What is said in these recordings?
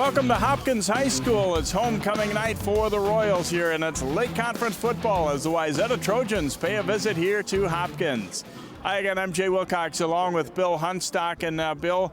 Welcome to Hopkins High School. It's homecoming night for the Royals here, and it's Lake Conference football as the Wayzata Trojans pay a visit here to Hopkins. Hi again, I'm Jay Wilcox along with Bill Hunstock. And Bill,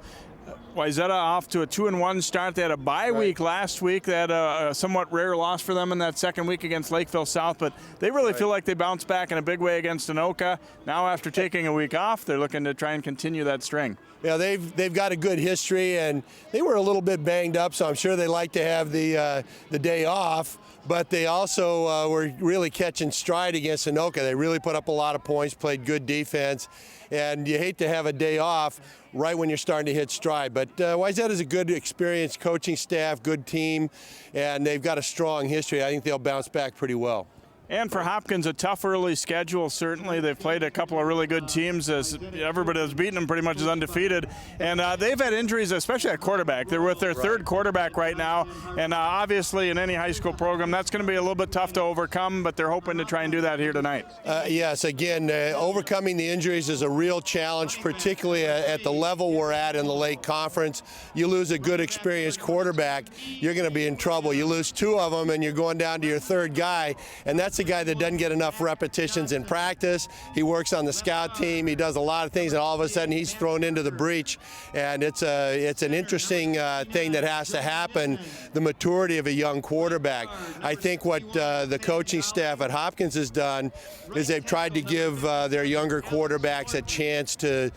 Wayzata off to a 2-1 start. They had a bye week last week. They had a somewhat rare loss for them in that second week against Lakeville South, but they really feel like they bounced back in a big way against Anoka. Now after taking a week off, they're looking to try and continue that string. Yeah, they've got a good history, and they were a little bit banged up, so I'm sure they like to have the day off. But they also were really catching stride against Anoka. They really put up a lot of points, played good defense, and you hate to have a day off right when you're starting to hit stride. But Wayzata is a good, experienced coaching staff, good team, and they've got a strong history. I think they'll bounce back pretty well. And for Hopkins, a tough early schedule, certainly. They've played a couple of really good teams. Everybody that's beaten them pretty much is undefeated. And they've had injuries, especially at quarterback. They're with their third quarterback right now. And obviously in any high school program, that's going to be a little bit tough to overcome, but they're hoping to try and do that here tonight. Yes, again, overcoming the injuries is a real challenge, particularly at the level we're at in the Lake Conference. You lose a good, experienced quarterback, you're going to be in trouble. You lose two of them, and you're going down to your third guy, and that's a guy that doesn't get enough repetitions in practice. He works on the scout team. He does a lot of things, and all of a sudden he's thrown into the breach. And it's an interesting thing that has to happen, the maturity of a young quarterback. I think what the coaching staff at Hopkins has done is they've tried to give their younger quarterbacks a chance to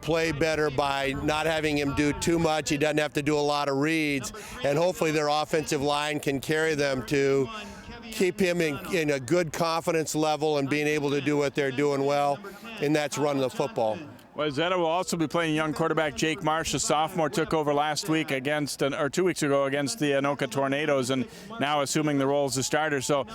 play better by not having him do too much. He doesn't have to do a lot of reads, and hopefully their offensive line can carry them to keep him in a good confidence level and being able to do what they're doing well, and that's running the football. Wayzata will also be playing young quarterback Jake Marsh, a sophomore, took over last week against, or 2 weeks ago against the Anoka Tornadoes, and now assuming the role as a starter. So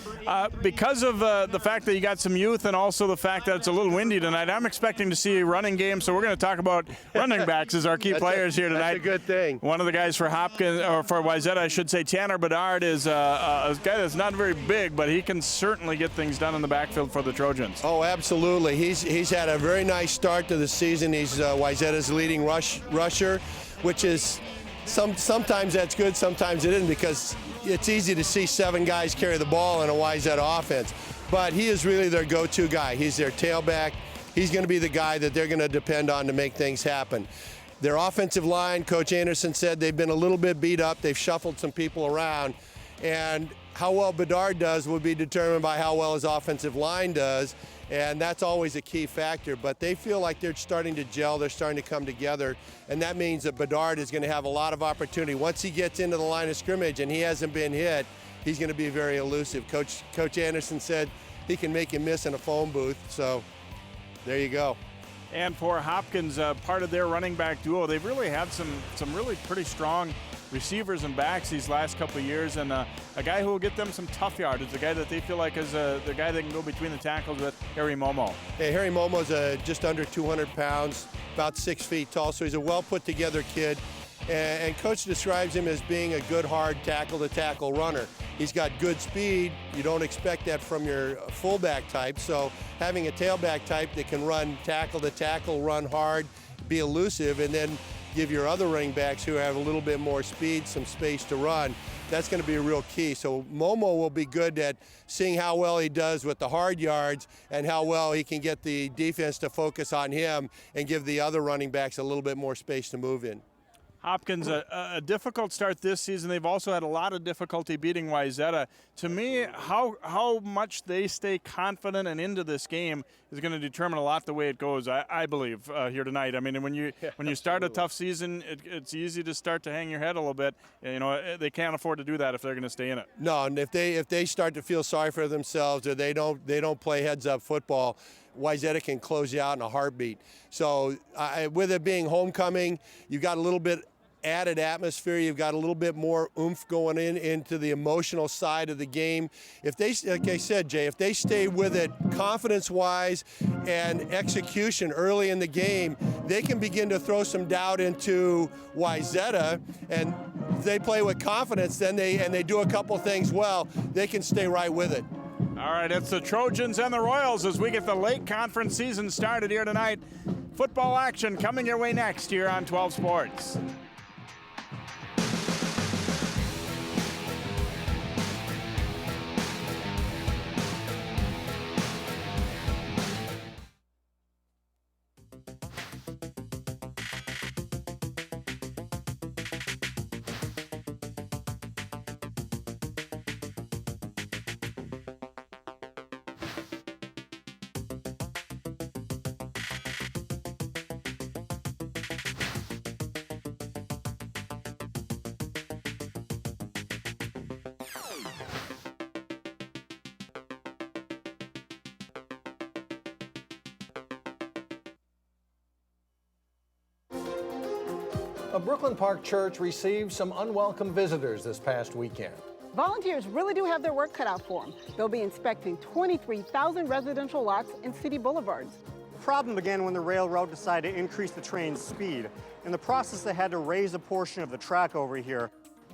because of the fact that you got some youth and also the fact that it's a little windy tonight, I'm expecting to see a running game. So we're going to talk about running backs as our key players here tonight. That's a good thing. One of the guys for Hopkins, or for Wayzata, I should say, Tanner Bedard, is a guy that's not very big, but he can certainly get things done in the backfield for the Trojans. Oh, absolutely. He's had a very nice start to the season. He's Wayzata's leading rusher, which is sometimes that's good, sometimes it isn't, because it's easy to see 7 guys carry the ball in a Wayzata offense. But he is really their go-to guy. He's their tailback. He's going to be the guy that they're going to depend on to make things happen. Their offensive line, Coach Anderson said they've been a little bit beat up. They've shuffled some people around, and how well Bedard does will be determined by how well his offensive line does. And that's always a key factor, but they feel like they're starting to gel, they're starting to come together, and that means that Bedard is going to have a lot of opportunity. Once he gets into the line of scrimmage and he hasn't been hit, he's going to be very elusive. Coach Anderson said he can make him miss in a phone booth, so there you go. And for Hopkins, part of their running back duo, they've really had some really pretty strong receivers and backs these last couple of years, and a guy who will get them some tough yardage, a guy that they feel like is the guy that can go between the tackles with, Harry Momo. Hey, Harry Momo's just under 200 pounds, about 6 feet tall, so he's a well put together kid. And Coach describes him as being a good, hard tackle-to-tackle runner. He's got good speed. You don't expect that from your fullback type, so having a tailback type that can run tackle-to-tackle, run hard, be elusive, and then give your other running backs who have a little bit more speed some space to run, that's going to be a real key. So Momo will be good at seeing how well he does with the hard yards and how well he can get the defense to focus on him and give the other running backs a little bit more space to move in. Hopkins, a difficult start this season. They've also had a lot of difficulty beating Wayzata. To me, how much they stay confident and into this game is going to determine a lot the way it goes, I believe, here tonight. I mean, when you start a tough season, it's easy to start to hang your head a little bit. You know, they can't afford to do that if they're going to stay in it. No, and if they start to feel sorry for themselves or they don't play heads-up football, Wayzata can close you out in a heartbeat. So with it being homecoming, you've got a little bit added atmosphere. You've got a little bit more oomph going into the emotional side of the game. If they, like I said, Jay, if they stay with it confidence-wise and execution early in the game, they can begin to throw some doubt into Wayzata, and if they play with confidence, then they do a couple things well, they can stay right with it. All right, it's the Trojans and the Royals as we get the Lake Conference season started here tonight. Football action coming your way next here on 12 Sports. A Brooklyn Park church received some unwelcome visitors this past weekend. Volunteers really do have their work cut out for them. They'll be inspecting 23,000 residential lots and city boulevards. The problem began when the railroad decided to increase the train's speed. In the process, they had to raise a portion of the track over here.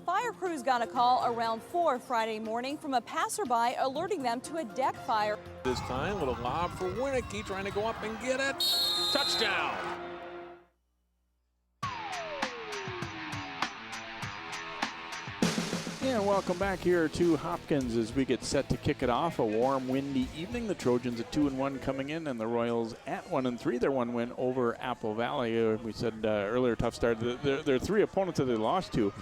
Fire crews got a call around 4 Friday morning from a passerby alerting them to a deck fire. This time, little lob for Winicky, trying to go up and get it. Touchdown! And welcome back here to Hopkins as we get set to kick it off. A warm, windy evening. The Trojans at 2-1 coming in, and the Royals at 1-3. Their one win over Apple Valley. We said earlier, tough start. Their three opponents that they lost to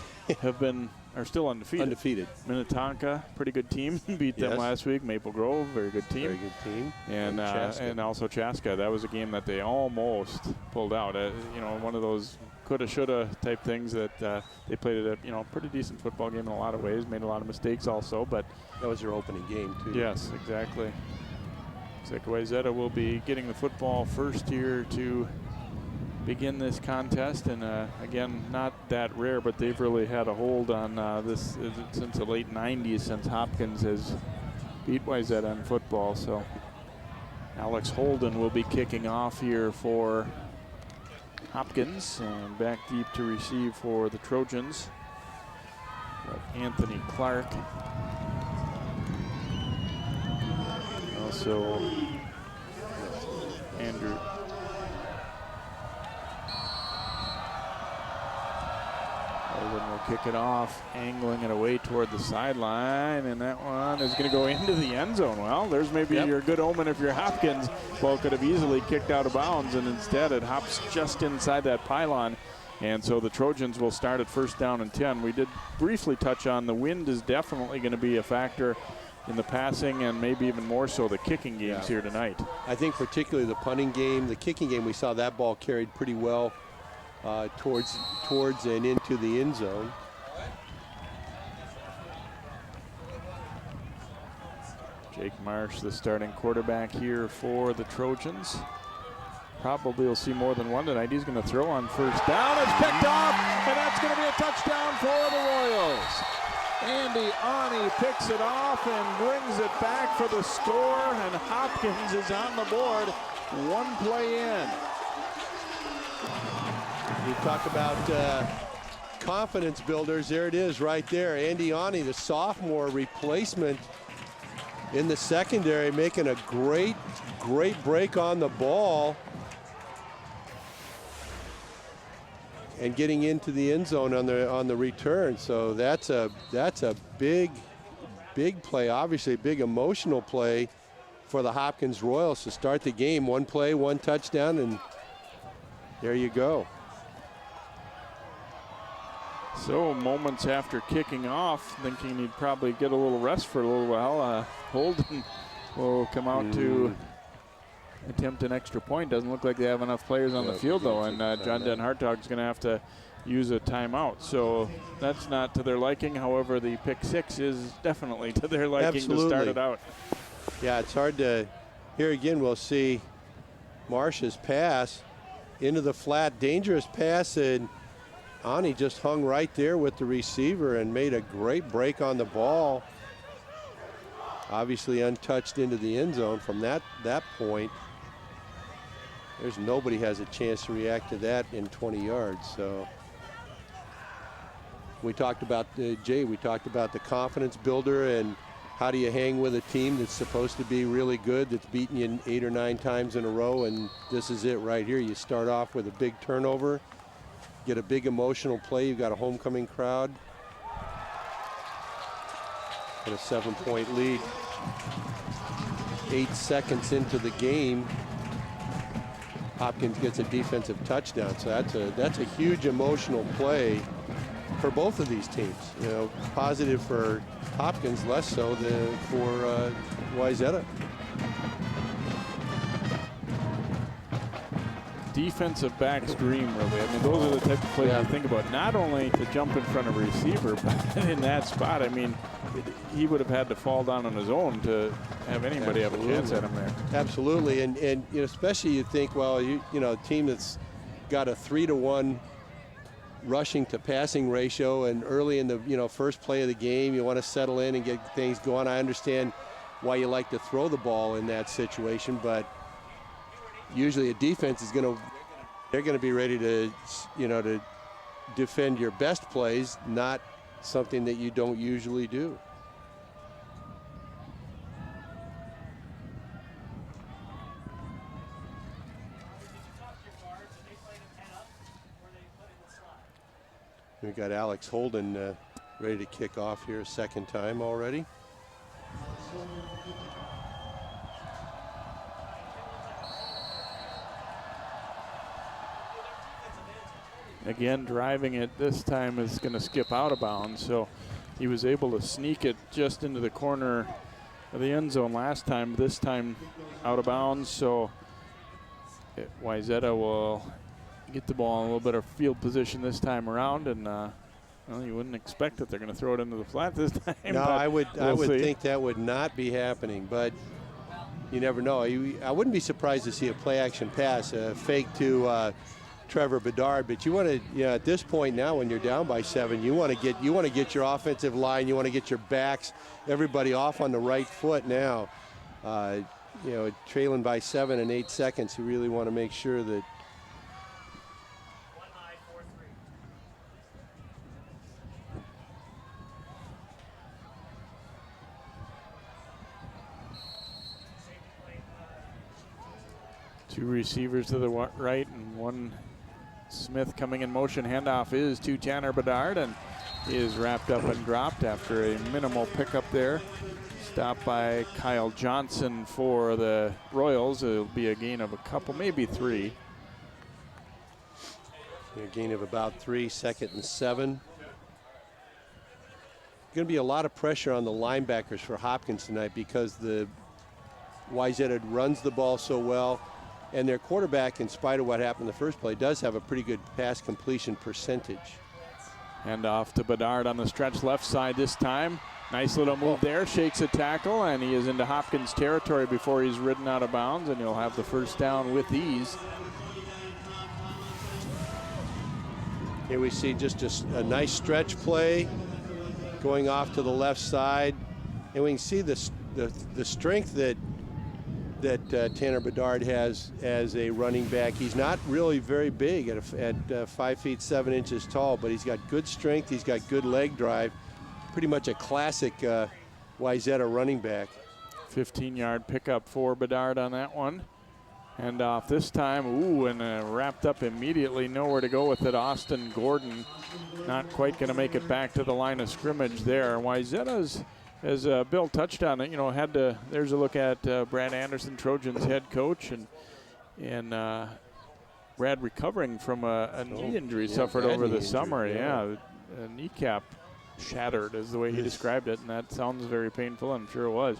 are still undefeated. Minnetonka, pretty good team, beat them last week. Maple Grove, very good team. Very good team. And also Chaska. That was a game that they almost pulled out. One of those coulda, shoulda type things that they played at a pretty decent football game in a lot of ways. Made a lot of mistakes also, but that was their opening game too. Yes, exactly. Looks like Wayzata will be getting the football first here to begin this contest, and again, not that rare, but they've really had a hold on this since the late 90s, since Hopkins has beat Wayzata in football. So Alex Holden will be kicking off here for Hopkins, and back deep to receive for the Trojans. Anthony Clark. Also Andrew. Holden will kick it off, angling it away toward the sideline, and that one is going to go into the end zone. Well, there's maybe your good omen if you're Hopkins. Ball could have easily kicked out of bounds, and instead it hops just inside that pylon. And so the Trojans will start at first down and 10. We did briefly touch on the wind is definitely going to be a factor in the passing, and maybe even more so the kicking games here tonight. I think particularly the punting game, the kicking game, we saw that ball carried pretty well towards and into the end zone. Jake Marsh, the starting quarterback here for the Trojans. Probably will see more than one tonight. He's going to throw on first down. It's picked off, and that's going to be a touchdown for the Royals. Andy Ani picks it off and brings it back for the score, and Hopkins is on the board, one play in. We talk about confidence builders. There it is right there. Andy Ani, the sophomore replacement in the secondary, making a great break on the ball and getting into the end zone on the return. So that's a big play, obviously a big emotional play for the Hopkins Royals to start the game. One play, one touchdown, and there you go. So moments after kicking off, thinking he'd probably get a little rest for a little while, Holden will come out to attempt an extra point. Doesn't look like they have enough players on the field though, and John Den Hartog's going to have to use a timeout. So that's not to their liking. However, the pick six is definitely to their liking to start it out. Yeah, it's hard to, here again we'll see Marsh's pass into the flat, dangerous pass, and Ani just hung right there with the receiver and made a great break on the ball. Obviously untouched into the end zone from that point. There's nobody has a chance to react to that in 20 yards. So we talked about Jay. We talked about the confidence builder and how do you hang with a team that's supposed to be really good, that's beaten you 8 or 9 times in a row, and this is it right here. You start off with a big turnover, get a big emotional play. You've got a homecoming crowd and a 7-point lead. 8 seconds into the game, Hopkins gets a defensive touchdown. So that's a huge emotional play for both of these teams. You know, positive for Hopkins, less so than for Wayzata. Defensive back's dream, really. I mean, those are the type of plays you think about. Not only to jump in front of a receiver, but in that spot, I mean, he would have had to fall down on his own to have anybody have a chance at him there. Absolutely, and you know, especially you think, well, you know, a team that's got a 3-to-1 rushing to passing ratio, and early in the first play of the game, you want to settle in and get things going. I understand why you like to throw the ball in that situation, but usually a defense is they're going to be ready to to defend your best plays, not something that you don't usually do. We got Alex Holden ready to kick off here a second time already. Again, driving it this time is going to skip out of bounds, so he was able to sneak it just into the corner of the end zone last time. This time out of bounds, so Wayzata will get the ball in a little bit of field position this time around, and well, you wouldn't expect that they're going to throw it into the flat this time. No, I would think that would not be happening, but you never know. I wouldn't be surprised to see a play action pass, a fake to Trevor Bedard, but you want to, at this point now when you're down by 7, you want to get your offensive line, you want to get your backs, everybody off on the right foot now. Trailing by 7 and 8 seconds, you really want to make sure that. Two receivers to the right and one Smith coming in motion. Handoff is to Tanner Bedard, and he is wrapped up and dropped after a minimal pickup there. Stopped by Kyle Johnson for the Royals. It'll be a gain of a couple, maybe 3. A gain of about 3, 2nd and 7. Going to be a lot of pressure on the linebackers for Hopkins tonight because the Wayzata runs the ball so well. And their quarterback, in spite of what happened in the first play, does have a pretty good pass completion percentage. Hand off to Bedard on the stretch left side this time. Nice little move there, shakes a tackle, and he is into Hopkins territory before he's ridden out of bounds, and he'll have the first down with ease. Here we see just a nice stretch play going off to the left side, and we can see the strength that Tanner Bedard has as a running back. He's not really very big at 5 feet 7 inches tall, but he's got good strength. He's got good leg drive. Pretty much a classic Wayzata running back. 15-yard pickup for Bedard on that one. And off this time, and wrapped up immediately. Nowhere to go with it. Austin Gordon not quite going to make it back to the line of scrimmage there. Wayzata's, as Bill touched on it, had to. There's a look at Brad Anderson, Trojans head coach, and Brad recovering from a knee injury suffered over the summer. A kneecap shattered is the way he described it, and that sounds very painful. I'm sure it was.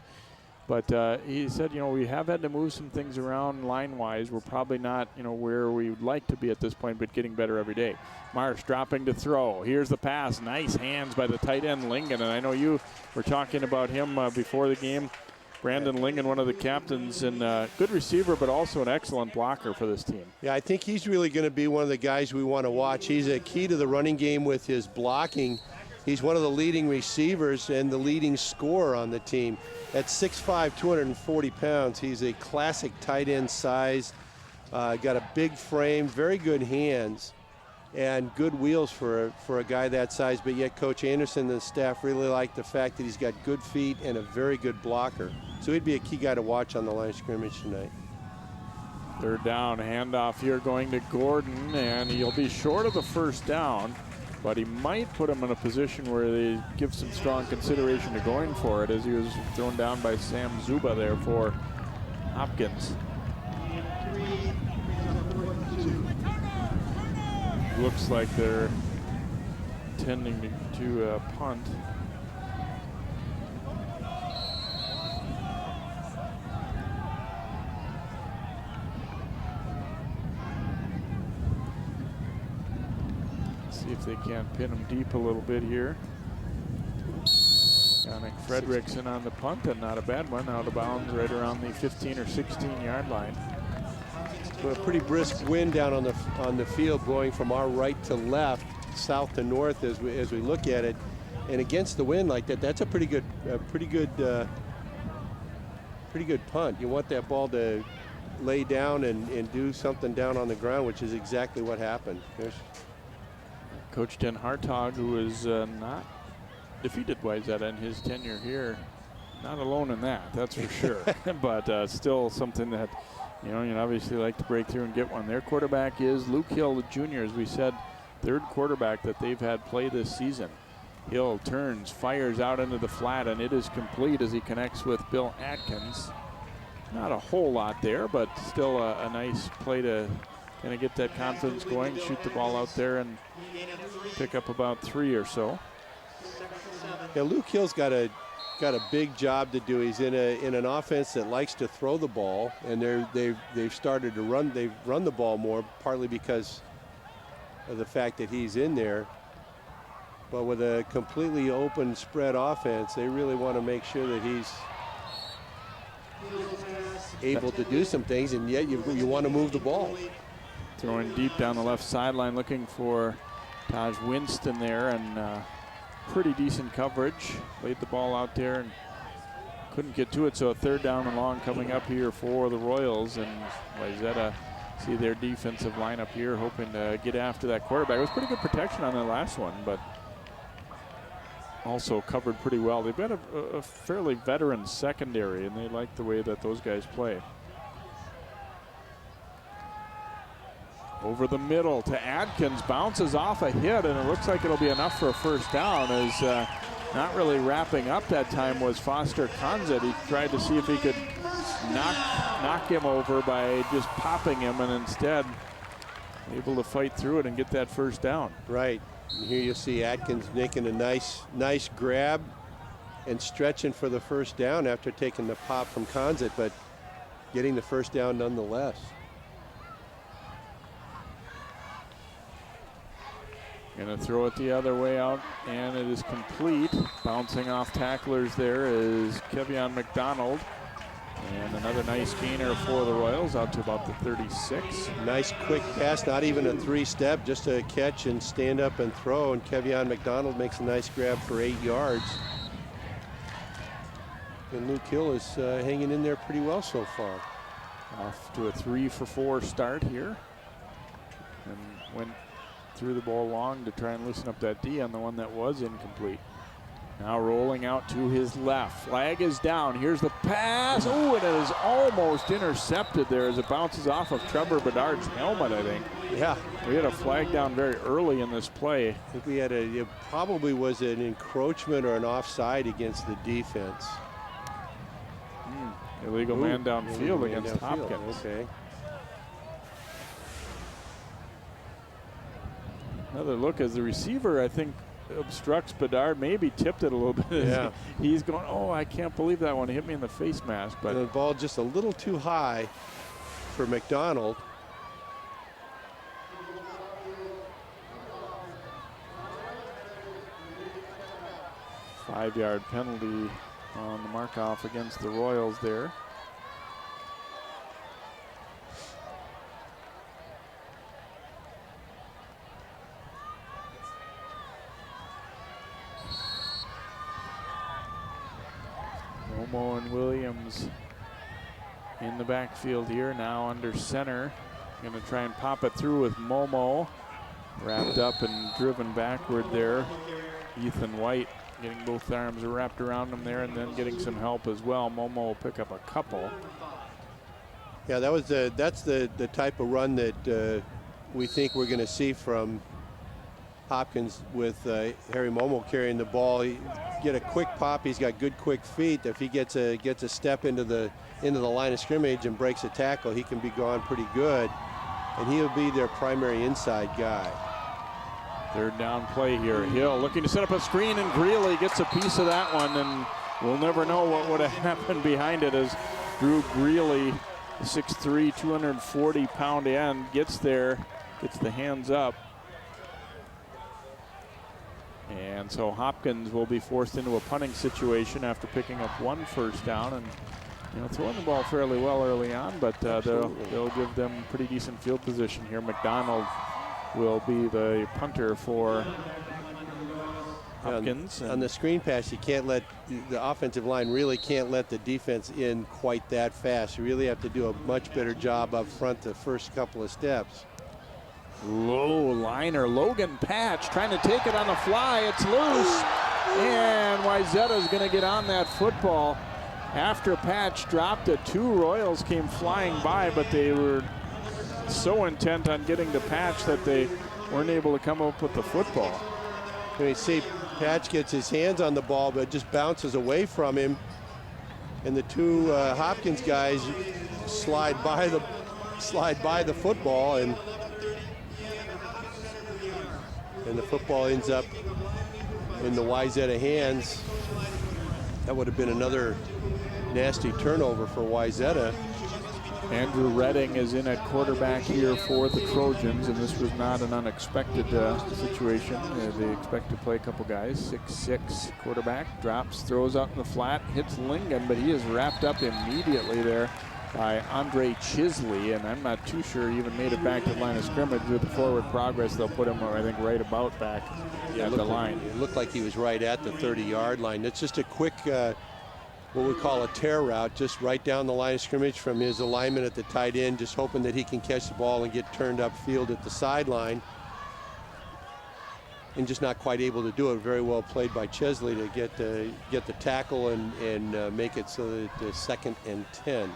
But he said, we have had to move some things around line-wise. We're probably not, where we would like to be at this point, but getting better every day. Marsh dropping to throw. Here's the pass. Nice hands by the tight end, Lingen. And I know you were talking about him before the game. Brandon Lingen, one of the captains, and good receiver, but also an excellent blocker for this team. Yeah, I think he's really going to be one of the guys we want to watch. He's a key to the running game with his blocking. He's one of the leading receivers and the leading scorer on the team. At 6'5", 240 pounds, he's a classic tight end size. Got a big frame, very good hands, and good wheels for a guy that size. But yet Coach Anderson and the staff really like the fact that he's got good feet and a very good blocker. So he'd be a key guy to watch on the line of scrimmage tonight. Third down, handoff here going to Gordon, and he'll be short of the first down. But he might put him in a position where they give some strong consideration to going for it, as he was thrown down by Sam Zuba there for Hopkins. Looks like they're tending to punt. See if they can't pin him deep a little bit here. Yannick Fredrickson on the punt, and not a bad one, out of bounds right around the 15 or 16-yard line. So a pretty brisk wind down on the field going from our right to left. south to north as we look at it. And against the wind like that, that's a pretty good punt. You want that ball to lay down and do something down on the ground, which is exactly what happened. There's Coach Den Hartog, who has not defeated Wayzata in his tenure here, not alone in that, that's for sure. But still something that, you know, you'd obviously like to break through and get one. Their quarterback is Luke Hill Jr., as we said, third quarterback that they've had play this season. Hill turns, fires out into the flat, and it is complete as he connects with Bill Atkins. Not a whole lot there, but still a nice play to kind of get that confidence going, shoot the ball out there and pick up about 3 or so. Yeah, Luke Hill's got a big job to do. He's in an offense that likes to throw the ball, and they've started to run. They've run the ball more, partly because of the fact that he's in there. But with a completely open spread offense, they really want to make sure that he's able to do some things, and yet you want to move the ball. Throwing deep down the left sideline, looking for Taj Winston there, and pretty decent coverage. Laid the ball out there and couldn't get to it, so a third down and long coming up here for the Royals. And Wayzata see their defensive lineup here, hoping to get after that quarterback. It was pretty good protection on the last one, but also covered pretty well. They've got a fairly veteran secondary, and they like the way that those guys play. Over the middle to Atkins, bounces off a hit, and it looks like it'll be enough for a first down. As not really wrapping up that time was Foster Conzet. He tried to see if he could knock him over by just popping him, and instead able to fight through it and get that first down. Right. And here you see Atkins making a nice grab and stretching for the first down after taking the pop from Conzet, but getting the first down nonetheless. Gonna throw it the other way out, and it is complete. Bouncing off tacklers there is Kevion McDonald. And another nice gainer for the Royals out to about the 36. Nice quick pass, not even a three-step, just a catch and stand up and throw. And Kevion McDonald makes a nice grab for 8 yards. And Luke Hill is hanging in there pretty well so far. Off to a 3-for-4 start here. And went threw the ball long to try and loosen up that D on the one that was incomplete. Now rolling out to his left. Flag is down. Here's the pass. Oh, and it is almost intercepted there as it bounces off of Trevor Bedard's helmet, I think. Yeah. We had a flag down very early in this play. I think we had it probably was an encroachment or an offside against the defense. Illegal man downfield against Hopkins. Okay. Another look as the receiver, I think, obstructs Bedard, maybe tipped it a little bit. Yeah. He's going, oh, I can't believe that one hit me in the face mask. But the ball just a little too high for McDonald. Five-yard penalty on the mark-off against the Royals there. Momo and Williams in the backfield here, now under center. Going to try and pop it through with Momo. Wrapped up and driven backward there. Ethan White getting both arms wrapped around him there and then getting some help as well. Momo will pick up a couple. Yeah, that's the type of run that we think we're going to see from Hopkins with Harry Momo carrying the ball. He get a quick pop. He's got good quick feet. If he gets a step into the line of scrimmage and breaks a tackle, he can be gone pretty good, and he'll be their primary inside guy. Third down play here. Hill looking to set up a screen, and Greeley gets a piece of that one, and we'll never know what would have happened behind it as Drew Greeley, 6'3", 240-pound end, gets there, gets the hands up. And so Hopkins will be forced into a punting situation after picking up one first down, and throwing the ball fairly well early on, but they'll give them pretty decent field position here. McDonald will be the punter for Hopkins. On the screen pass, you can't let the offensive line really can't let the defense in quite that fast. You really have to do a much better job up front the first couple of steps. Low liner, Logan Patch trying to take it on the fly. It's loose, and Wayzata is going to get on that football. After Patch dropped it, 2 Royals came flying by, but they were so intent on getting to Patch that they weren't able to come up with the football. You see Patch gets his hands on the ball, but it just bounces away from him, and the 2 Hopkins guys slide by the football, and the football ends up in the Wayzata hands. That would have been another nasty turnover for Wayzata. Andrew Redding is in at quarterback here for the Trojans, and this was not an unexpected situation. They expect to play a couple guys. 6'6" quarterback, drops, throws out in the flat, hits Lingen, but he is wrapped up immediately there by Andre Chisley, and I'm not too sure he even made it back to the line of scrimmage. With the forward progress, they'll put him, I think, right about back at the line. It looked like he was right at the 30-yard line. It's just a quick, what we call a tear route, just right down the line of scrimmage from his alignment at the tight end, just hoping that he can catch the ball and get turned upfield at the sideline. And just not quite able to do it. Very well played by Chesley to get the tackle and make it so that it's 2nd and 10.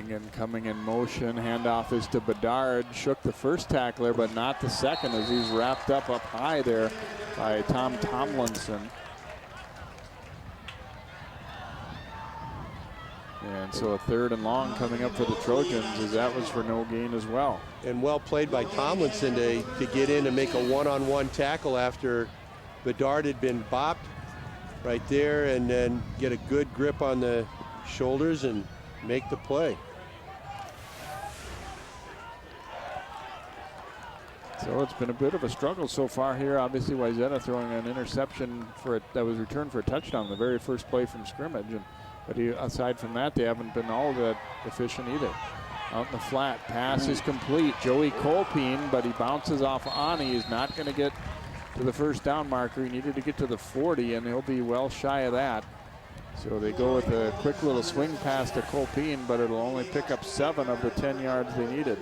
Again, coming in motion, handoff is to Bedard. Shook the first tackler, but not the second, as he's wrapped up high there by Tom Tomlinson. And so a 3rd and long coming up for the Trojans, as that was for no gain as well. And well played by Tomlinson to get in and make a one-on-one tackle after Bedard had been bopped right there, and then get a good grip on the shoulders and make the play. So it's been a bit of a struggle so far here. Obviously, Wayzata throwing an interception that was returned for a touchdown, the very first play from scrimmage. But aside from that, they haven't been all that efficient either. Out in the flat, pass is complete. Joey Colpine, but he bounces off Ani. He's not going to get to the first down marker. He needed to get to the 40, and he'll be well shy of that. So they go with a quick little swing pass to Colpine, but it'll only pick up 7 of the 10 yards they needed.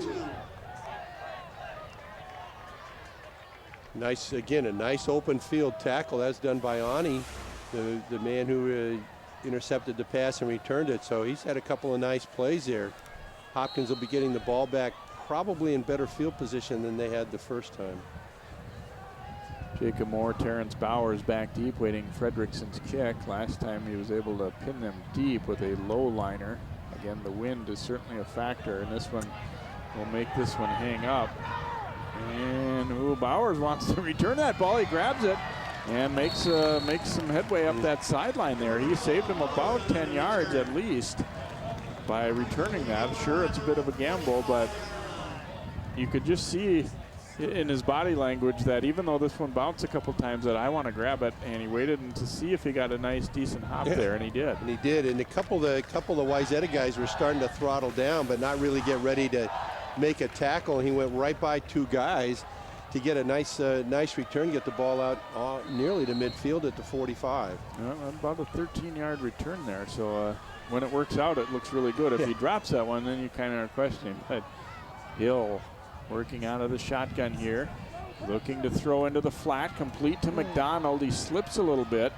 Nice, again, a nice open field tackle. That's done by Ani, the man who intercepted the pass and returned it. So he's had a couple of nice plays there. Hopkins will be getting the ball back probably in better field position than they had the first time. Jacob Moore, Terrence Bowers back deep waiting Fredrickson's kick. Last time he was able to pin them deep with a low liner. Again, the wind is certainly a factor, and this one will make this one hang up. And Bowers wants to return that ball. He grabs it and makes some headway up that sideline there. He saved him about 10 yards at least by returning that. Sure, it's a bit of a gamble, but you could just see in his body language that even though this one bounced a couple times, that I want to grab it, and he waited to see if he got a nice decent hop there, and he did. And he did, and a couple of Wayzata guys were starting to throttle down but not really get ready to make a tackle, and he went right by 2 guys to get a nice return, get the ball out nearly to midfield at the 45. About a 13-yard return there, so when it works out, it looks really good. If he drops that one, then you kind of are questioning. But Hill working out of the shotgun here, looking to throw into the flat, complete to McDonald. He slips a little bit.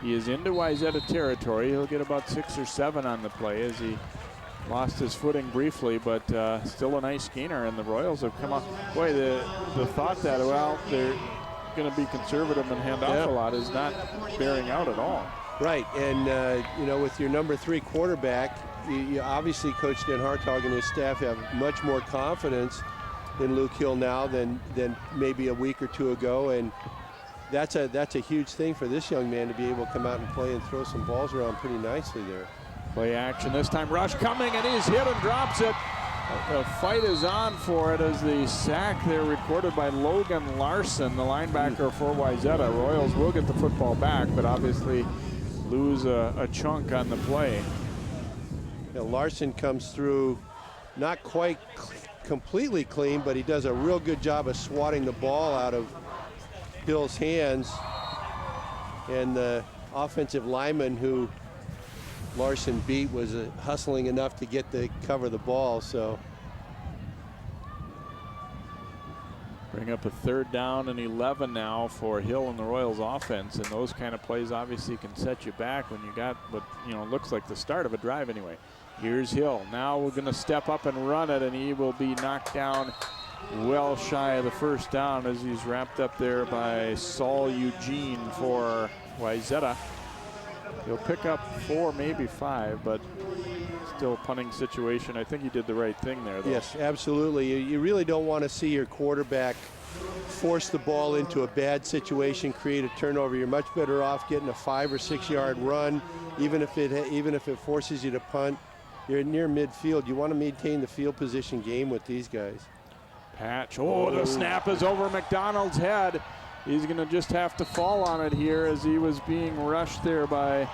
He is into Wayzata territory. He'll get about 6 or 7 on the play as he lost his footing briefly, but still a nice gainer, and the Royals have come up. Boy, the thought that, well, they're going to be conservative and hand off a lot is not bearing out at all. Right, and you know, with your number 3 quarterback, you obviously Coach Dan Hartog and his staff have much more confidence in Luke Hill now than maybe a week or 2 ago, and that's a huge thing for this young man to be able to come out and play and throw some balls around pretty nicely there. Play action this time, rush coming, and he's hit and drops it. The fight is on for it as the sack there recorded by Logan Larson, the linebacker for Wayzata. Royals will get the football back, but obviously lose a chunk on the play. Larson comes through not quite completely clean, but he does a real good job of swatting the ball out of Hill's hands. And the offensive lineman who Larson beat was hustling enough to get to cover the ball. So bring up a 3rd down and 11 now for Hill and the Royals offense, and those kind of plays obviously can set you back when you got what looks like the start of a drive anyway. Here's Hill. Now we're going to step up and run it, and he will be knocked down well shy of the 1st down as he's wrapped up there by Saul Eugene for Wayzata. He'll pick up 4, maybe 5, but still punting situation. I think he did the right thing there, though. Yes, absolutely. You really don't want to see your quarterback force the ball into a bad situation, create a turnover. You're much better off getting a 5 or 6 yard run, even if it forces you to punt. You're near midfield. You want to maintain the field position game with these guys. Patch. Oh, the snap is over McDonald's head. He's going to just have to fall on it here as he was being rushed there by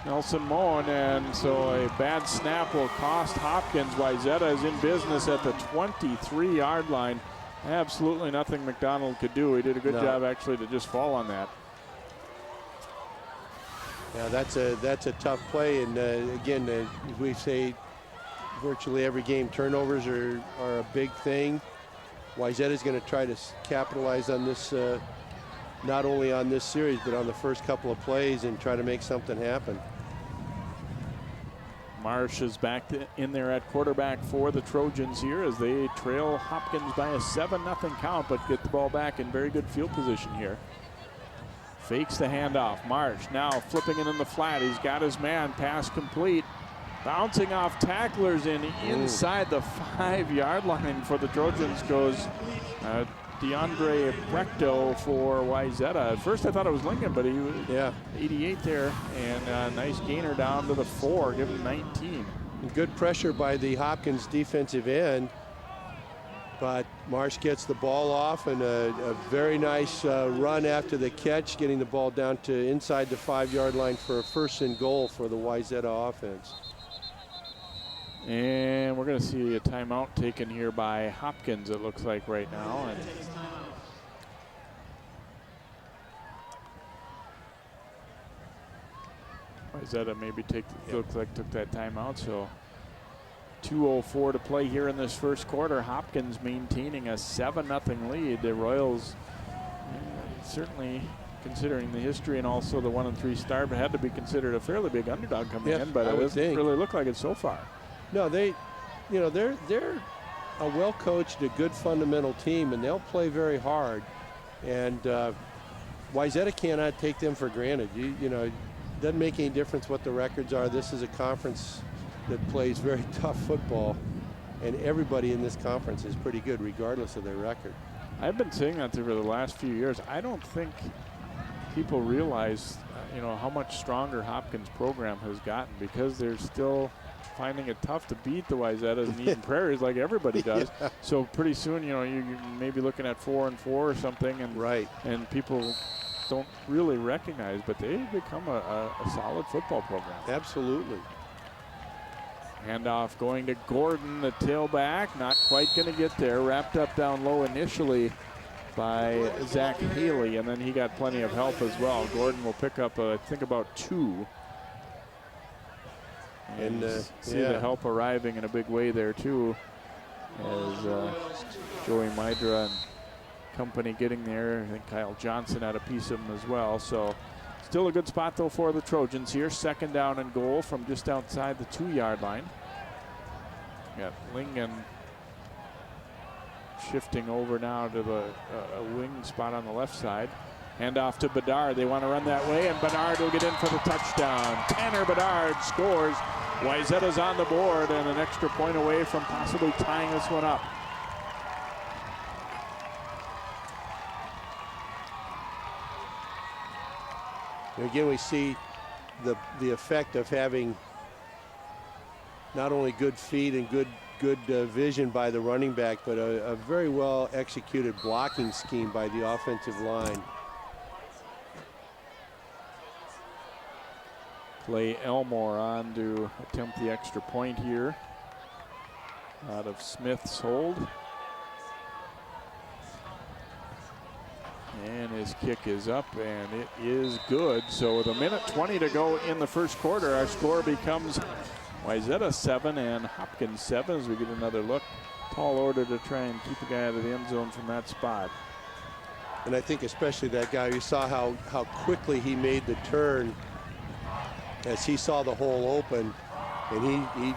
Nelson Moen, and so a bad snap will cost Hopkins. Wayzata is in business at the 23-yard line. Absolutely nothing McDonald could do. He did a good job actually to just fall on that. Yeah, that's a tough play, and again, we say virtually every game turnovers are a big thing. Wayzata is going to try to capitalize on this, not only on this series, but on the first couple of plays and try to make something happen. Marsh is back in there at quarterback for the Trojans here as they trail Hopkins by a 7-0 count, but get the ball back in very good field position here. Fakes the handoff. Marsh now flipping it in the flat. He's got his man. Pass complete. Bouncing off tacklers and inside the 5-yard line for the Trojans goes DeAndre Brecto for Wayzata. At first I thought it was Lincoln, but he was 88 there, and a nice gainer down to the 4, give him 19. Good pressure by the Hopkins defensive end, but Marsh gets the ball off, and a very nice run after the catch, getting the ball down to inside the 5-yard line for a 1st and goal for the Wayzata offense. And we're going to see a timeout taken here by Hopkins, it looks like right now. And Wayzata maybe looks like took that timeout. So 2:04 to play here in this first quarter. Hopkins maintaining a 7-0 lead. The Royals certainly, considering the history and also the 1-3 start, but had to be considered a fairly big underdog coming in, but it doesn't really look like it so far. No, they're a well-coached, a good fundamental team, and they'll play very hard. And Wayzata cannot take them for granted. It doesn't make any difference what the records are. This is a conference that plays very tough football, and everybody in this conference is pretty good, regardless of their record. I've been saying that over the last few years. I don't think people realize, how much stronger Hopkins' program has gotten, because they're still finding it tough to beat the Wayzatas and Eden Prairies like everybody does. So pretty soon, you may be looking at 4-4 or something, and people don't really recognize, but they've become a solid football program. Absolutely. Handoff going to Gordon, the tailback, not quite going to get there. Wrapped up down low initially by Zach Haley, and then he got plenty of help as well. Gordon will pick up, I think, about 2. And see the help arriving in a big way there too, as Joey Mydra and company getting there. I think Kyle Johnson had a piece of him as well. So still a good spot though for the Trojans here. 2nd down and goal from just outside the 2-yard line. Got Lingen shifting over now to the wing spot on the left side. Hand off to Bedard. They want to run that way, and Bedard will get in for the touchdown. Tanner Bedard scores. Wayzata's on the board, and an extra point away from possibly tying this one up. And again, we see the effect of having not only good feet and good vision by the running back, but a very well executed blocking scheme by the offensive line. Clay Elmore on to attempt the extra point here out of Smith's hold. And his kick is up, and it is good. So with 1:20 to go in the first quarter, our score becomes Wayzata 7 and Hopkins 7 as we get another look. Tall order to try and keep a guy out of the end zone from that spot. And I think especially that guy, you saw how quickly he made the turn as he saw the hole open, and he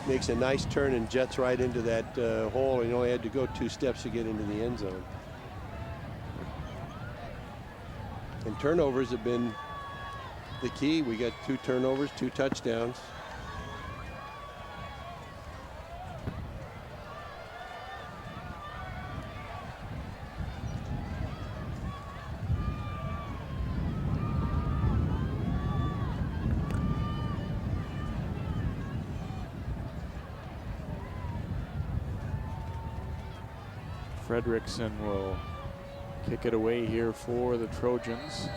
makes a nice turn and jets right into that hole. He only had to go 2 steps to get into the end zone. And turnovers have been the key. We got 2 turnovers, 2 touchdowns. Fredrickson will kick it away here for the Trojans.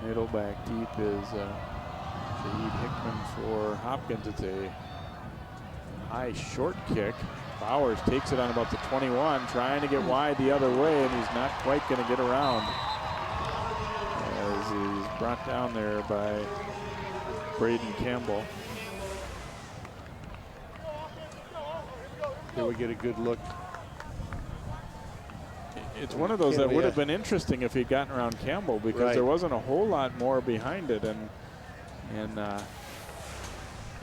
Middle back deep is Shahid Hickman for Hopkins. It's a high short kick. Bowers takes it on about the 21, trying to get wide the other way, and he's not quite going to get around as he's brought down there by Braden Campbell. Here we get a good look. It's one of those that would have been interesting if he'd gotten around Campbell, because there wasn't a whole lot more behind it, and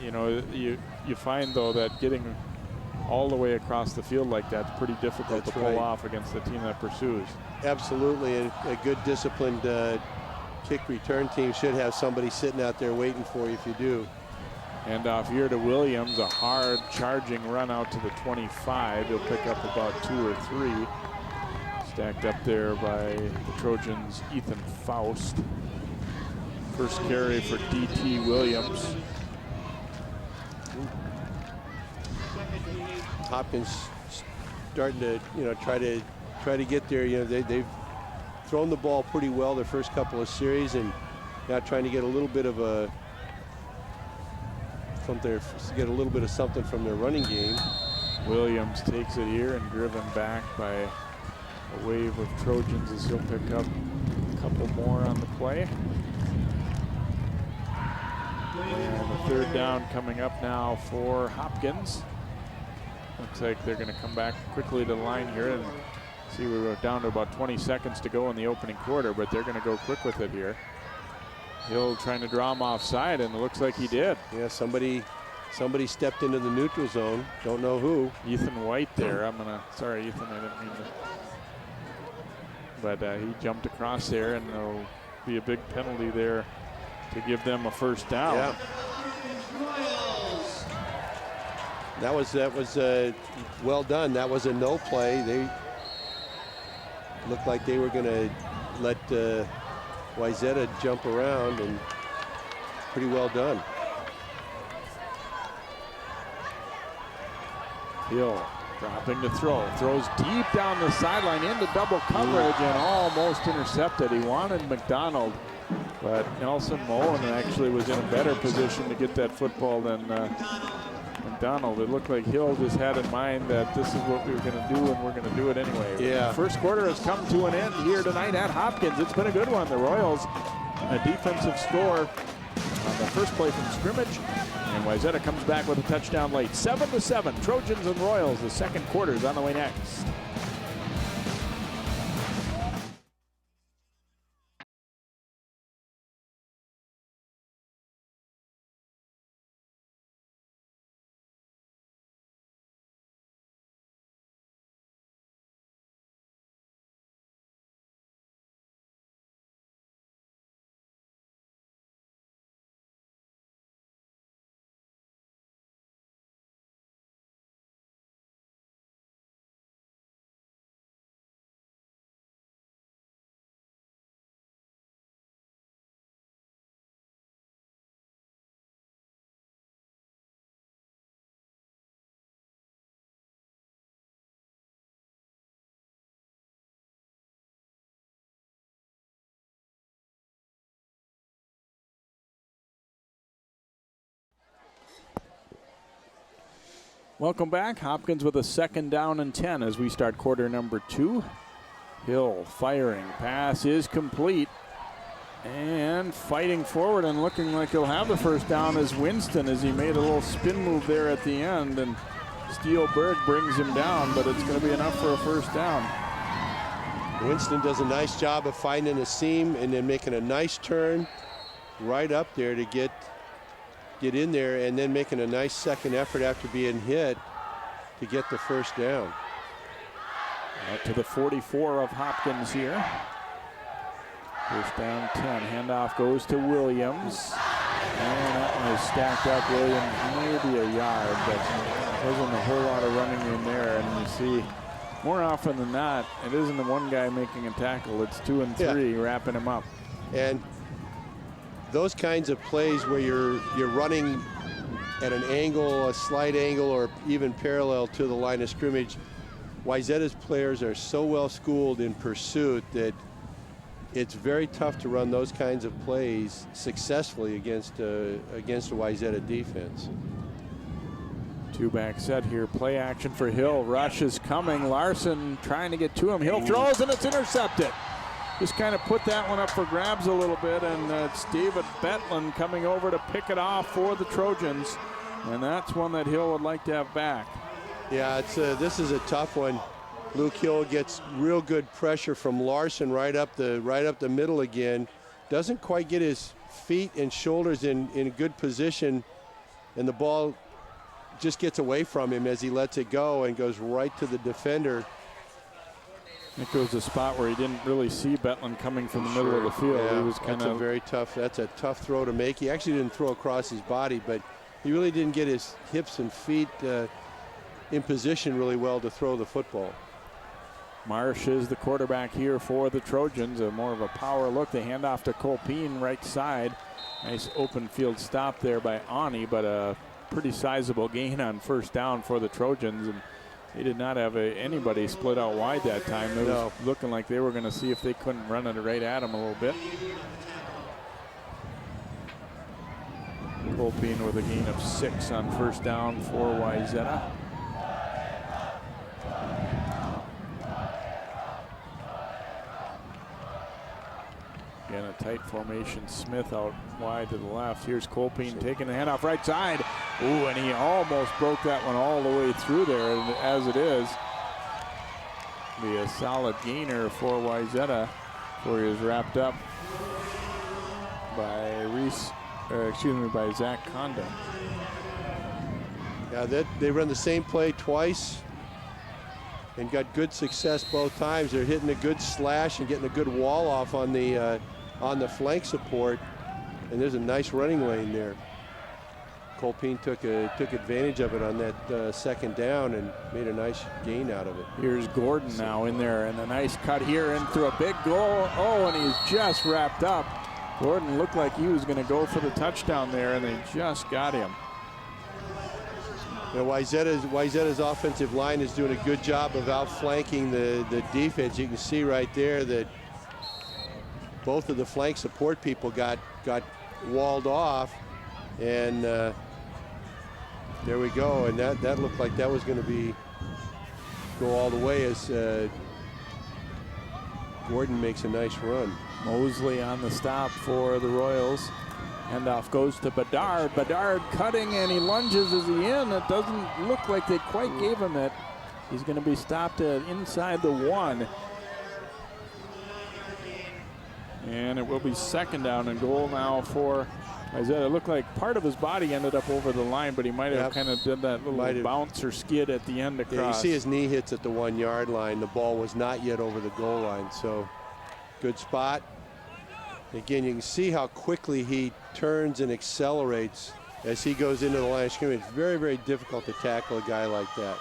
you know, you find though that getting all the way across the field like that's pretty difficult to pull off against the team that pursues. Absolutely, and a good disciplined kick return team should have somebody sitting out there waiting for you if you do. And off here to Williams, a hard charging run out to the 25. He'll pick up about 2 or 3. Stacked up there by the Trojans' Ethan Faust. First carry for D.T. Williams. Hopkins starting to, try to get there. They've thrown the ball pretty well their first couple of series, and now trying to get a little bit of something from their running game. Williams takes it here and driven back by a wave of Trojans as he'll pick up a couple more on the play. And the third down coming up now for Hopkins. Looks like they're going to come back quickly to the line here, and see we were down to about 20 seconds to go in the opening quarter, but they're going to go quick with it here. Hill trying to draw him offside, and it looks like he did. Yeah, somebody stepped into the neutral zone. Don't know who. Ethan White there. Sorry, Ethan, I didn't mean to. But he jumped across there, and there'll be a big penalty there to give them a first down. Yeah. That was well done. That was a no play. They looked like they were going to let Wayzata jump around, and pretty well done. Hill dropping to throw. Throws deep down the sideline into double coverage and almost intercepted. He wanted McDonald, but Nelson Mullen actually was in a better position to get that football than McDonald. It looked like Hill just had in mind that this is what we were going to do, and we're going to do it anyway. Yeah. The first quarter has come to an end here tonight at Hopkins. It's been a good one. The Royals, a defensive score on the first play from scrimmage, and Wayzata comes back with a touchdown late. 7-7, Trojans and Royals. The second quarter is on the way next. Welcome back. Hopkins with a 2nd down and 10 as we start quarter number 2. Hill firing. Pass is complete. And fighting forward and looking like he'll have the 1st down is Winston, as he made a little spin move there at the end. And Steelberg brings him down, but it's going to be enough for a 1st down. Winston does a nice job of finding a seam and then making a nice turn right up there to get in there, and then making a nice second effort after being hit to get the 1st down. Out to the 44 of Hopkins here. 1st down 10. Handoff goes to Williams. And that one is stacked up. Williams maybe a yard, but wasn't a whole lot of running room there. And you see, more often than not, it isn't the one guy making a tackle. It's 2 and 3 wrapping him up. And those kinds of plays where you're running at an angle, a slight angle, or even parallel to the line of scrimmage, Wayzata's players are so well schooled in pursuit that it's very tough to run those kinds of plays successfully against a Wayzata defense. 2-back set here. Play action for Hill. Rush is coming. Larson trying to get to him. Hill throws and it's intercepted. Just kind of put that one up for grabs a little bit, and it's David Betlin coming over to pick it off for the Trojans, and that's one that Hill would like to have back. Yeah, this is a tough one. Luke Hill gets real good pressure from Larson right up the middle again. Doesn't quite get his feet and shoulders in good position, and the ball just gets away from him as he lets it go and goes right to the defender. It goes a spot where he didn't really see Betlin coming from the middle of the field. Yeah, he was kind of very tough. That's a tough throw to make. He actually didn't throw across his body, but he really didn't get his hips and feet in position really well to throw the football. Marsh is the quarterback here for the Trojans. More of a power look. They hand off to Colpine right side. Nice open field stop there by Ani, but a pretty sizable gain on 1st down for the Trojans. And they did not have anybody split out wide that time. It was looking like they were going to see if they couldn't run it right at him a little bit. Colpine with a gain of 6 on 1st down for Wayzata. Again, a tight formation. Smith out wide to the left. Here's Colpine taking the handoff right side. Ooh, and he almost broke that one all the way through there. And as it is, be a solid gainer for Wayzata, where he was wrapped up by by Zach Condon. Yeah, they run the same play twice and got good success both times. They're hitting a good slash and getting a good wall off on the flank support, and there's a nice running lane there. Colpine took advantage of it on that 2nd down and made a nice gain out of it. Here's Gordon now in there, and a nice cut here in through a big goal. Oh, and he's just wrapped up. Gordon looked like he was going to go for the touchdown there, and they just got him. You know, Wayzata's offensive line is doing a good job of outflanking the defense. You can see right there that both of the flank support people got walled off, and there we go. And that looked like that was going to go all the way as Gordon makes a nice run. Mosley on the stop for the Royals. Handoff goes to Bedard. Bedard cutting, and he lunges as he in. It doesn't look like they quite gave him it. He's going to be stopped at inside the 1. And it will be 2nd down and goal now for Wayzata. It looked like part of his body ended up over the line, but he might have kind of did that little bounce or skid at the end across. Yeah, you see his knee hits at the 1-yard line. The ball was not yet over the goal line, so good spot. Again, you can see how quickly he turns and accelerates as he goes into the line of scrimmage. Very, very difficult to tackle a guy like that.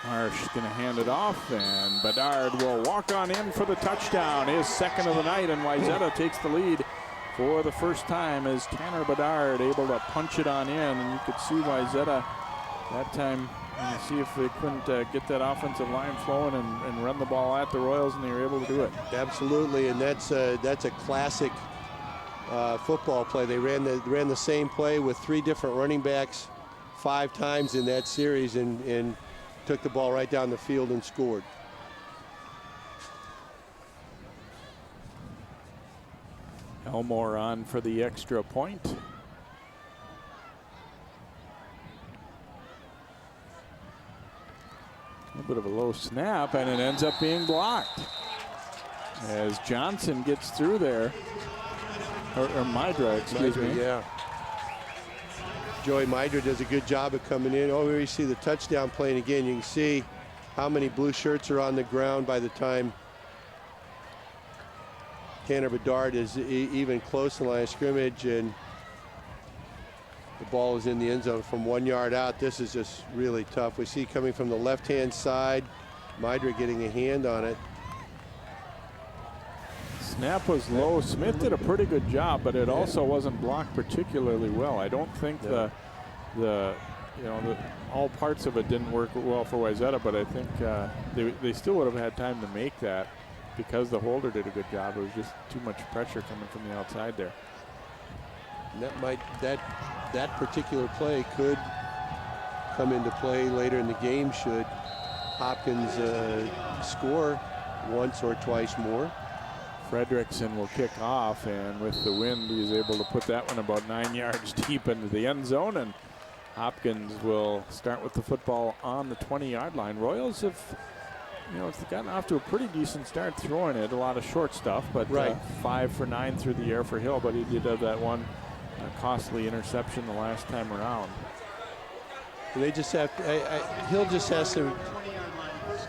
Marsh is going to hand it off, and Bedard will walk on in for the touchdown. His 2nd of the night, and Wayzata takes the lead for the 1st time as Tanner Bedard able to punch it on in. And you could see Wayzata that time, and see if they couldn't get that offensive line flowing and run the ball at the Royals, and they were able to do it. Absolutely, and that's a classic football play. They ran the same play with 3 different running backs 5 times in that series and took the ball right down the field and scored. Elmore on for the extra point. A little bit of a low snap, and it ends up being blocked as Johnson gets through there. Or Mydra, excuse me. Yeah. Joey Mydra does a good job of coming in. Oh, here you see the touchdown playing again. You can see how many blue shirts are on the ground by the time Tanner Bedard is even close to the line of scrimmage, and the ball is in the end zone from 1 yard out. This is just really tough. We see coming from the left-hand side, Mydra getting a hand on it. Snap was low. Smith did a pretty good job, but it also wasn't blocked particularly well. I don't think all parts of it didn't work well for Wayzata, but I think they still would have had time to make that because the holder did a good job. It was just too much pressure coming from the outside there. And that particular play could come into play later in the game should Hopkins score once or twice more. Fredrickson will kick off, and with the wind, he's able to put that one about 9 yards deep into the end zone, and Hopkins will start with the football on the 20-yard line. Royals have, it's gotten off to a pretty decent start throwing it. A lot of short stuff, but 5 for 9 through the air for Hill, but he did have that one costly interception the last time around. And they just have Hill just has to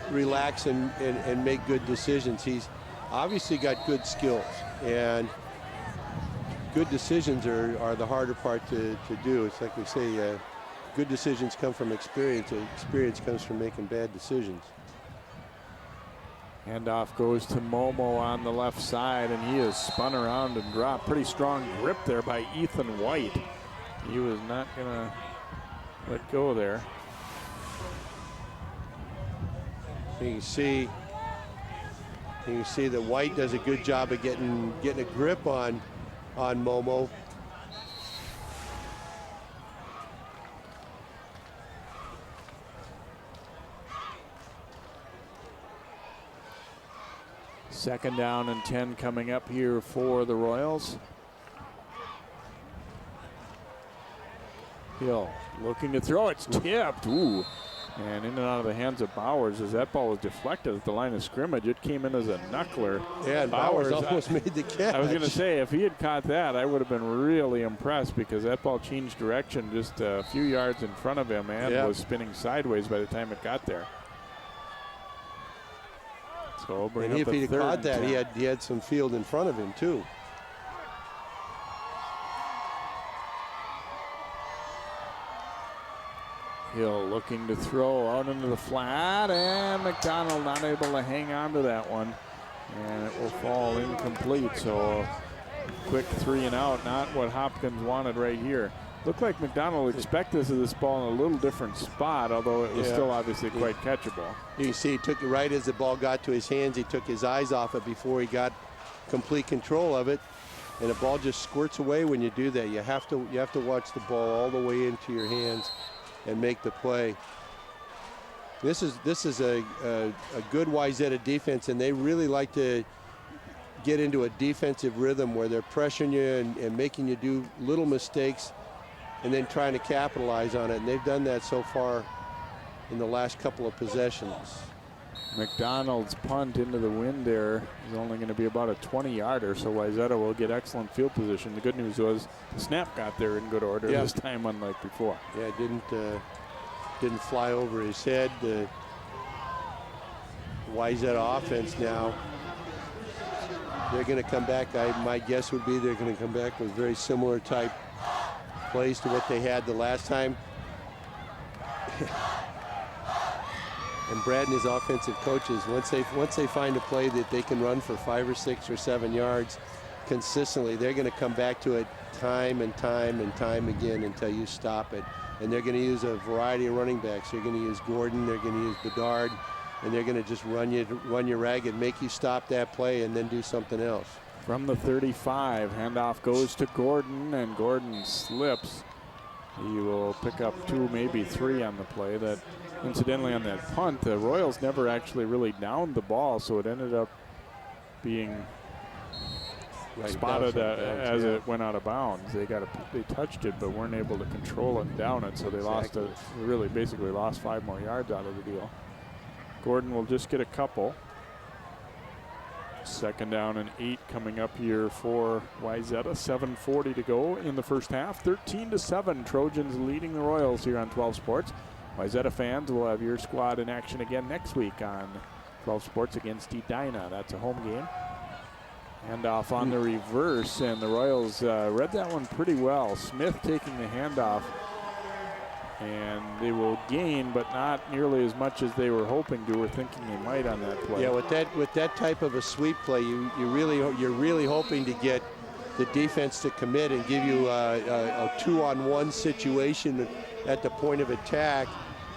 relax and make good decisions. He's obviously got good skills, and good decisions are the harder part to do. It's like we say, good decisions come from experience. Experience comes from making bad decisions. Handoff goes to Momo on the left side, and he is spun around and dropped. Pretty strong grip there by Ethan White. He was not going to let go there. You can see that White does a good job of getting a grip on Momo. Second down and 10 coming up here for the Royals. Hill looking to throw. It's tipped. Ooh. And in and out of the hands of Bowers as that ball was deflected at the line of scrimmage. It came in as a knuckler. Yeah, and Bowers almost made the catch. I was going to say, if he had caught that, I would have been really impressed because that ball changed direction just a few yards in front of him and was spinning sideways by the time it got there. So we'll bring up if the he had third caught that, and 10. he had some field in front of him too. Hill looking to throw out into the flat, and McDonald not able to hang on to that one, and it will fall incomplete. So a quick 3 and out, not what Hopkins wanted right here. Looked like McDonald expected this ball in a little different spot, although it was still obviously quite catchable. You can see he took it right as the ball got to his hands. He took his eyes off it before he got complete control of it, and the ball just squirts away when you do that. You have to watch the ball all the way into your hands and make the play. This is a good Wayzata defense, and they really like to get into a defensive rhythm where they're pressuring you and making you do little mistakes and then trying to capitalize on it. And they've done that so far in the last couple of possessions. McDonald's punt into the wind there is only going to be about a 20-yarder, so Wayzata will get excellent field position. The good news was the snap got there in good order this time, unlike before. Yeah, it didn't fly over his head. The Wayzata offense now, they're going to come back. My guess would be they're going to come back with very similar type plays to what they had the last time. And Brad and his offensive coaches, once they find a play that they can run for 5 or 6 or 7 yards consistently, they're going to come back to it time and time and time again until you stop it. And they're going to use a variety of running backs. They're going to use Gordon, they're going to use Bedard, and they're going to just run you ragged, make you stop that play, and then do something else. From the 35, handoff goes to Gordon, and Gordon slips He will pick up 2, maybe 3 on the play. That, incidentally, on that punt, the Royals never actually really downed the ball, so it ended up being spotted as it went out of bounds. They touched it, but weren't able to control it and down it, so they basically lost 5 more yards out of the deal. Gordon will just get a couple. 2nd down and 8 coming up here for Wayzata. 7:40 to go in the first half. 13-7, Trojans leading the Royals here on 12 Sports. Wayzata fans will have your squad in action again next week on 12 Sports against Edina. That's a home game. Handoff on the reverse, and the Royals read that one pretty well. Smith taking the handoff, and they will gain, but not nearly as much as they were hoping to or thinking they might on that play. Yeah, with that type of a sweep play, you're really hoping to get the defense to commit and give you a 2-on-1 situation at the point of attack.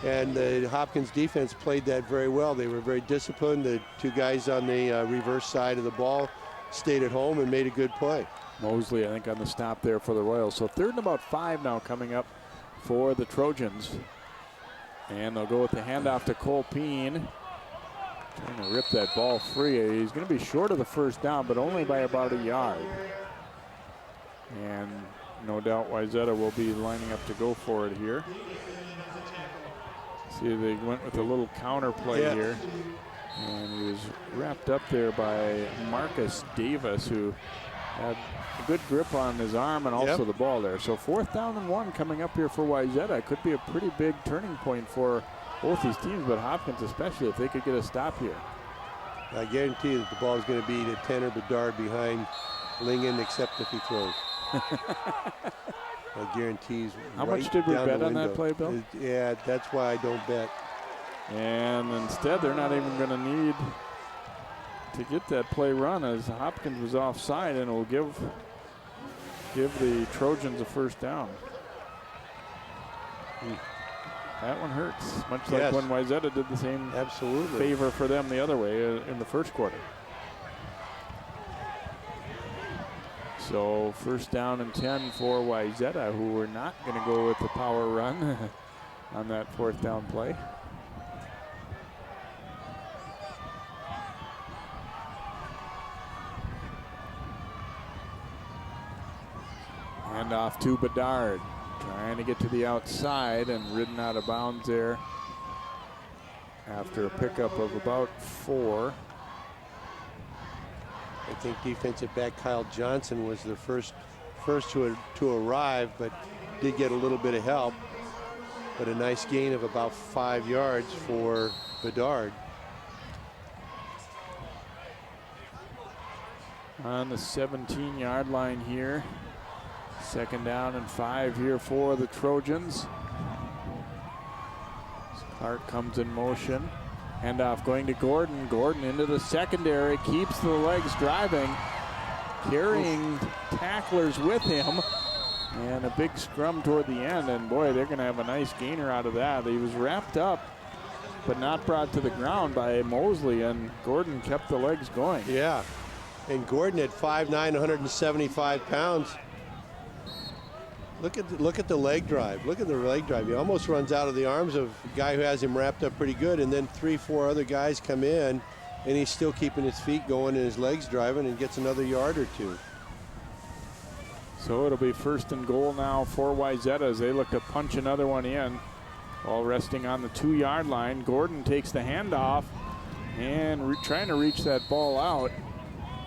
And the Hopkins defense played that very well. They were very disciplined. The 2 guys on the reverse side of the ball stayed at home and made a good play. Mosley, I think, on the stop there for the Royals. So 3rd and about 5 now coming up for the Trojans. And they'll go with the handoff to Colpeen. Trying to rip that ball free. He's going to be short of the 1st down, but only by about a yard. And no doubt Wayzata will be lining up to go for it here. See, they went with a little counter play here. And he was wrapped up there by Marcus Davis, who had a good grip on his arm and also the ball there. So 4th down and 1 coming up here for Wayzata. Could be a pretty big turning point for both these teams, but Hopkins especially, if they could get a stop here. I guarantee that the ball is going to be to Tanner Bedard behind Lingen, except if he throws. I guarantee he's How much did we bet on that play, Bill? Yeah, that's why I don't bet. And instead, they're not even going to need to get that play run, as Hopkins was offside, and it will give the Trojans a 1st down. That one hurts, much like when Wayzata did the same favor for them the other way in the 1st quarter. So 1st down and 10 for Wayzata, who were not going to go with the power run on that 4th down play. Handoff to Bedard, trying to get to the outside and ridden out of bounds there after a pickup of about 4. I think defensive back Kyle Johnson was the first to arrive, but did get a little bit of help. But a nice gain of about 5 yards for Bedard. On the 17-yard line here. 2nd down and 5 here for the Trojans. Clark comes in motion. Handoff going to Gordon. Gordon into the secondary, keeps the legs driving, carrying tacklers with him, and a big scrum toward the end. And boy, they're going to have a nice gainer out of that. He was wrapped up, but not brought to the ground by Mosley, and Gordon kept the legs going. Yeah, and Gordon at 5'9", 175 pounds. Look at the leg drive. Look at the leg drive. He almost runs out of the arms of a guy who has him wrapped up pretty good, and then 3-4 other guys come in, and he's still keeping his feet going and his legs driving and gets another yard or 2. So it'll be 1st and goal now for Wayzata as they look to punch another one in. All resting on the 2-yard line. Gordon takes the handoff and trying to reach that ball out,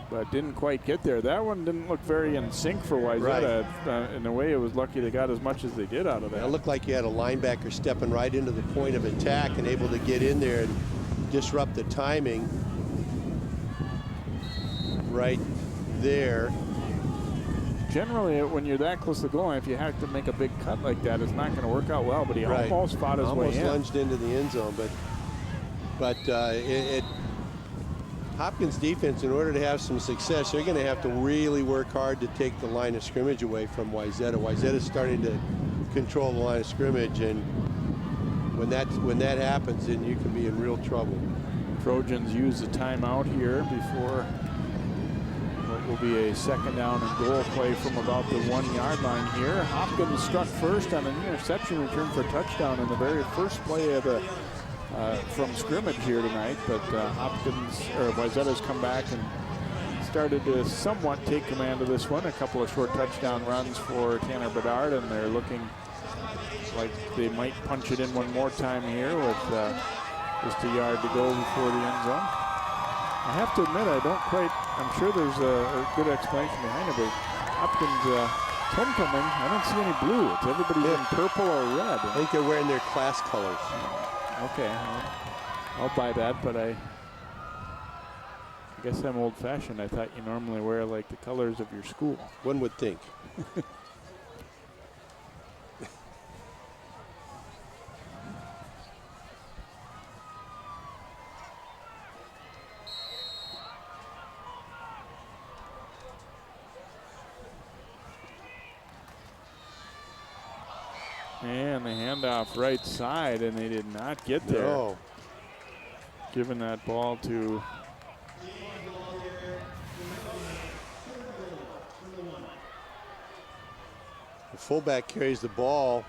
but didn't quite get there. That one didn't look very in sync for Wayzata. Right. In a way, it was lucky they got as much as they did out of that. It looked like you had a linebacker stepping right into the point of attack and able to get in there and disrupt the timing right there. Generally, when you're that close to the goal line, if you have to make a big cut like that, it's not going to work out well, but he almost fought his way in. Almost lunged into the end zone, but Hopkins defense, in order to have some success, they're going to have to really work hard to take the line of scrimmage away from Wayzata. Wayzata's starting to control the line of scrimmage, and when that happens, then you can be in real trouble. Trojans use the timeout here before will be a second down and goal play from about the 1-yard line here. Hopkins struck first on an interception return for a touchdown in the very first play of the from scrimmage here tonight, but Wayzata's come back and started to somewhat take command of this one. A couple of short touchdown runs for Tanner Bedard, and they're looking like they might punch it in one more time here with just a yard to go before the end zone. I have to admit, I'm sure there's a good explanation behind it, but Hopkins homecoming, I don't see any blue. It's everybody's in purple or red. I think they're wearing their class colors. Okay, I'll buy that, but I guess I'm old-fashioned. I thought you normally wear like the colors of your school. One would think. And the handoff right side, and they did not get there. No. Giving that ball to the fullback carries the ball.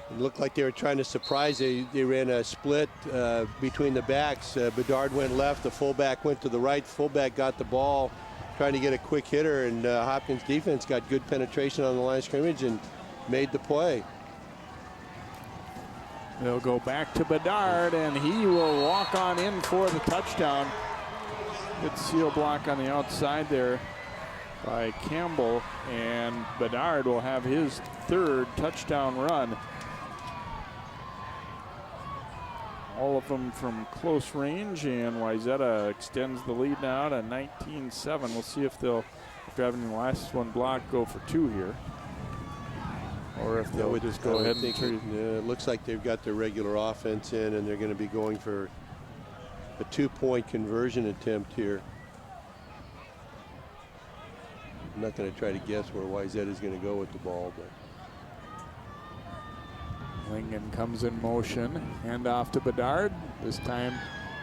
It looked like they were trying to surprise. They ran a split between the backs. Bedard went left, the fullback went to the right. Fullback got the ball, trying to get a quick hitter, and Hopkins defense got good penetration on the line of scrimmage and made the play. They'll go back to Bedard, and he will walk on in for the touchdown. Good seal block on the outside there by Campbell, and Bedard will have his third touchdown run. All of them from close range, and Wayzata extends the lead now to 19-7. We'll see if they'll, after having the last one blocked, go for 2 here. Or if they'll just go ahead and treat. It looks like they've got their regular offense in, and they're going to be going for a 2-point conversion attempt here. I'm not going to try to guess where Wayzata is going to go with the ball, but Lingen comes in motion, hand off to Bedard. This time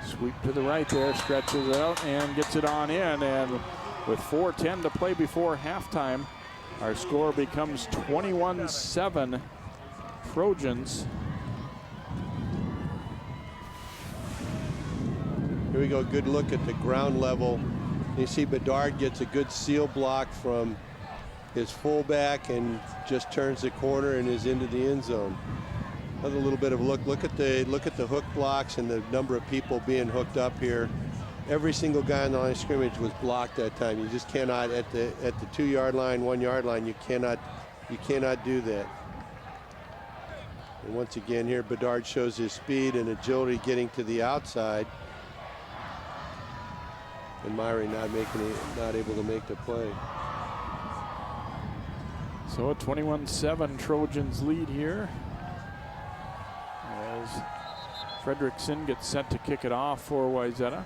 sweep to the right there, stretches out and gets it on in, and with 4:10 to play before halftime, our score becomes 21-7 Trojans. here we go. Good look at the ground level. You see Bedard gets a good seal block from his fullback and just turns the corner and is into the end zone. Another little bit of a look. Look at the hook blocks and the number of people being hooked up here. Every single guy on the line of scrimmage was blocked that time. You just cannot at the 2-yard line, 1-yard line. You cannot do that. And once again here, Bedard shows his speed and agility getting to the outside. And Myrie not able to make the play. So a 21-7 Trojans lead here as Fredrickson gets set to kick it off for Wayzata.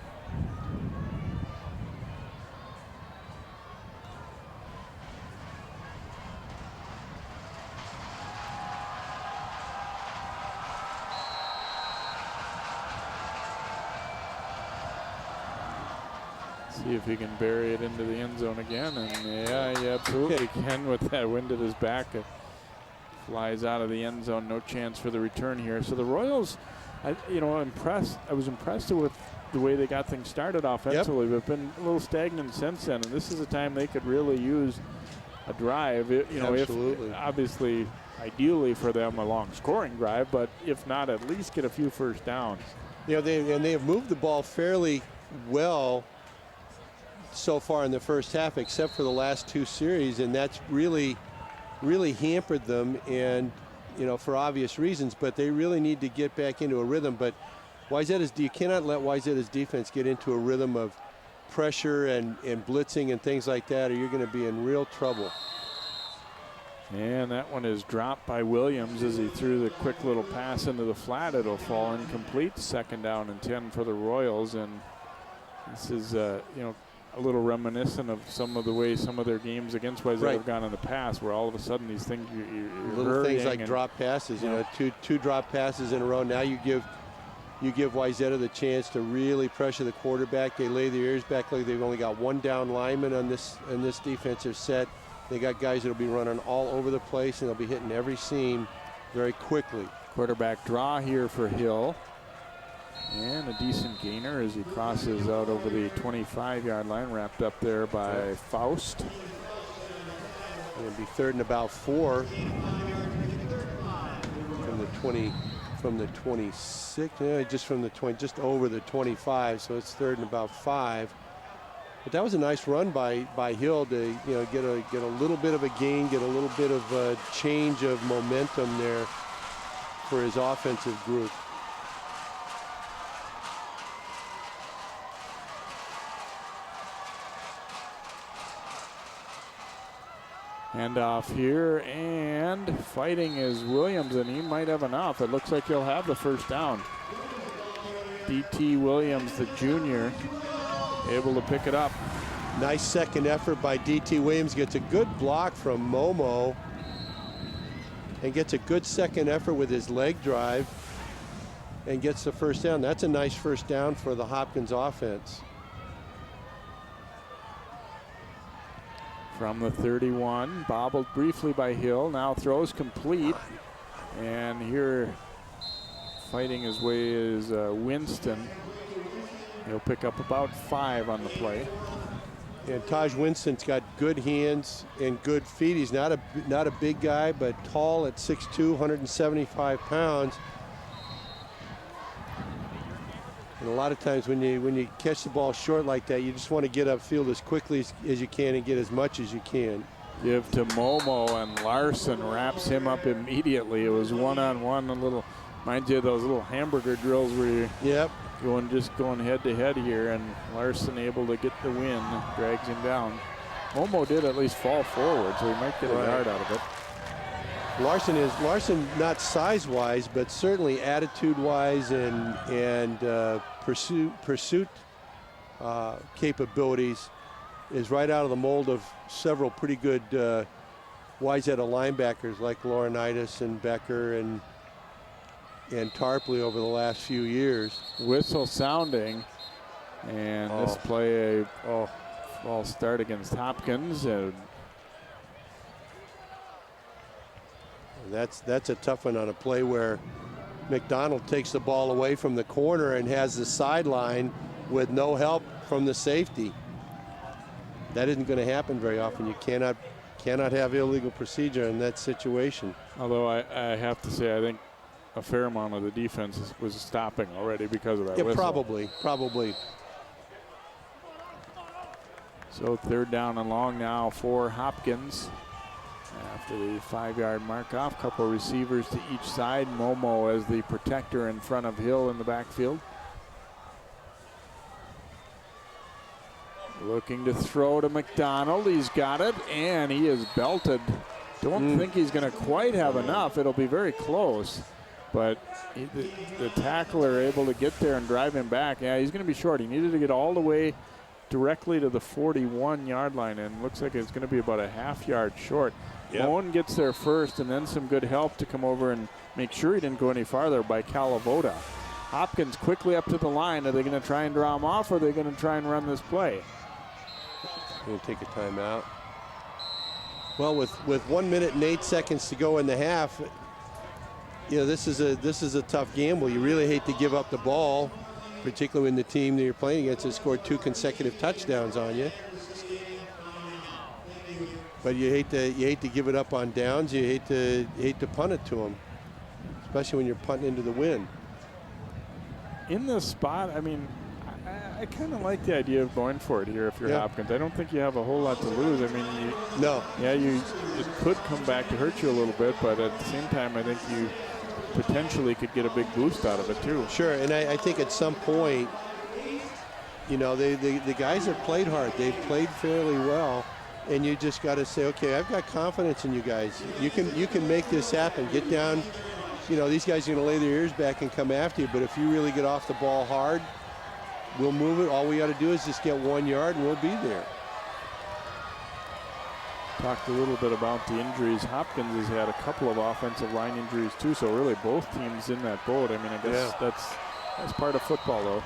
See if he can bury it into the end zone again, and yeah, he absolutely can with that wind at his back. It flies out of the end zone, no chance for the return here. So the Royals, I was impressed with the way they got things started offensively, but been a little stagnant since then. And this is a time they could really use a drive. Absolutely. If, obviously, ideally for them, a long scoring drive, but if not, at least get a few first downs. They have moved the ball fairly well so far in the first half, except for the last 2 series, and that's really hampered them, and for obvious reasons, but they really need to get back into a rhythm. But you cannot let Wayzata's defense get into a rhythm of pressure and blitzing and things like that, or you're going to be in real trouble. And that one is dropped by Williams as he threw the quick little pass into the flat. It'll fall incomplete. 2nd down and 10 for the Royals, and this is a little reminiscent of some of the way some of their games against Wayzata have gone in the past, where all of a sudden these things you're little things like drop passes, two drop passes in a row. Now you give you give Wayzata the chance to really pressure the quarterback. They lay their ears back like they've only got one down lineman on this defensive set. They got guys that'll be running all over the place, and they'll be hitting every seam very quickly. Quarterback draw here for Hill. And a decent gainer as he crosses out over the 25-yard line, wrapped up there by Faust. It'll be 3rd and about 4 from the 26, just from the 20, just over the 25. So it's 3rd and about 5. But that was a nice run by Hill to get a little bit of a gain, get a little bit of a change of momentum there for his offensive group. Handoff here, and fighting is Williams, and he might have enough. It looks like he'll have the first down. D.T. Williams, the junior, able to pick it up. Nice second effort by D.T. Williams. Gets a good block from Momo and gets a good second effort with his leg drive and gets the first down. That's a nice first down for the Hopkins offense. From the 31, bobbled briefly by Hill, now throws complete. And here, fighting his way is Winston. He'll pick up about 5 on the play. And Taj Winston's got good hands and good feet. He's not a big guy, but tall at 6'2", 175 pounds. And a lot of times when you catch the ball short like that, you just want to get upfield as quickly as you can and get as much as you can. Give to Momo, and Larson wraps him up immediately. It was one-on-one, a little, mind you, those little hamburger drills where you're going head-to-head here, and Larson able to get the win, drags him down. Momo did at least fall forward, so he might get a yard out of it. Larson not size-wise, but certainly attitude-wise and pursuit capabilities is right out of the mold of several pretty good Wayzata linebackers like Laurinaitis and Becker and Tarpley over the last few years. Whistle sounding, and this play false start against Hopkins. That's a tough one on a play where McDonald takes the ball away from the corner and has the sideline with no help from the safety. That isn't going to happen very often. You cannot have illegal procedure in that situation. Although I have to say, I think a fair amount of the defense was stopping already because of that whistle. Probably. So 3rd down and long now for Hopkins. After the 5-yard mark off, couple receivers to each side. Momo as the protector in front of Hill in the backfield. Looking to throw to McDonald. He's got it, and he is belted. Don't think he's going to quite have enough. It'll be very close. But the tackler able to get there and drive him back. Yeah, he's going to be short. He needed to get all the way directly to the 41-yard line, and looks like it's going to be about a half-yard short. Moen gets there first, and then some good help to come over and make sure he didn't go any farther by Calavoda. Hopkins quickly up to the line. Are they going to try and draw him off, or are they going to try and run this play? Going to take a timeout. Well, with 1 minute and 8 seconds to go in the half, this is a tough gamble. You really hate to give up the ball, particularly when the team that you're playing against has scored 2 consecutive touchdowns on you. But you hate to give it up on downs. You hate to punt it to them, especially when you're punting into the wind. In this spot, I mean, I kind of like the idea of going for it here if you're Hopkins. I don't think you have a whole lot to lose. I mean, it could come back to hurt you a little bit, but at the same time, I think you potentially could get a big boost out of it too. Sure, and I think at some point, the guys have played hard. They've played fairly well. And you just got to say, okay, I've got confidence in you guys. You can make this happen. Get down. These guys are going to lay their ears back and come after you. But if you really get off the ball hard, we'll move it. All we got to do is just get 1 yard, and we'll be there. Talked a little bit about the injuries. Hopkins has had a couple of offensive line injuries too. So really, both teams in that boat. I mean, I guess That's part of football, though.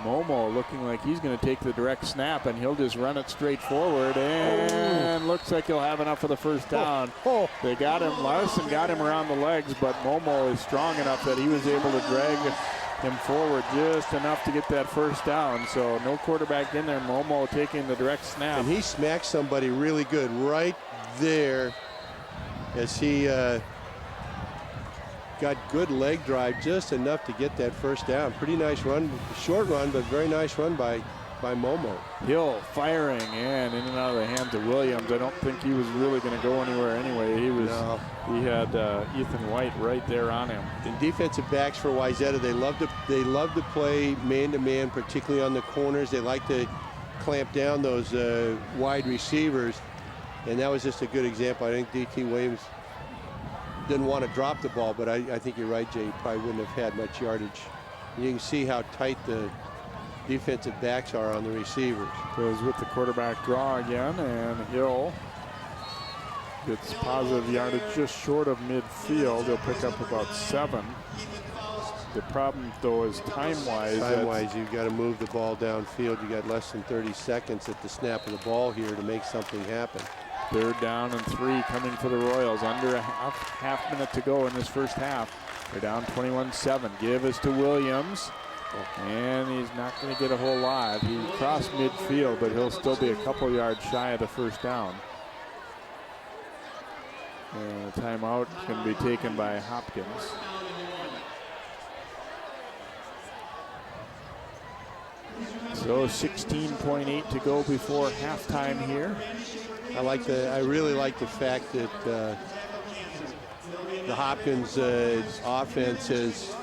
Momo looking like he's going to take the direct snap, and he'll just run it straight forward, and looks like he'll have enough for the first down. They got him. Larson got him around the legs, but Momo is strong enough that he was able to drag him forward just enough to get that first down. So no quarterback in there. Momo taking the direct snap. And he smacked somebody really good right there as he got good leg drive, just enough to get that first down. Pretty nice run, short run, but very nice run by Momo. Hill firing and in and out of the hands of Williams. I don't think he was really going to go anywhere anyway. He had Ethan White right there on him. And defensive backs for Wayzata, they love to play man-to-man, particularly on the corners. They like to clamp down those wide receivers, and that was just a good example. I think DT Williams didn't want to drop the ball, but I think you're right, Jay. He probably wouldn't have had much yardage. You can see how tight the defensive backs are on the receivers. Goes with the quarterback draw again, and Hill gets positive yardage just short of midfield. He'll pick up about 7. The problem, though, is time-wise. Time-wise, you've got to move the ball downfield. You got less than 30 seconds at the snap of the ball here to make something happen. 3rd down and 3 coming for the Royals. Under a half minute to go in this first half. They're down 21-7. Give us to Williams. And he's not going to get a whole lot. He crossed midfield, but he'll still be a couple yards shy of the first down. And the timeout is going to be taken by Hopkins. So 16.8 to go before halftime here. I really like the fact that the Hopkins offense has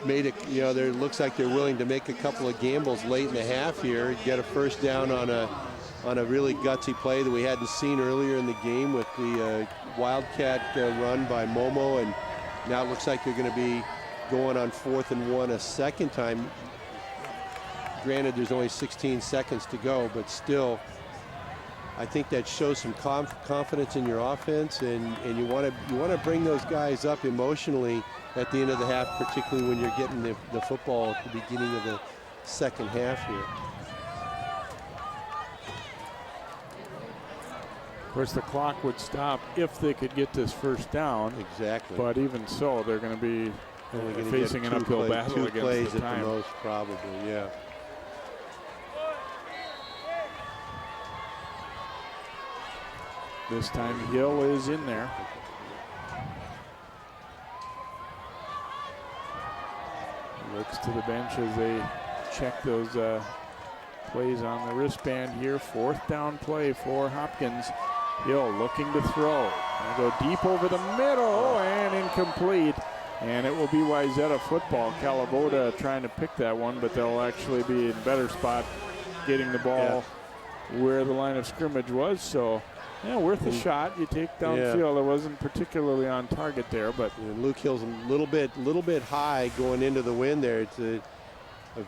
made it, there looks like they're willing to make a couple of gambles late in the half here, get a first down on a really gutsy play that we hadn't seen earlier in the game with the Wildcat run by Momo, and now it looks like they're going to be going on 4th and 1 a second time. Granted, there's only 16 seconds to go, but still, I think that shows some confidence in your offense, and you want to bring those guys up emotionally at the end of the half, particularly when you're getting the football at the beginning of the second half here. Of course, the clock would stop if they could get this first down. Exactly. But even so, they're going to be facing an uphill battle two against plays the time. At the most, probably, yeah. This time Hill is in there. Looks to the bench as they check those plays on the wristband here. 4th down play for Hopkins. Hill looking to throw. Go deep over the middle and incomplete. And it will be Wayzata football. Calavoda trying to pick that one, but they'll actually be in better spot getting the ball where the line of scrimmage was. So, yeah, worth a shot. You take downfield. It wasn't particularly on target there, but Luke Hill's a little bit high going into the wind there. It's a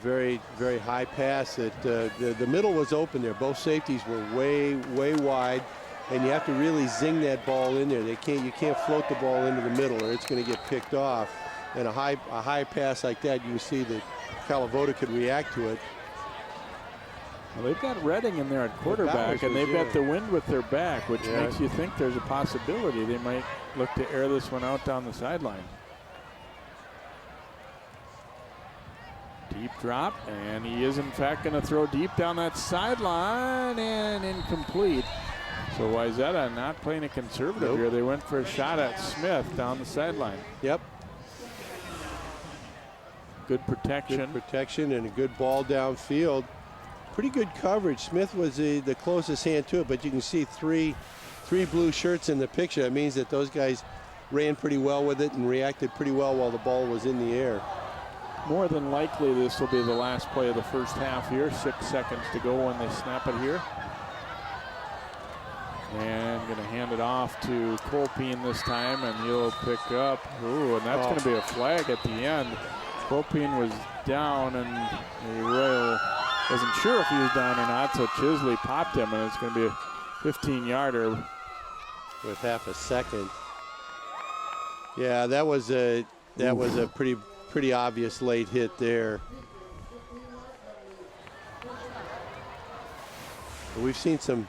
very, very high pass. The middle was open there. Both safeties were way wide, and you have to really zing that ball in there. You can't float the ball into the middle, or it's going to get picked off. And a high pass like that, you can see that Calavoda could react to it. Well, they've got Redding in there at quarterback, and they've got the wind with their back, which makes you think there's a possibility they might look to air this one out down the sideline. Deep drop, and he is in fact going to throw deep down that sideline, and incomplete. So Wayzata not playing it conservative here. They went for a shot at Smith down the sideline. Yep. Good protection. Good protection and a good ball downfield. Pretty good coverage. Smith was the closest hand to it, but you can see three blue shirts in the picture. That means that those guys ran pretty well with it and reacted pretty well while the ball was in the air. More than likely, this will be the last play of the first half here. 6 seconds to go when they snap it here. And going to hand it off to Colpeen this time, and he'll pick up. Ooh, and that's going to be a flag at the end. Colpeen was down, and the Royal wasn't sure if he was down or not, so Chisley popped him, and it's going to be a 15-yarder. With half a second. Yeah, that was a That was a pretty obvious late hit there. We've seen some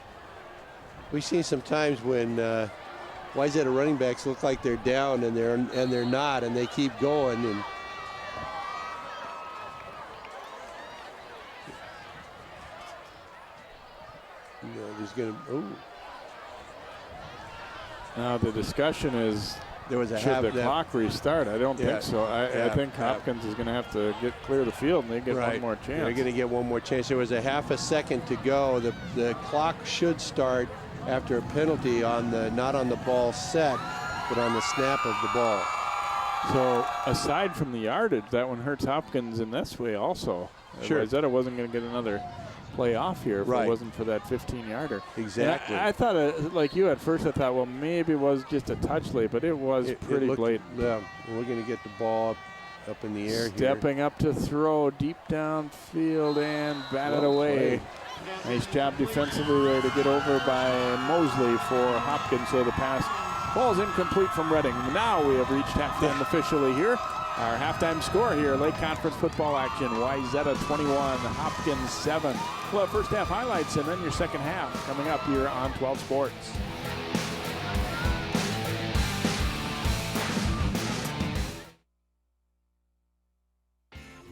times when Wayzata running backs look like they're down and they're not, and they keep going. And there's going to. Now the discussion is, there was a should the clock restart? I don't think so. I think Hopkins is going to have to clear the field, and they get one more chance. They're going to get one more chance. There was a half a second to go. The clock should start after a penalty not on the ball set, but on the snap of the ball. So aside from the yardage, that one hurts Hopkins in this way also. Sure. Wayzata wasn't going to get another play off here if it wasn't for that 15-yarder. Exactly. I thought, like you at first, I thought, well, maybe it was just a touch late, but it was pretty blatant. Yeah, we're going to get the ball up in the air Stepping up to throw deep downfield and batted away. Nice job defensively there to get over by Mosley for Hopkins. So the pass falls incomplete from Redding. Now we have reached halftime officially here. Our halftime score here, Lake Conference football action, Wayzata 21, Hopkins 7. We'll have first half highlights and then your second half coming up here on 12 Sports.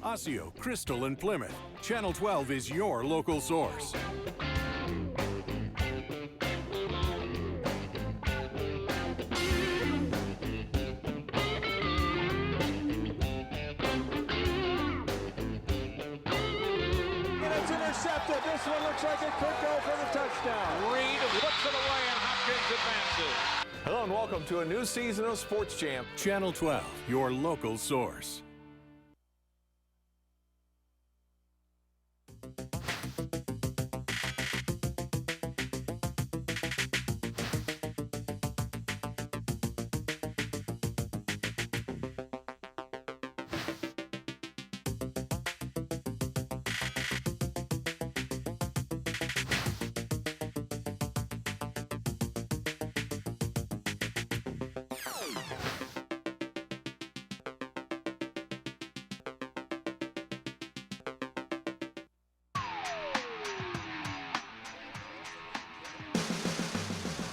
Osseo, Crystal, and Plymouth. Channel 12 is your local source. Intercepted. This one looks like it could go for the touchdown. Reed puts it away and Hopkins advances. Hello and welcome to a new season of Sports Champ. Channel 12, your local source.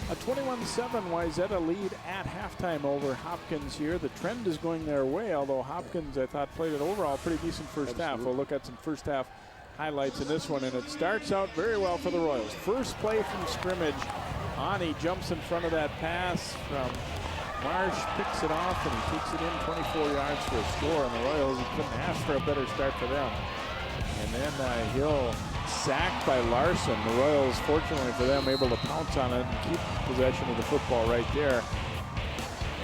A 21-7 Wayzata lead at halftime over Hopkins here. The trend is going their way, although Hopkins, I thought, played an overall pretty decent first half. We'll look at some first half highlights in this one, and it starts out very well for the Royals. First play from scrimmage. Ani jumps in front of that pass from Marsh, picks it off, and he takes it in 24 yards for a score. And the Royals, couldn't ask for a better start for them. And then Hill sacked by Larson. The Royals, fortunately for them, able to pounce on it and keep possession of the football right there.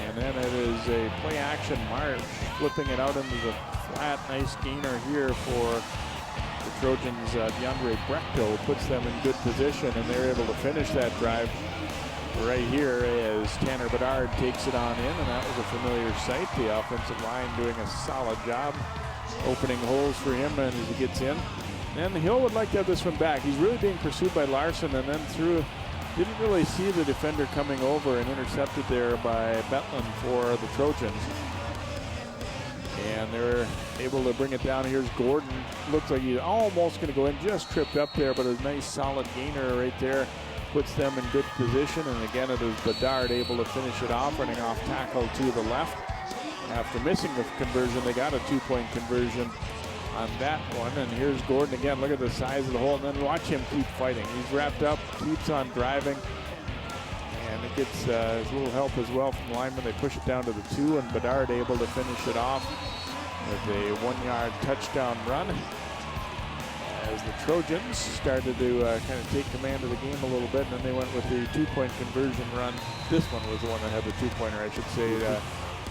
And then it is a play action Marsh flipping it out into the flat. Nice gainer here for the Trojans. DeAndre Brechto puts them in good position, and they're able to finish that drive right here as Tanner Bedard takes it on in, and that was a familiar sight. The offensive line doing a solid job opening holes for him as he gets in. And Hill would like to have this one back. He's really being pursued by Larson, and then didn't really see the defender coming over, and intercepted there by Betland for the Trojans. And they're able to bring it down. Here's Gordon. Looks like he's almost going to go in, just tripped up there, but a nice solid gainer right there puts them in good position. And again, it is Bedard able to finish it off, running off tackle to the left. After missing the conversion, they got a 2-point conversion on that one. And here's Gordon again. Look at the size of the hole, and then watch him keep fighting. He's wrapped up, keeps on driving, and it gets a little help as well from the linemen. They push it down to the 2, and Bedard able to finish it off with a 1-yard touchdown run as the Trojans started to kind of take command of the game a little bit, and then they went with the 2-point conversion run. This one was the one that had the 2-pointer, I should say.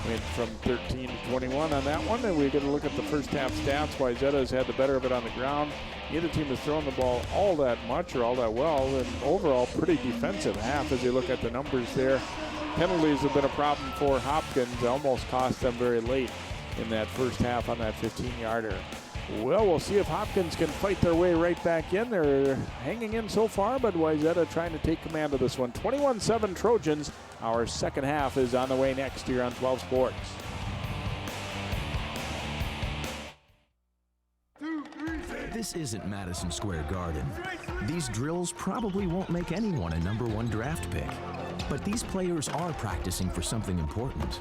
Went from 13 to 21 on that one, and we get a look at the first half stats. Wayzata has had the better of it on the ground. Neither team has thrown the ball all that much or all that well, and overall pretty defensive half as you look at the numbers there. Penalties have been a problem for Hopkins, almost cost them very late in that first half on that 15-yarder. Well, we'll see if Hopkins can fight their way right back in. They're hanging in so far, but Wayzata trying to take command of this one. 21-7 Trojans. Our second half is on the way next here on 12 Sports. This isn't Madison Square Garden. These drills probably won't make anyone a #1 draft pick. But these players are practicing for something important.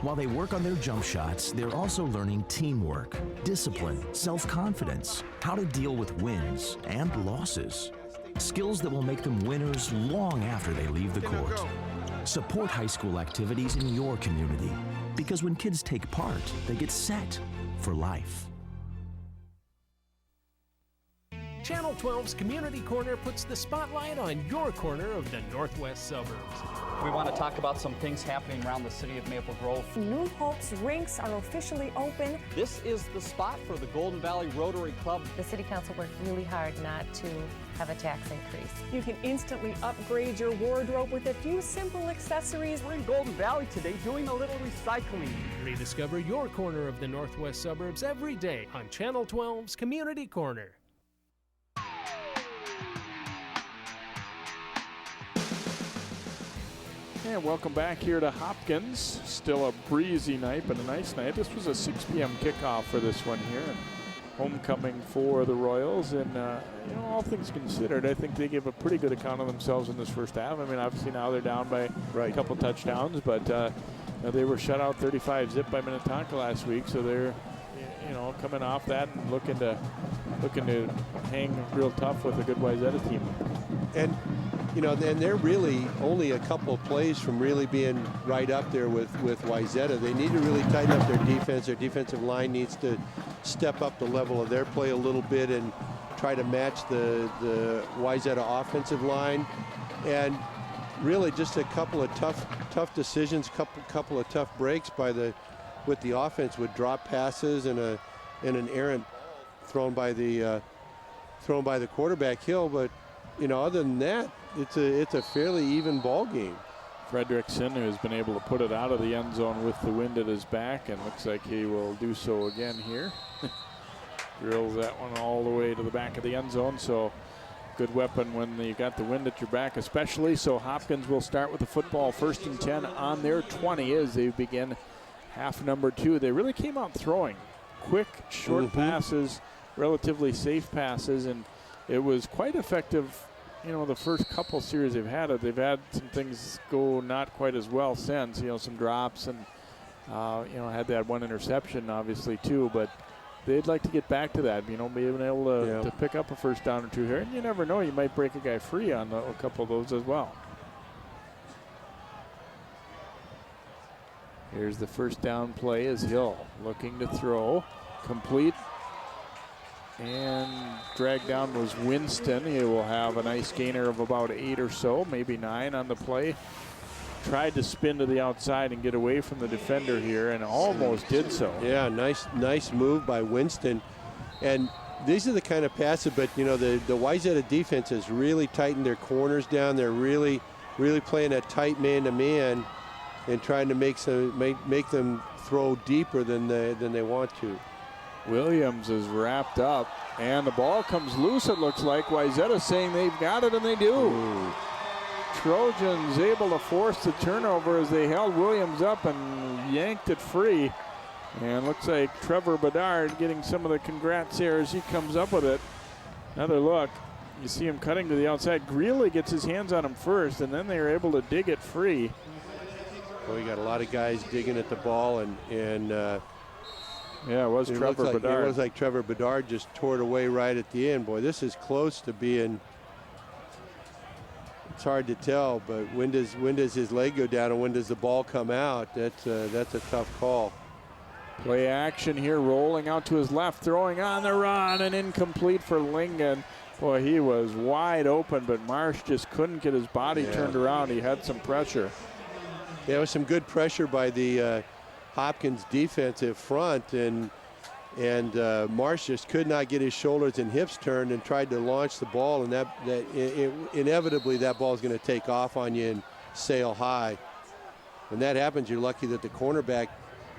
While they work on their jump shots, they're also learning teamwork, discipline, self-confidence, how to deal with wins and losses. Skills that will make them winners long after they leave the court. Support high school activities in your community, because when kids take part, they get set for life. Channel 12's Community Corner puts the spotlight on your corner of the northwest suburbs. We want to talk about some things happening around the city of Maple Grove. New Hope's rinks are officially open. This is the spot for the Golden Valley Rotary Club. The City Council worked really hard not to have a tax increase. You can instantly upgrade your wardrobe with a few simple accessories. We're in Golden Valley today doing a little recycling. Rediscover your corner of the northwest suburbs every day on Channel 12's Community Corner. And welcome back here to Hopkins. Still a breezy night, but a nice night. This was a 6 p.m. kickoff for this one here. Homecoming for the Royals. And, all things considered, I think they gave a pretty good account of themselves in this first half. I mean, obviously now they're down by a couple touchdowns, but they were shut out 35-zip by Minnetonka last week. So they're, coming off that and looking to hang real tough with a good Wayzata team. And and they're really only a couple of plays from really being right up there with Wayzata. They need to really tighten up their defense. Their defensive line needs to step up the level of their play a little bit and try to match the Wayzata offensive line. And really just a couple of tough decisions, couple of tough breaks with the offense with drop passes and an errant thrown by the quarterback Hill. But other than that, it's a fairly even ball game. Fredrickson, who has been able to put it out of the end zone with the wind at his back, and looks like he will do so again here. Drills that one all the way to the back of the end zone. So good weapon when you got the wind at your back, especially. So Hopkins will start with the football, 1st and 10 on their 20 as they begin half number 2. They really came out throwing quick, short passes, relatively safe passes, and it was quite effective. The first couple series they've had some things go not quite as well since, some drops and, had that one interception obviously too, but they'd like to get back to that, being able to pick up a first down or two here. And you never know, you might break a guy free on a couple of those as well. Here's the first down play as Hill looking to throw, complete. And dragged down was Winston. He will have a nice gainer of about 8 or so, maybe 9 on the play. Tried to spin to the outside and get away from the defender here and almost did so. Yeah, nice move by Winston. And these are the kind of passes, but the Wayzata defense has really tightened their corners down. They're really playing a tight man-to-man and trying to make them throw deeper than they want to. Williams is wrapped up, and the ball comes loose, it looks like. Wayzata saying they've got it, and they do. Ooh. Trojans able to force the turnover as they held Williams up and yanked it free. And looks like Trevor Bedard getting some of the congrats here as he comes up with it. Another look. You see him cutting to the outside. Greeley gets his hands on him first, and then they are able to dig it free. Well, you got a lot of guys digging at the ball, and yeah, it was Trevor Bedard. It was like Trevor Bedard just tore it away right at the end. Boy, this is close to being, it's hard to tell, but when does his leg go down and when does the ball come out? That's a tough call. Play action here, rolling out to his left, throwing on the run, and incomplete for Lingen. Boy, he was wide open, but Marsh just couldn't get his body turned around. He had some pressure. There was some good pressure by the Hopkins defensive front, and Marsh just could not get his shoulders and hips turned and tried to launch the ball, and inevitably that ball is going to take off on you and sail high. When that happens, you're lucky that the cornerback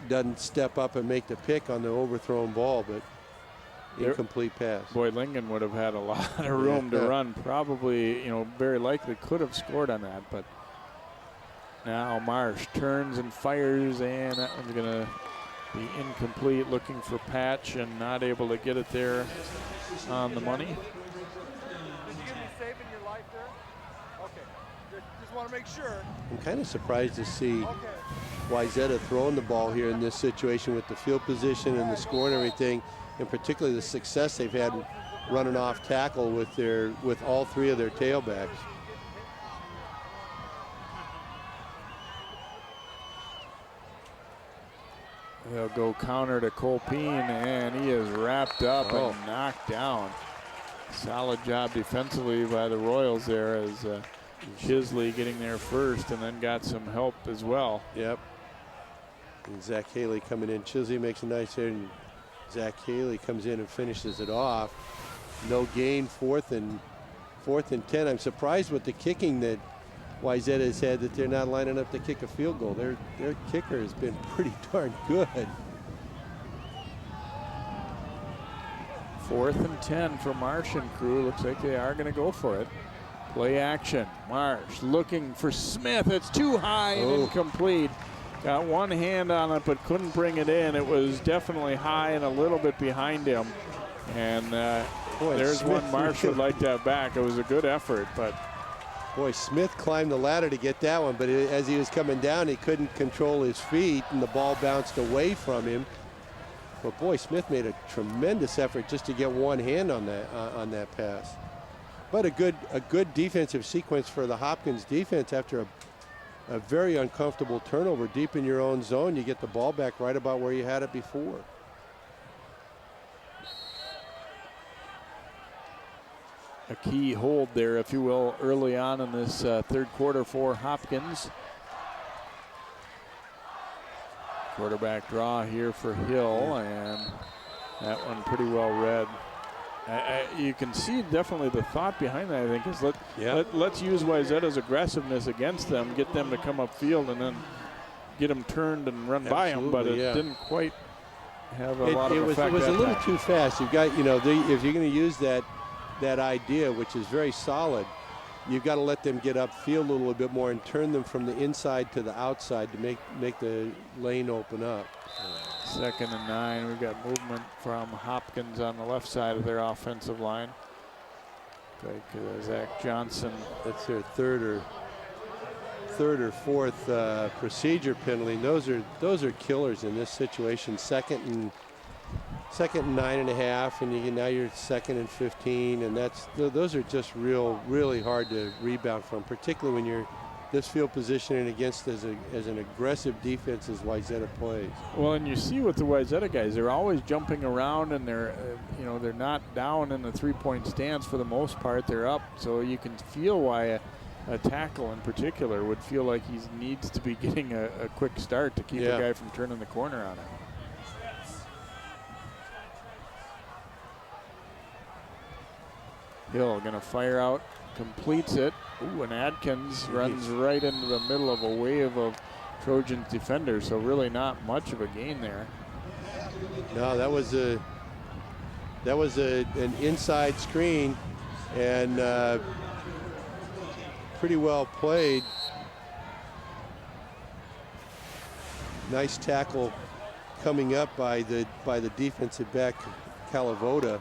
doesn't step up and make the pick on the overthrown ball, but incomplete pass. Boy, Lingen would have had a lot of room to run. Probably, very likely could have scored on that, but now Marsh turns and fires, and that one's going to The incomplete, looking for Patch and not able to get it there on the money. Did you give me saving your life there? Okay, just want to make sure. I'm kind of surprised to see Wayzata throwing the ball here in this situation with the field position and the score and everything, and particularly the success they've had running off tackle with all three of their tailbacks. They'll go counter to Colpine, and he is wrapped up and knocked down. Solid job defensively by the Royals there, as Chisley getting there first and then got some help as well. Yep. And Zach Haley coming in. Chisley makes a nice hit, and Zach Haley comes in and finishes it off. No gain, fourth and 10. I'm surprised with the kicking that Wayzata has had, that they're not lining up to kick a field goal. Their kicker has been pretty darn good. 4th and 10 for Marsh and crew. Looks like they are going to go for it. Play action. Marsh looking for Smith. It's too high and incomplete. Got one hand on it but couldn't bring it in. It was definitely high and a little bit behind him. And there's Smith, one Marsh would like to have back. It was a good effort, but boy, Smith climbed the ladder to get that one, but as he was coming down, he couldn't control his feet, and the ball bounced away from him. But boy, Smith made a tremendous effort just to get one hand on that pass. But a good defensive sequence for the Hopkins defense after a very uncomfortable turnover deep in your own zone. You get the ball back right about where you had it before. a key hold there, if you will, early on in this third quarter for Hopkins. Quarterback draw here for Hill, and that one pretty well read. You can see definitely the thought behind that, I think, is let's use Wayzata's aggressiveness against them, get them to come upfield, and then get them turned and run by them, but it didn't quite have a lot of effect. It was a little too fast. You've got, if you're going to use that idea, which is very solid, you've got to let them get upfield a little bit more and turn them from the inside to the outside to make the lane open up. 2nd and 9. We've got movement from Hopkins on the left side of their offensive line. Like Zach Johnson. That's their third or fourth procedure penalty. Those are killers in this situation. Second and 9.5, and now you're 2nd and 15, and those are just really hard to rebound from, particularly when you're this field positioning against as an aggressive defense as Wayzata plays. Well, and you see with the Wayzata guys, they're always jumping around, and they're not down in the three-point stance for the most part. They're up, so you can feel why a tackle in particular would feel like he needs to be getting a quick start to keep a guy from turning the corner on him. Hill gonna fire out, completes it. Ooh, and Adkins runs right into the middle of a wave of Trojans defenders, so really not much of a gain there. No, that was an inside screen, and pretty well played. Nice tackle coming up by the defensive back Calavoda.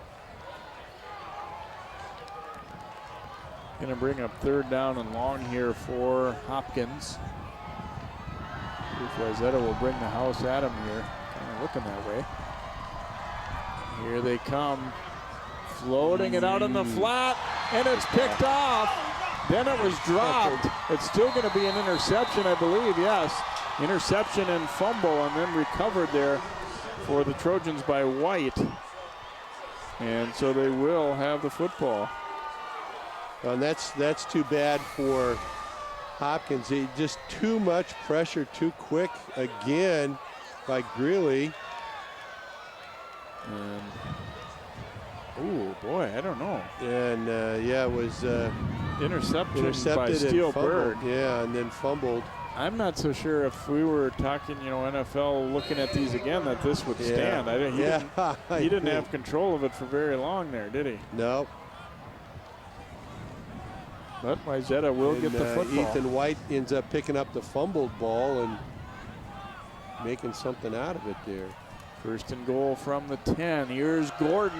Going to bring up 3rd down and long here for Hopkins. Wayzata will bring the house at him here. Kind of looking that way. Here they come. Floating it out in the flat, and it's picked off. Then it was dropped. It's still going to be an interception, I believe, yes. Interception and fumble, and then recovered there for the Trojans by White. And so they will have the football. And that's too bad for Hopkins. Just too much pressure, too quick again by Greeley. Oh boy, I don't know. And it was intercepted by Steelberg. Yeah, and then fumbled. I'm not so sure if we were talking, NFL looking at these again, that this would stand. He didn't have control of it for very long there, did he? No. But Wayzata will get the football. Ethan White ends up picking up the fumbled ball and making something out of it there. First and goal from the 10. Here's Gordon.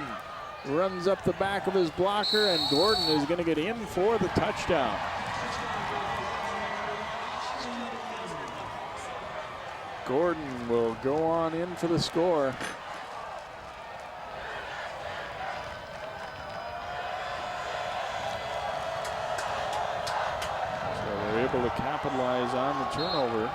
Runs up the back of his blocker, and Gordon is going to get in for the touchdown. Gordon will go on in for the score. So they're able to capitalize on the turnover.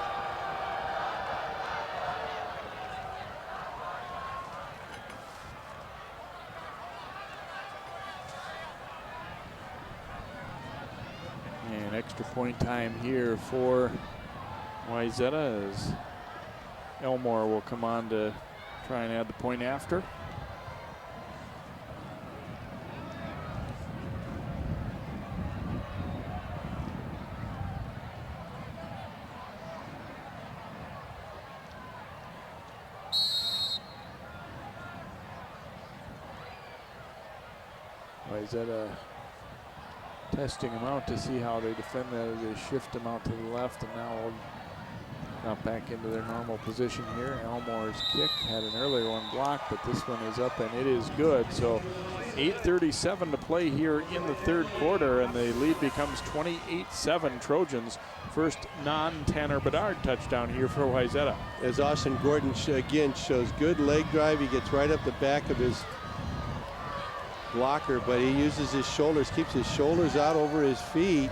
And extra point time here for Wayzata as Elmore will come on to try and add the point after. Wayzata testing him out to see how they defend that as they shift him out to the left, and now not back into their normal position here. Elmore's kick had an earlier one blocked, but this one is up and it is good. So 8:37 to play here in the third quarter, and the lead becomes 28-7 Trojans. First non-Tanner Bedard touchdown here for Wayzata. As Austin Gordon again shows good leg drive, he gets right up the back of his blocker, but he uses his shoulders, keeps his shoulders out over his feet.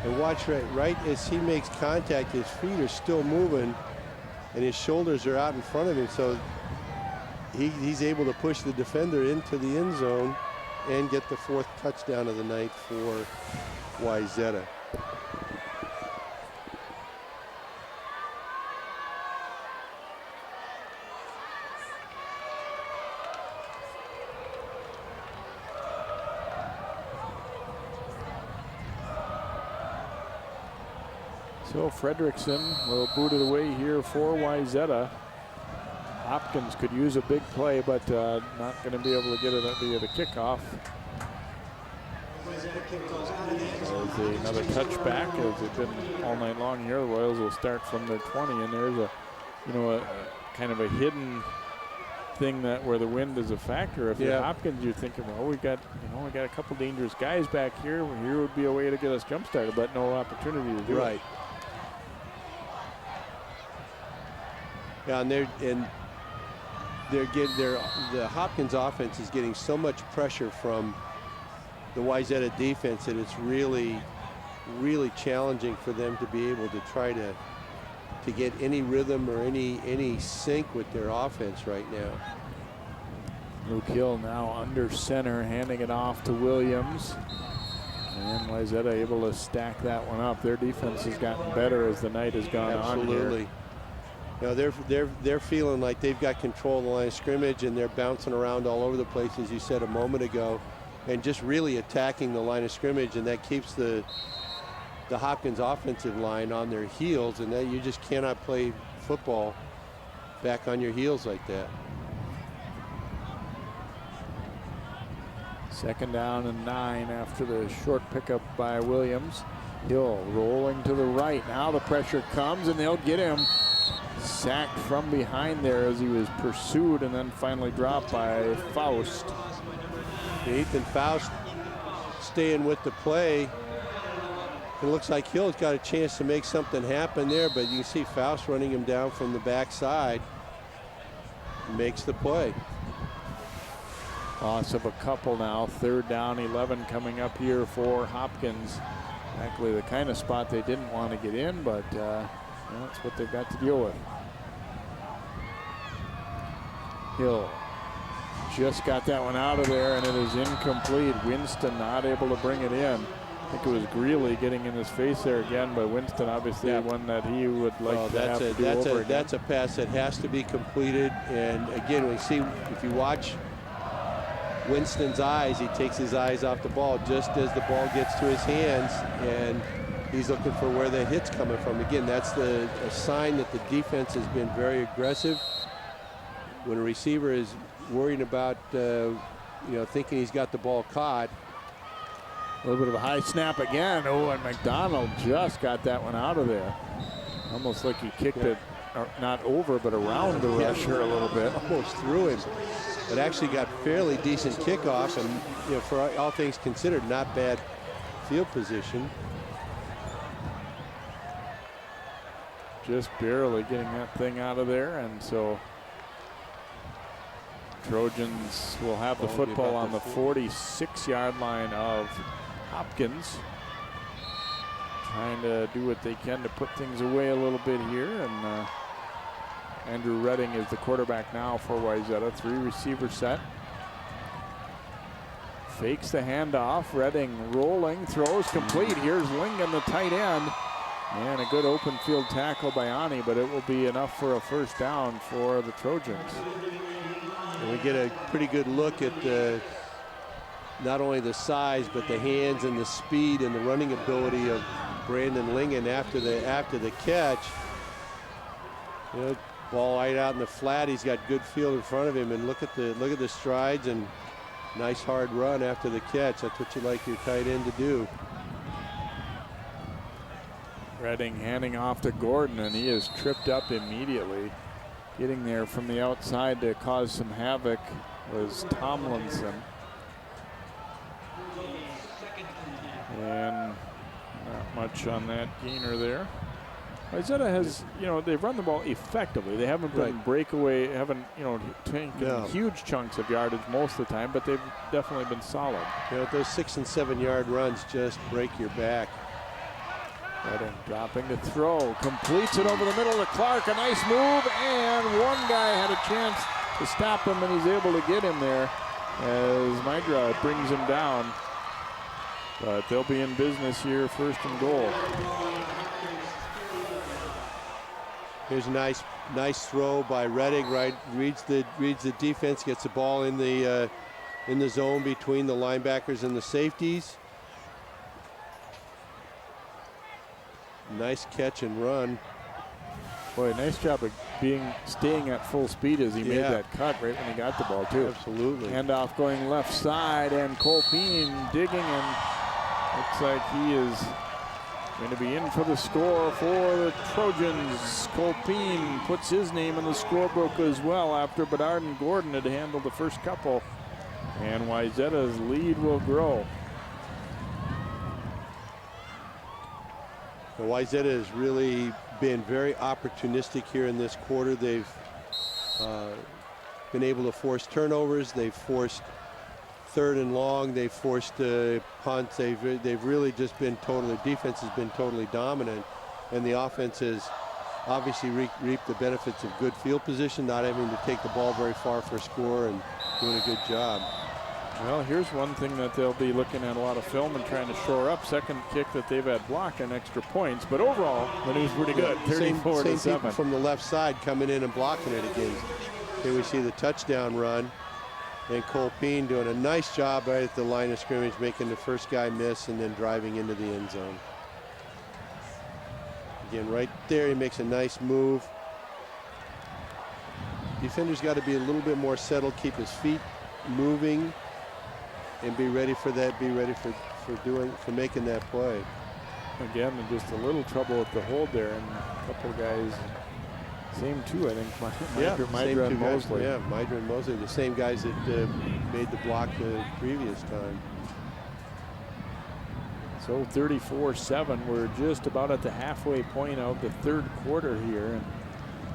And watch right as he makes contact, his feet are still moving and his shoulders are out in front of him. So he's able to push the defender into the end zone and get the 4th touchdown of the night for Wayzata. So Fredrickson will boot it away here for Wayzata. Hopkins could use a big play, but not going to be able to get it via the kickoff. There's another touchback, as they've been all night long here. The Royals will start from their 20, and there's a kind of a hidden thing that where the wind is a factor. If you're Hopkins, you're thinking, well, we got a couple dangerous guys back here. Here would be a way to get us jump started, but no opportunity to do it. Right. Yeah, and the Hopkins offense is getting so much pressure from the Wayzata defense that it's really, really challenging for them to be able to try to get any rhythm or any sync with their offense right now. Luke Hill now under center, handing it off to Williams. And Wayzata able to stack that one up. Their defense has gotten better as the night has gone on here. Absolutely. You know, they're feeling like they've got control of the line of scrimmage, and they're bouncing around all over the place, as you said a moment ago, and just really attacking the line of scrimmage, and that keeps the Hopkins offensive line on their heels, and that you just cannot play football back on your heels like that. Second down and 9 after the short pickup by Williams. Hill rolling to the right. Now the pressure comes, and they'll get him. Sacked from behind there as he was pursued and then finally dropped by Faust. Ethan Faust staying with the play. It looks like Hill's got a chance to make something happen there, but you can see Faust running him down from the backside. Makes the play. Loss of a couple now. 3rd down, 11 coming up here for Hopkins. Actually the kind of spot they didn't want to get in, but that's what they've got to deal with. Hill just got that one out of there, and it is incomplete. Winston not able to bring it in. I think it was Greeley getting in his face there again, but Winston obviously one that he would like to have to do over again. That's a pass that has to be completed, and again, we see, if you watch Winston's eyes, he takes his eyes off the ball just as the ball gets to his hands, and he's looking for where the hit's coming from. Again, that's a sign that the defense has been very aggressive. When a receiver is worrying about, thinking he's got the ball caught. A little bit of a high snap again. Oh, and McDonald just got that one out of there. Almost like he kicked it not over, but around the rusher a little bit. Almost through him, but actually got fairly decent kickoff, and you know, for all things considered, not bad field position. Just barely getting that thing out of there, and so Trojans will have the football on the 46-yard line of Hopkins. Trying to do what they can to put things away a little bit here, and Andrew Redding is the quarterback now for Wayzata. 3 receiver set. Fakes the handoff. Redding rolling, throws complete. Here's Lingen, the tight end. And a good open field tackle by Ani, but it will be enough for a first down for the Trojans. And we get a pretty good look at not only the size, but the hands and the speed and the running ability of Brandon Lingen after the catch. You know, ball right out in the flat. He's got good field in front of him, and look at the strides and nice hard run after the catch. That's what you like your tight end to do. Redding handing off to Gordon, and he is tripped up immediately. Getting there from the outside to cause some havoc was Tomlinson. And not much on that gainer there. Wayzata has, you know, they've run the ball effectively. They haven't been breakaway, haven't, you know, taken huge chunks of yardage most of the time, but they've definitely been solid. You know, those 6- and 7-yard runs just break your back. Redding dropping to throw, completes it over the middle to Clark, a nice move, and one guy had a chance to stop him, and he's able to get him there as Mydra brings him down. But they'll be in business here, 1st and goal. Here's a nice throw by Redding. Right, reads the defense, gets the ball in the zone between the linebackers and the safeties. Nice catch and run. Boy, nice job of staying at full speed as he made that cut right when he got the ball too. Absolutely. Handoff going left side, and Colpeen digging, and looks like he is going to be in for the score for the Trojans. Colpeen puts his name in the scorebook as well after Bedard and Gordon had handled the first couple, and Wayzata's lead will grow. Wayzata has really been very opportunistic here in this quarter. They've been able to force turnovers. They've forced 3rd and long. They've forced punts. They've really just been their defense has been totally dominant, and the offense has obviously reaped the benefits of good field position, not having to take the ball very far for a score, and doing a good job. Well, here's one thing that they'll be looking at a lot of film and trying to shore up. Second kick that they've had blocked and extra points, but overall, the news pretty good. 34-7. Same people from the left side coming in and blocking it again. Here we see the touchdown run, and Colpeen doing a nice job right at the line of scrimmage, making the first guy miss and then driving into the end zone. Again, right there, he makes a nice move. Defender's got to be a little bit more settled, keep his feet moving, and be ready for that, be ready for making that play. Again, just a little trouble with the hold there, and a couple of guys, same two, I think, Mydra and Mosley. Yeah, Mydra and Mosley, the same guys that made the block the previous time. So 34-7, we're just about at the halfway point of the 3rd quarter here, and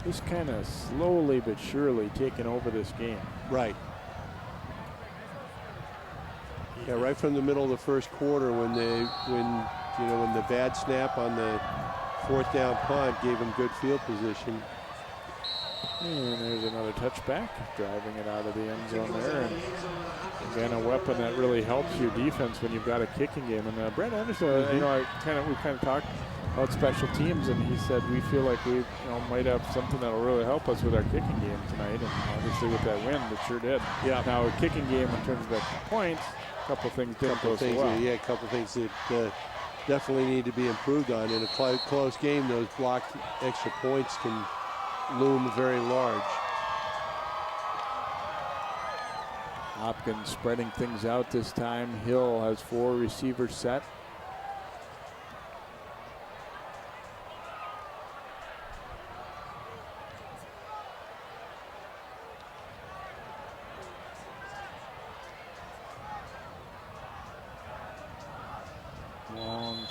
just kind of slowly but surely taking over this game. Right. Yeah, right from the middle of the 1st quarter, when the bad snap on the 4th down punt gave them good field position. And there's another touchback, driving it out of the end zone there. And again, a weapon that really helps your defense when you've got a kicking game. And Brett Anderson, we kind of talked about special teams, and he said we feel like we might have something that'll really help us with our kicking game tonight. And obviously with that win, it sure did. Yeah. Now a kicking game in terms of extra points, a couple things didn't go so well. Yeah, a couple things that definitely need to be improved on. In a close game, those blocked extra points can loom very large. Hopkins spreading things out this time. Hill has 4 receivers set.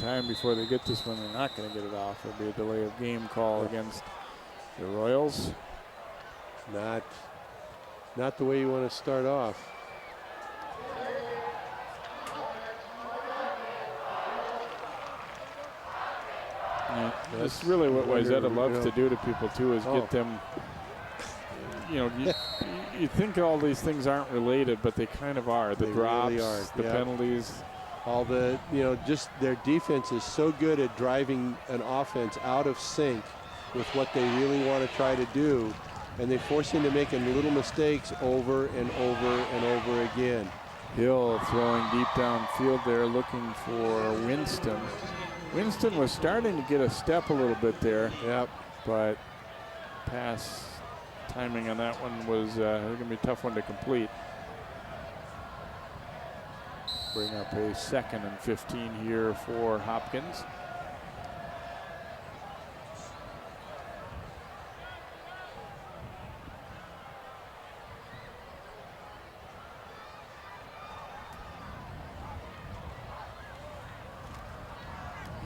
time before they get this one. They're not going to get it off. It'll be a delay of game call against the Royals. Not the way you want to start off. Yeah, that's really what Wayzata loves to do to people too, is get them, you know, you think all these things aren't related, but they kind of are. The drops, really are. The penalties. All the, you know, just their defense is so good at driving an offense out of sync with what they really want to try to do, and they force him to making little mistakes over and over and over again. Hill throwing deep downfield there, looking for Winston. Winston was starting to get a step a little bit there. Yep. But pass timing on that one was going to be a tough one to complete. Bring up a 2nd and 15 here for Hopkins.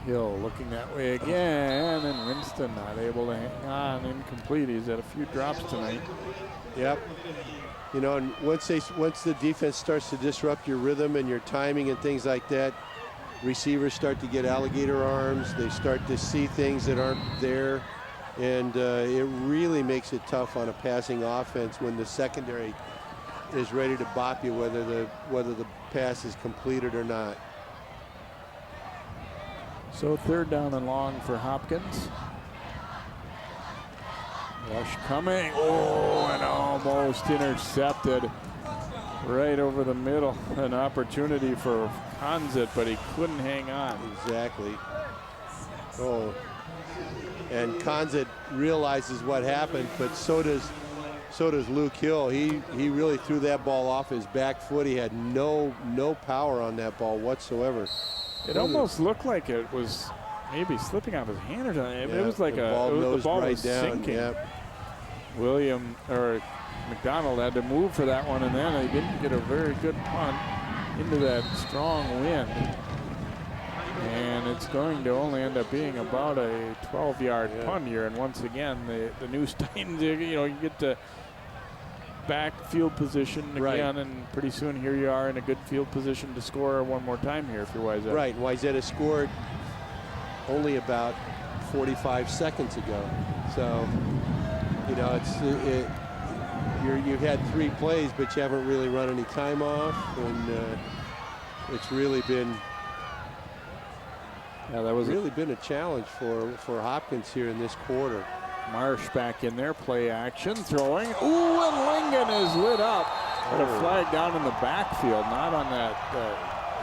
Hill looking that way again, and Winston not able to hang on, incomplete. He's had a few drops tonight. Yep. You know, and once the defense starts to disrupt your rhythm and your timing and things like that, receivers start to get alligator arms. They start to see things that aren't there, and it really makes it tough on a passing offense when the secondary is ready to bop you, whether the pass is completed or not. So 3rd down and long for Hopkins. Rush coming. Oh, and almost intercepted right over the middle. An opportunity for Konzit, but he couldn't hang on. Exactly. Oh, and Konzit realizes what happened, but so does Luke Hill. He really threw that ball off his back foot. He had no power on that ball whatsoever. It almost looked like it was maybe slipping out of his hand or something. Yeah, it was like the ball was down. sinking. Yep. McDonald had to move for that one, and then he didn't get a very good punt into that strong wind. And it's going to only end up being about a 12-yard punt here. And once again, the new Steins, you know, you get to back field position again, and pretty soon here you are in a good field position to score one more time here for Wayzata. Right, Wayzata scored only about 45 seconds ago. So, you know, you've had 3 plays, but you haven't really run any time off, and it's really been been a challenge for Hopkins here in this quarter. Marsh back in there, play action, throwing. Ooh, and Lingen is lit up. Got a flag down in the backfield, not on that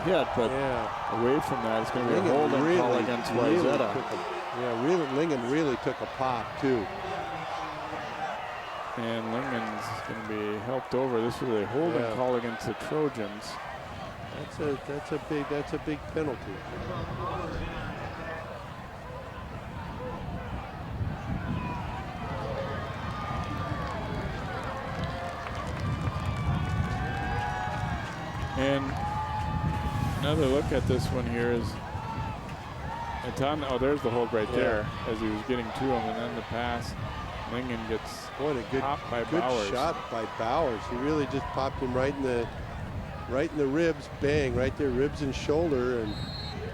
hit, but away from that. It's going to be a holding call against Wayzata. Lingen really took a pop, too. And Lingen's going to be helped over. This was a holding call against the Trojans. That's a big penalty. And another look at this one here is there's the hold right there as he was getting to him, and then the pass. Lingen gets popped by Bowers. Good shot by Bowers. He really just popped him right in the ribs. Bang, right there, ribs and shoulder,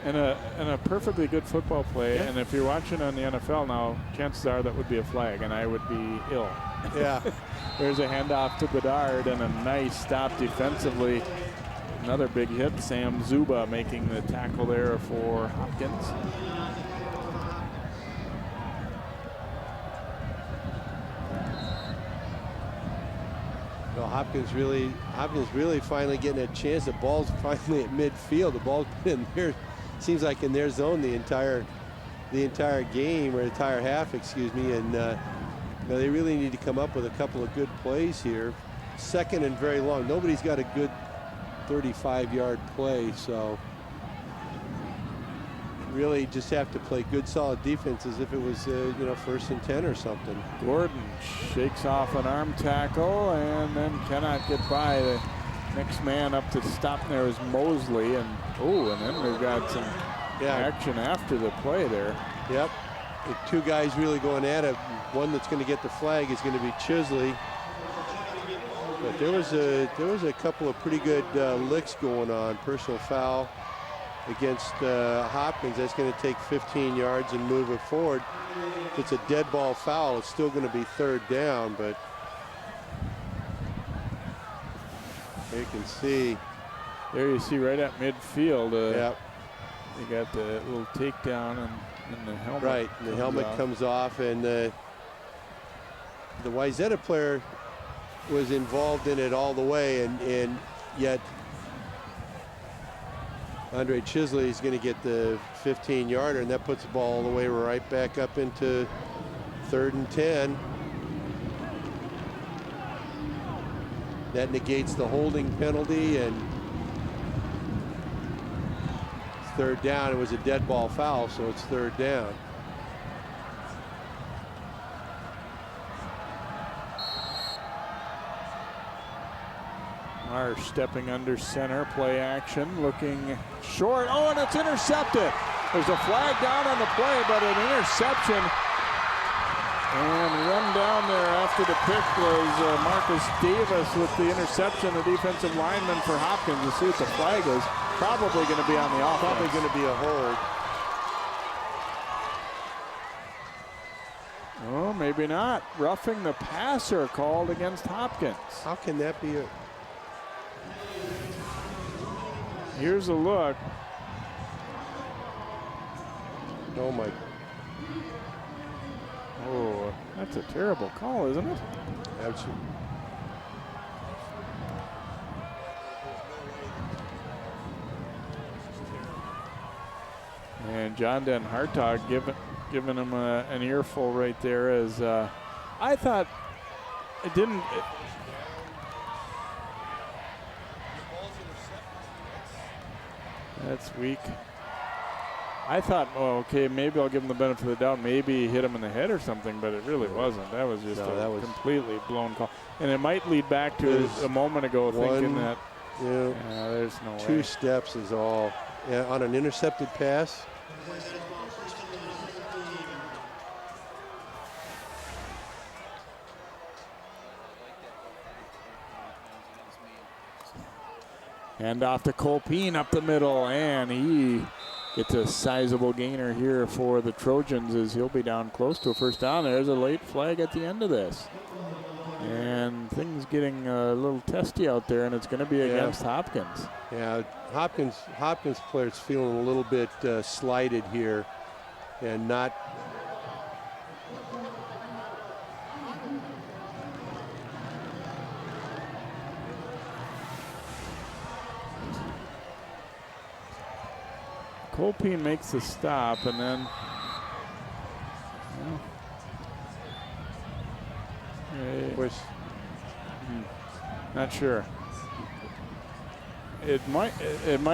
and a perfectly good football play. And if you're watching on the NFL now, chances are that would be a flag, and I would be ill. Yeah. There's a handoff to Bedard and a nice stop defensively. Another big hit. Sam Zuba making the tackle there for Hopkins. Well, Hopkins really finally getting a chance. The ball's finally at midfield. The ball's been in there, seems like in their zone the entire game, or entire half, excuse me. And they really need to come up with a couple of good plays here. 2nd and very long. Nobody's got a good 35-yard play, so really just have to play good solid defense as if it was 1st and 10 or something. Gordon shakes off an arm tackle and then cannot get by. The next man up to stop there is Mosley, and then we've got some action after the play there. Yep. The two guys really going at it. One that's going to get the flag is going to be Chisley. But there was a couple of pretty good licks going on. Personal foul against Hopkins. That's going to take 15 yards and move it forward. If it's a dead ball foul, it's still going to be 3rd down, but you can see. There you see right at midfield. Yep. You got the little takedown and the helmet. Right, and the helmet comes off, and the Wayzata player was involved in it all the way, and yet Andre Chisley is going to get the 15-yarder, and that puts the ball all the way right back up into 3rd and 10. That negates the holding penalty, and it's 3rd down. It was a dead ball foul, so it's 3rd down. Marsh stepping under center, play action, looking short. Oh, and it's intercepted. There's a flag down on the play, but an interception. And run down there after the pick was Marcus Davis with the interception, the defensive lineman for Hopkins. You see what the flag is. Probably going to be on the offense. Probably going to be a hold. Oh, maybe not. Roughing the passer called against Hopkins. How can that be a... Here's a look. Oh my. Oh, that's a terrible call, isn't it? Absolutely. And John Den Hartog giving him an earful right there, as I thought it didn't. That's weak. I thought, oh, okay, maybe I'll give him the benefit of the doubt. Maybe he hit him in the head or something, but it really wasn't. That was just a completely blown call. And it might lead back to a moment ago thinking that, there's no way. 2 steps is all. Yeah, on an intercepted pass. Hand off to Colpeen up the middle, and he gets a sizable gainer here for the Trojans as he'll be down close to a 1st down. There's a late flag at the end of this. And things getting a little testy out there, and it's going to be against Hopkins. Yeah, Hopkins players feeling a little bit slighted here, and not. Colpeen makes the stop, and then not sure. It might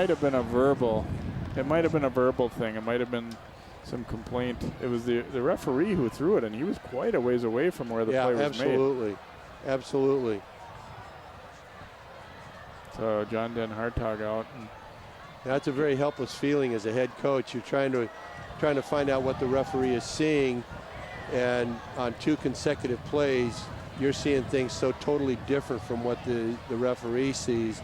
have been a verbal. It might have been a verbal thing. It might have been some complaint. It was the referee who threw it, and he was quite a ways away from where the play was absolutely. made. Absolutely. So John Den Hartog out. That's a very helpless feeling as a head coach. You're trying to find out what the referee is seeing, and on 2 consecutive plays, you're seeing things so totally different from what the referee sees,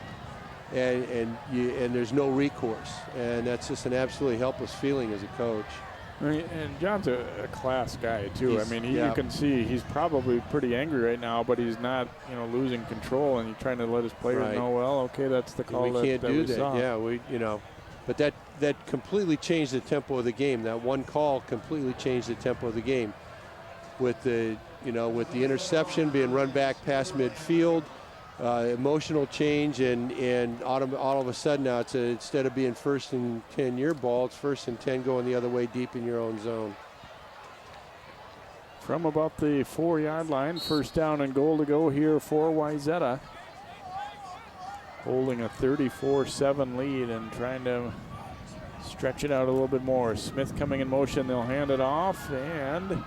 and there's no recourse, and that's just an absolutely helpless feeling as a coach. I mean, and John's a class guy too. You can see he's probably pretty angry right now, but he's not, losing control, and he's trying to let his players know, well, okay, that's the call. We can't do that. Saw. Yeah, but that completely changed the tempo of the game. That one call completely changed the tempo of the game, with the interception being run back past midfield. Emotional change, and all of a sudden now it's instead of being 1st and 10 your ball, it's 1st and 10 going the other way deep in your own zone. From about the 4-yard line, 1st down and goal to go here for Wayzata. Holding a 34-7 lead and trying to stretch it out a little bit more. Smith coming in motion, they'll hand it off, and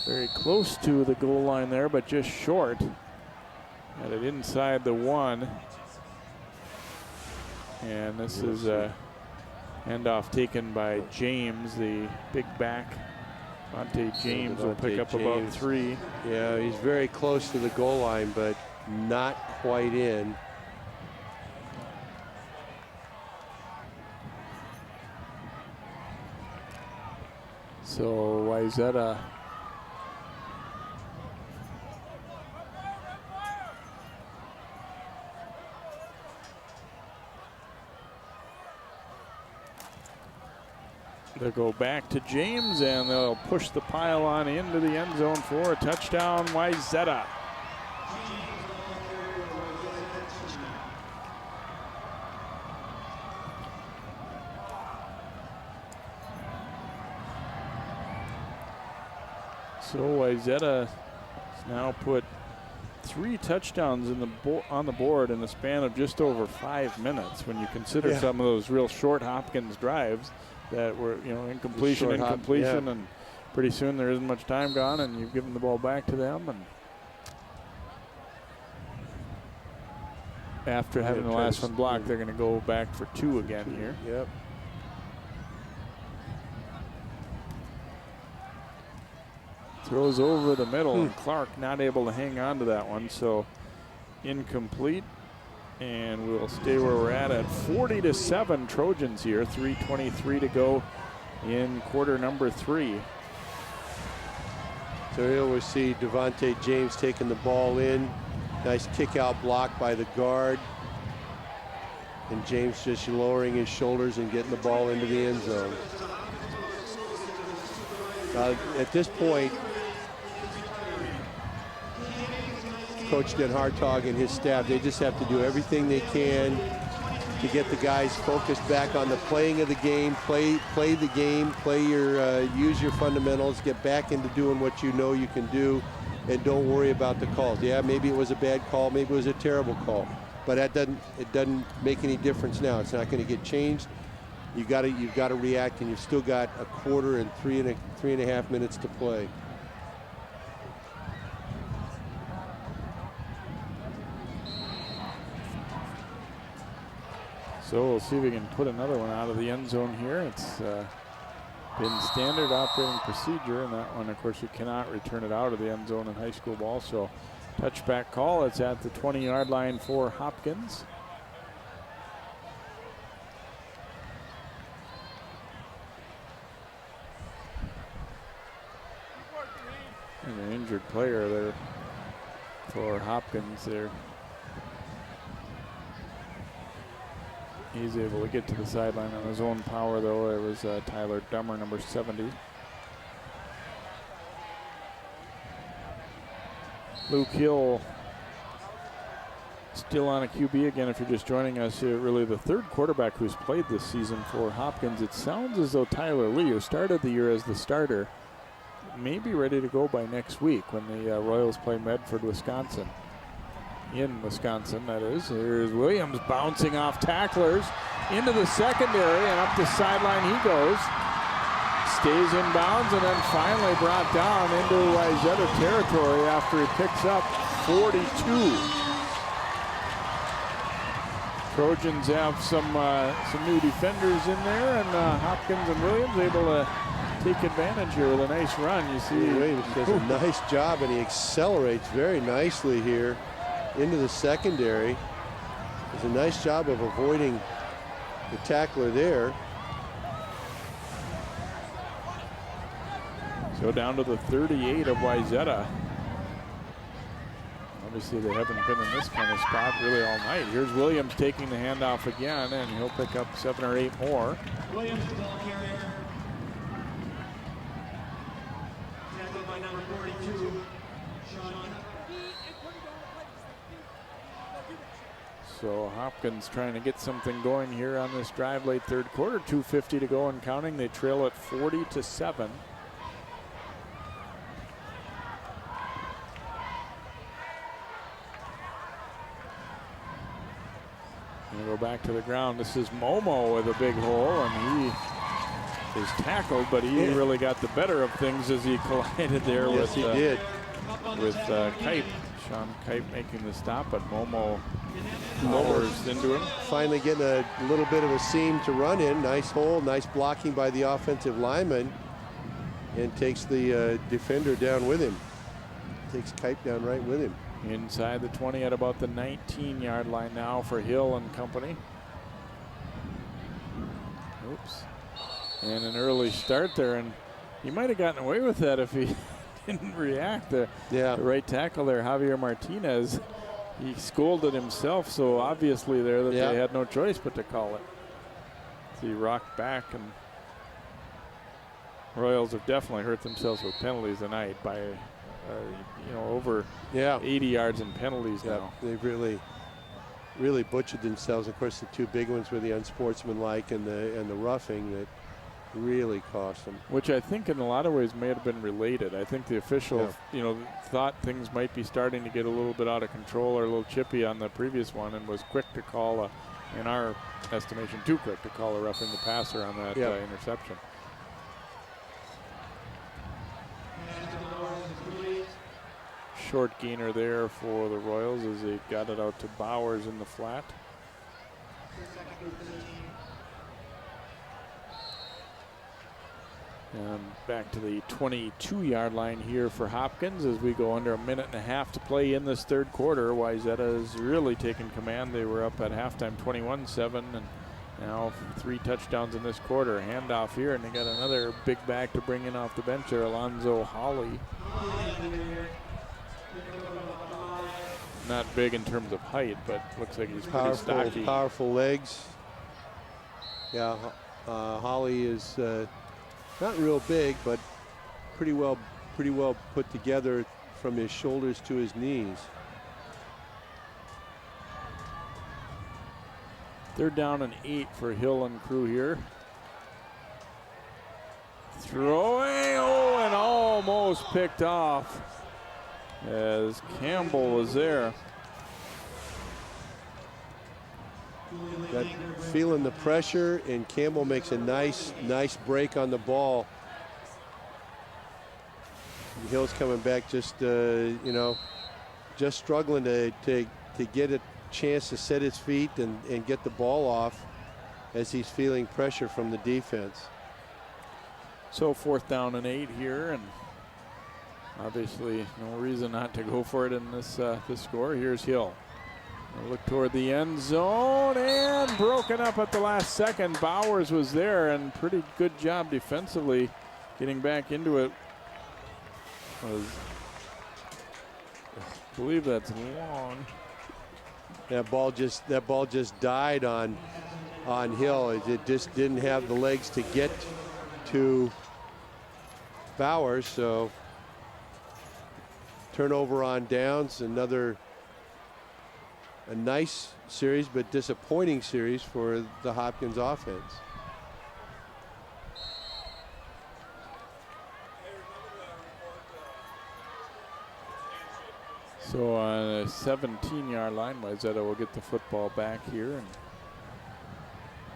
very close to the goal line there, but just short. Got it inside the 1. And this is Handoff taken by James, the big back. Devontae James will pick up about 3. Yeah, he's very close to the goal line, but not quite in. So Wayzata they'll go back to James, and they'll push the pylon into the end zone for a touchdown, Wayzata. So Wayzata has now put 3 touchdowns on the board in the span of just over 5 minutes. When you consider some of those real short Hopkins drives that were, incompletion, and pretty soon there isn't much time gone, and you've given the ball back to them. And after having the last one blocked, they're going to go back for 2 again here. Yep. Throws over the middle, and Clark not able to hang on to that one, so incomplete. And we'll stay where we're at 40-7 Trojans here. 3:23 to go in quarter number 3. So here we see Devontae James taking the ball in. Nice kick out block by the guard. And James just lowering his shoulders and getting the ball into the end zone. At this point, Coach Den Hartog and his staff, they just have to do everything they can to get the guys focused back on the playing of the game, play the game, use your fundamentals, get back into doing what you know you can do, and don't worry about the calls. Yeah, maybe it was a bad call, maybe it was a terrible call, but it doesn't make any difference now. It's not going to get changed. You've got to react, and you've still got a quarter and three and a half minutes to play. So we'll see if we can put another one out of the end zone here. It's been standard operating procedure, and that one, of course, you cannot return it out of the end zone in high school ball. So touchback call. It's at the 20-yard line for Hopkins. And an injured player there for Hopkins there. He's able to get to the sideline on his own power, though. It was Tyler Dummer, number 70. Luke Hill still on a QB again. If you're just joining us here, really the 3rd quarterback who's played this season for Hopkins. It sounds as though Tyler Lee, who started the year as the starter, may be ready to go by next week when the Royals play Medford, Wisconsin. In Wisconsin, that is. Here's Williams bouncing off tacklers into the secondary, and up the sideline he goes. Stays in bounds, and then finally brought down into Wayzata territory after he picks up 42. Trojans have some new defenders in there, and Hopkins and Williams able to take advantage here with a nice run. You see Williams does a nice job, and he accelerates very nicely here into the secondary. Does a nice job of avoiding the tackler there. So down to the 38 of Wayzata. Obviously they haven't been in this kind of spot really all night. Here's Williams taking the handoff again, and he'll pick up 7 or 8 more. Williams, the ball carrier. Tackled by number 42, Sean. So Hopkins trying to get something going here on this drive late 3rd quarter. 2:50 to go and counting. They trail at 40-7. Gonna go back to the ground. This is Momo with a big hole, and he is tackled, but he really got the better of things as he collided there yes, with he did. with Kipe. Sean Kipe making the stop, but Momo's into him. Finally getting a little bit of a seam to run in. Nice hole, nice blocking by the offensive lineman, and takes the defender down with him. Takes Kipe down right with him. Inside the 20 at about the 19-yard line now for Hill and company. Oops. And an early start there, and he might have gotten away with that if he didn't react. The right tackle there, Javier Martinez, he scolded himself so obviously there that they had no choice but to call it. So he rocked back, and Royals have definitely hurt themselves with penalties tonight by over 80 yards in penalties now. They've really butchered themselves. Of course, the two big ones were the unsportsmanlike and the roughing that really cost them. Which I think in a lot of ways may have been related. I think the official, thought things might be starting to get a little bit out of control or a little chippy on the previous one, and was quick to call, in our estimation, too quick to call a roughing the passer on that interception. Short gainer there for the Royals as they got it out to Bowers in the flat. And back to the 22-yard line here for Hopkins as we go under a minute and a half to play in this third quarter. Wayzata has really taken command. They were up at halftime 21-7, and now 3 touchdowns in this quarter. Handoff here, and they got another big back to bring in off the bench there, Alonzo Hawley. Not big in terms of height, but looks like he's pretty stocky. Powerful legs. Yeah, Hawley is not real big, but pretty well put together from his shoulders to his knees. They're down an 8 for Hill and crew here. Throwing, and almost picked off as Campbell was there. Got feeling the pressure, and Campbell makes a nice break on the ball. And Hill's coming back just struggling to get a chance to set his feet and get the ball off as he's feeling pressure from the defense. So 4th down and 8 here, and obviously no reason not to go for it in this score. Here's Hill. Look toward the end zone, and broken up at the last second. Bowers was there, and pretty good job defensively getting back into it. I believe that's long. That ball just died on Hill. It just didn't have the legs to get to Bowers, so turnover on downs. A nice series, but disappointing series for the Hopkins offense. So on a 17-yard line, Wayzata will get the football back here, and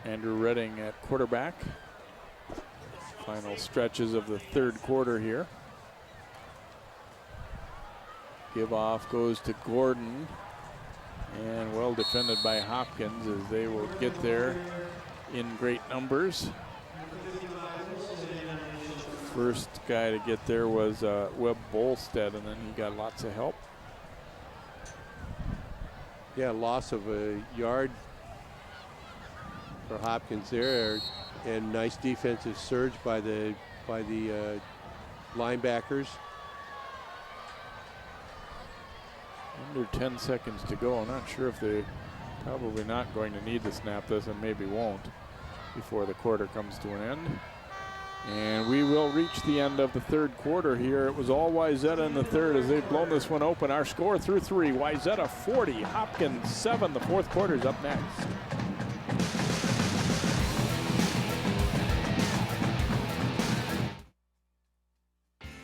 Andrew Redding at quarterback. Final stretches of the third quarter here. Give off goes to Gordon. And well defended by Hopkins as they will get there in great numbers. First guy to get there was Webb Bolstead, and then he got lots of help. Yeah, loss of a yard for Hopkins there, and nice defensive surge by the linebackers. Under 10 seconds to go. I'm not sure if they're probably not going to need to snap this, and maybe won't before the quarter comes to an end. And we will reach the end of the third quarter here. It was all Wayzata in the third as they've blown this one open. Our score through 3, Wayzata 40, Hopkins 7. The fourth quarter is up next.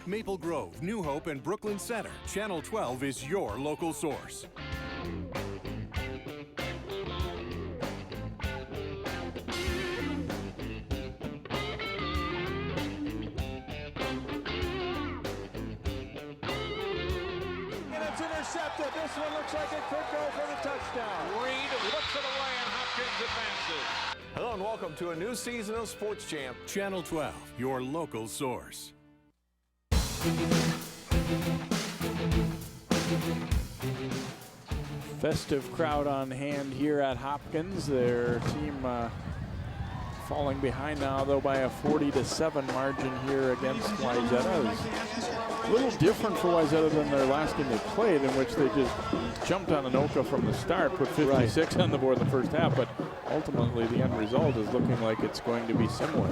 Maple Grove, New Hope, and Brooklyn Center. Channel 12 is your local source. intercepted. This one looks like it could go for the touchdown. Reed looks it away, and Hopkins advances. Hello and welcome to a new season of Sports Champ. Channel 12, your local source. Festive crowd on hand here at Hopkins. Their team falling behind now, though, by a 40-7 margin here against Wayzata. It's a little different for Wayzata than their last game they played, in which they just jumped on Anoka from the start, put 56 on the board in the first half, but ultimately the end result is looking like it's going to be similar.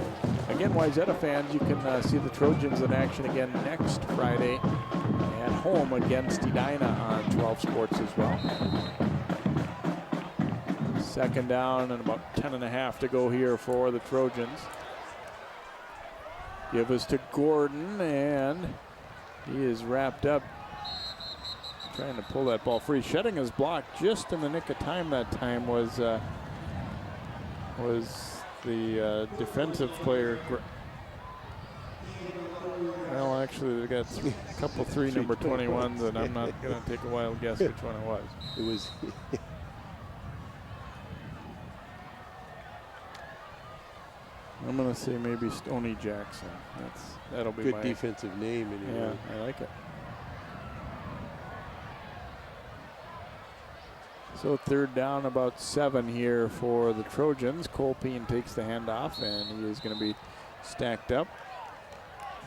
Again, Wayzata fans, you can see the Trojans in action again next Friday at home against Edina on 12 Sports as well. Second down and about 10.5 to go here for the Trojans. Give us to Gordon, and he is wrapped up trying to pull that ball free. Shedding his block just in the nick of time that time was the defensive player. Well, actually, they got a couple three number 21s, and I'm not going to take a wild guess which one it was. It was. I'm going to say maybe Stoney Jackson. That'll be good my defensive name. Anyway. Yeah, I like it. So third down, about 7 here for the Trojans. Colpeen takes the handoff, and he is going to be stacked up.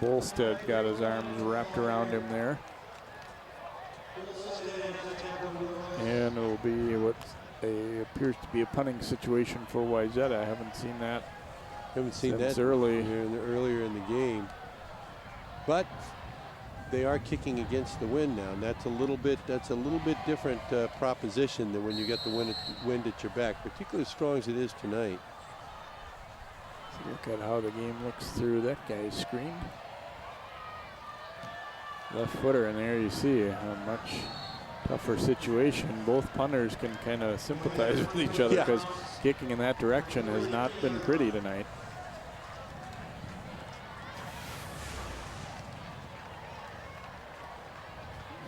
Bolstead got his arms wrapped around him there. And it'll be what appears to be a punting situation for Wayzata. I haven't seen that. Earlier in the game, but they are kicking against the wind now, and that's a little bit different proposition than when you get the wind at your back, particularly as strong as it is tonight. Look at how the game looks through that guy's screen. Left footer, and there you see a much tougher situation. Both punters can kind of sympathize with each other because kicking in that direction has not been pretty tonight.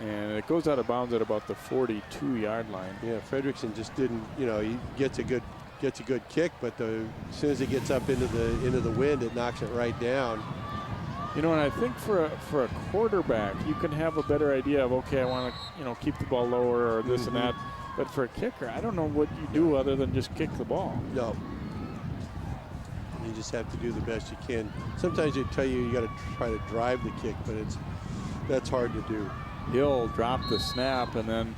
And it goes out of bounds at about the 42-yard line. Yeah, Fredrickson just didn't, he gets a good kick, but as soon as it gets up into the wind, it knocks it right down. And I think for a quarterback, you can have a better idea of, okay, I want to keep the ball lower or this and that. But for a kicker, I don't know what you do other than just kick the ball. No. You just have to do the best you can. Sometimes they tell you got to try to drive the kick, but that's hard to do. He'll drop the snap, and then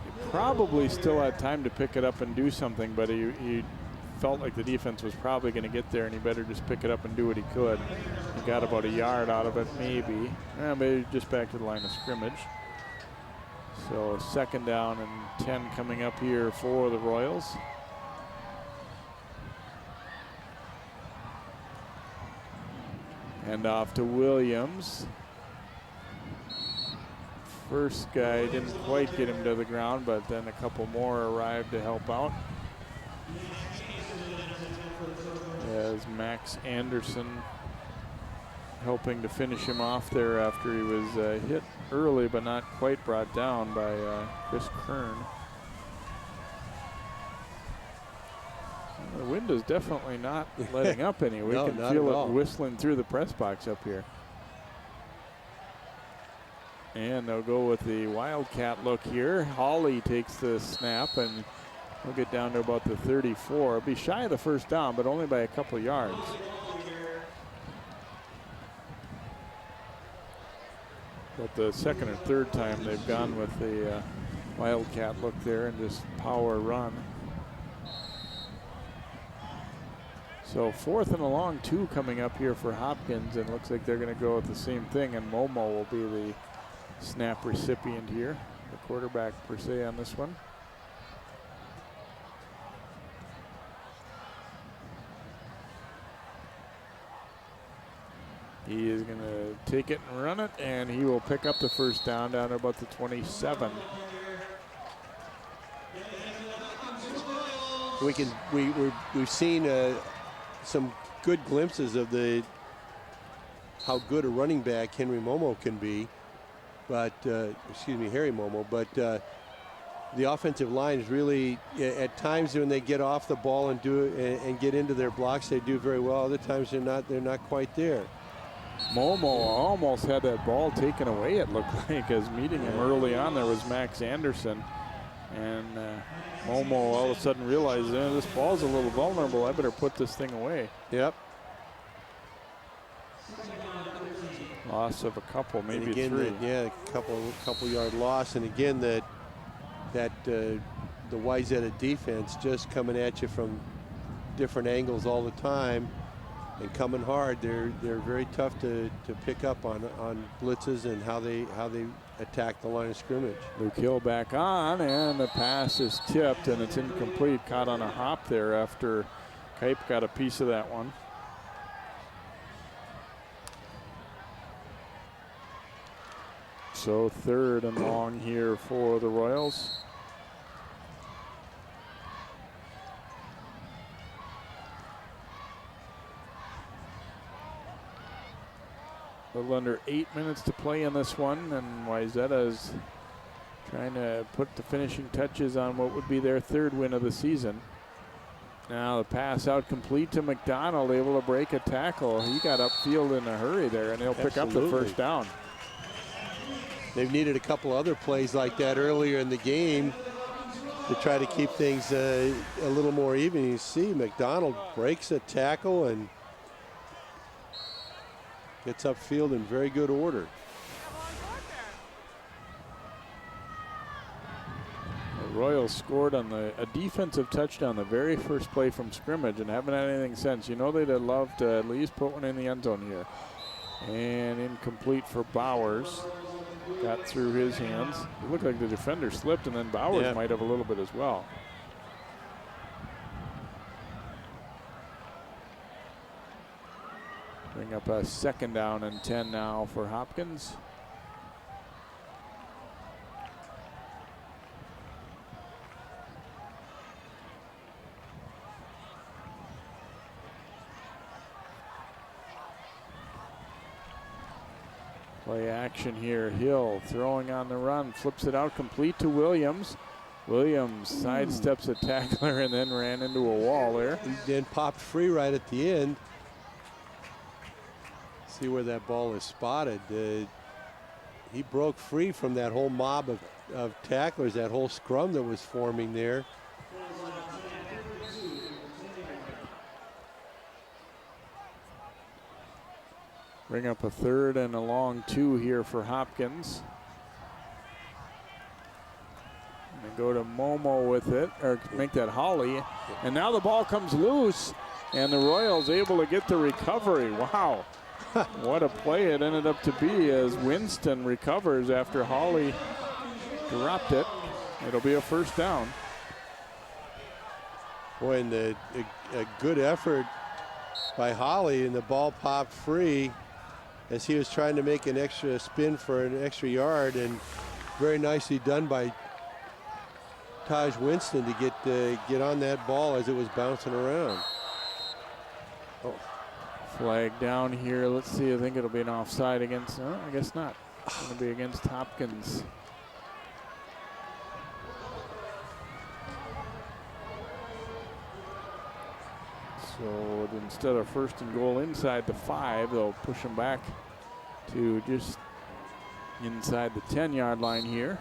he probably still had time to pick it up and do something, but he felt like the defense was probably going to get there, and he better just pick it up and do what he could. He got about a yard out of it, maybe. Maybe just back to the line of scrimmage. So second down and 10 coming up here for the Royals. And off to Williams. First guy didn't quite get him to the ground, but then a couple more arrived to help out. As Max Anderson helping to finish him off there after he was hit early but not quite brought down by Chris Kern. The wind is definitely not letting up any. We can feel it whistling through the press box up here. And they'll go with the Wildcat look here. Hawley takes the snap, and we'll get down to about the 34. It'll be shy of the first down, but only by a couple yards. But the second or third time they've gone with the Wildcat look there and just power run. So 4th and a long 2 coming up here for Hopkins, and looks like they're going to go with the same thing, and Momo will be the snap recipient here, the quarterback per se on this one. He is going to take it and run it, and he will pick up the first down to about the 27. We've seen some good glimpses of how good a running back Henry Momo can be. but excuse me, Harry Momo, but the offensive line is really, at times when they get off the ball and and get into their blocks, they do very well. Other times they're not quite there. Momo almost had that ball taken away, it looked like, as meeting him early on. There was Max Anderson, and Momo all of a sudden realized, this ball's a little vulnerable. I better put this thing away. Yep. Loss of a couple, maybe and again, three. A couple yard loss, and again the Wayzata defense just coming at you from different angles all the time and coming hard. They're very tough to pick up on blitzes and how they attack the line of scrimmage. Luke Hill back on, and the pass is tipped, and it's incomplete. Caught on a hop there after Kipe got a piece of that one. So 3rd and long here for the Royals. A little under 8 minutes to play in this one, and Wayzata is trying to put the finishing touches on what would be their 3rd win of the season. Now the pass out complete to McDonald, able to break a tackle. He got upfield in a hurry there, and he'll pick up the first down. They've needed a couple other plays like that earlier in the game to try to keep things a little more even. You see McDonald breaks a tackle and gets upfield in very good order. The Royals scored on a defensive touchdown the very first play from scrimmage and haven't had anything since. You know they'd have loved to at least put one in the end zone here. And incomplete for Bowers. Got through his hands. It looked like the defender slipped, and then Bowers might have a little bit as well. Bring up a 2nd down and 10 now for Hopkins. Play action here. Hill throwing on the run, flips it out complete to Williams. Williams sidesteps a tackler and then ran into a wall there. He then popped free right at the end. See where that ball is spotted. He broke free from that whole mob of tacklers, that whole scrum that was forming there. Bring up a 3rd and a long 2 here for Hopkins. And they go to Momo with it, or make that Holly. And now the ball comes loose, and the Royals able to get the recovery. Wow, what a play it ended up to be as Winston recovers after Holly dropped it. It'll be a first down. Boy, and a good effort by Holly, and the ball popped free as he was trying to make an extra spin for an extra yard, and very nicely done by Taj Winston to get on that ball as it was bouncing around. Oh. Flag down here. Let's see. I think it'll be an offside against. I guess not. It's going to be against Hopkins. So instead of 1st and goal inside the 5, they'll push him back to just inside the 10-yard line here.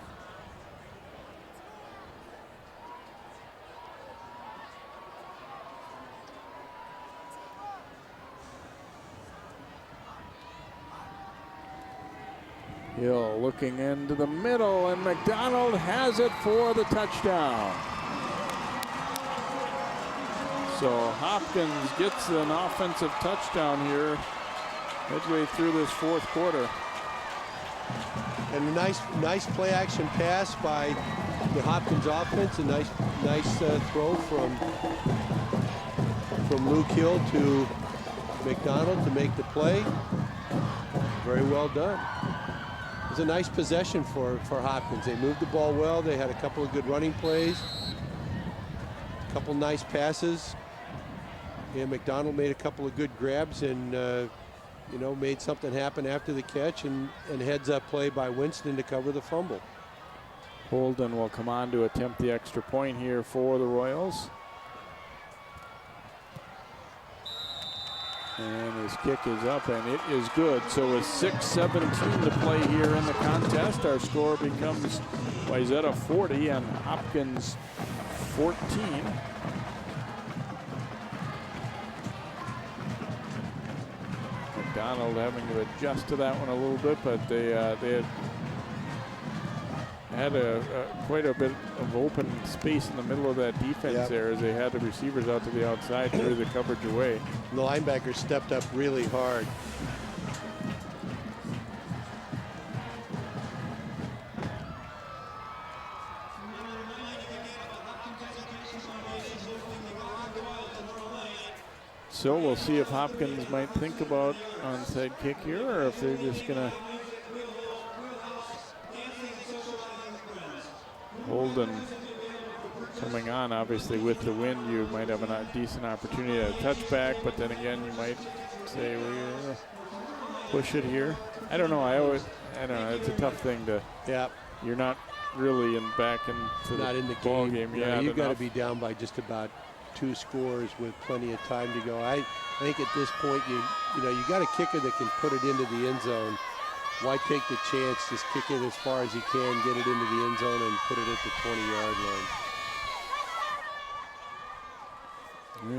Hill looking into the middle, and McDonald has it for the touchdown. So Hopkins gets an offensive touchdown here midway through this 4th quarter. And a nice play action pass by the Hopkins offense. A nice throw from Luke Hill to McDonald to make the play. Very well done. It was a nice possession for Hopkins. They moved the ball well. They had a couple of good running plays, a couple nice passes. And McDonald made a couple of good grabs and you know, made something happen after the catch, and heads up play by Winston to cover the fumble. Holden will come on to attempt the extra point here for the Royals. And his kick is up, and it is good. So with 6:17 to play here in the contest, our score becomes Wayzata 40 and Hopkins 14. McDonald having to adjust to that one a little bit, but they had quite a bit of open space in the middle of that defense there, as they had the receivers out to the outside, threw the coverage away. The linebackers stepped up really hard. So we'll see if Hopkins might think about onside kick here, or if they're just gonna Holden coming on. Obviously with the wind, you might have a decent opportunity at a touchback, but then again, you might say we push it here. I don't know. I don't know. It's a tough thing to. Yeah. You're not really back into the ball game. Yeah, you've got to be down by just about 2 scores with plenty of time to go. I think at this point, you know, you got a kicker that can put it into the end zone. Why take the chance? Just kick it as far as you can, get it into the end zone, and put it at the 20-yard line.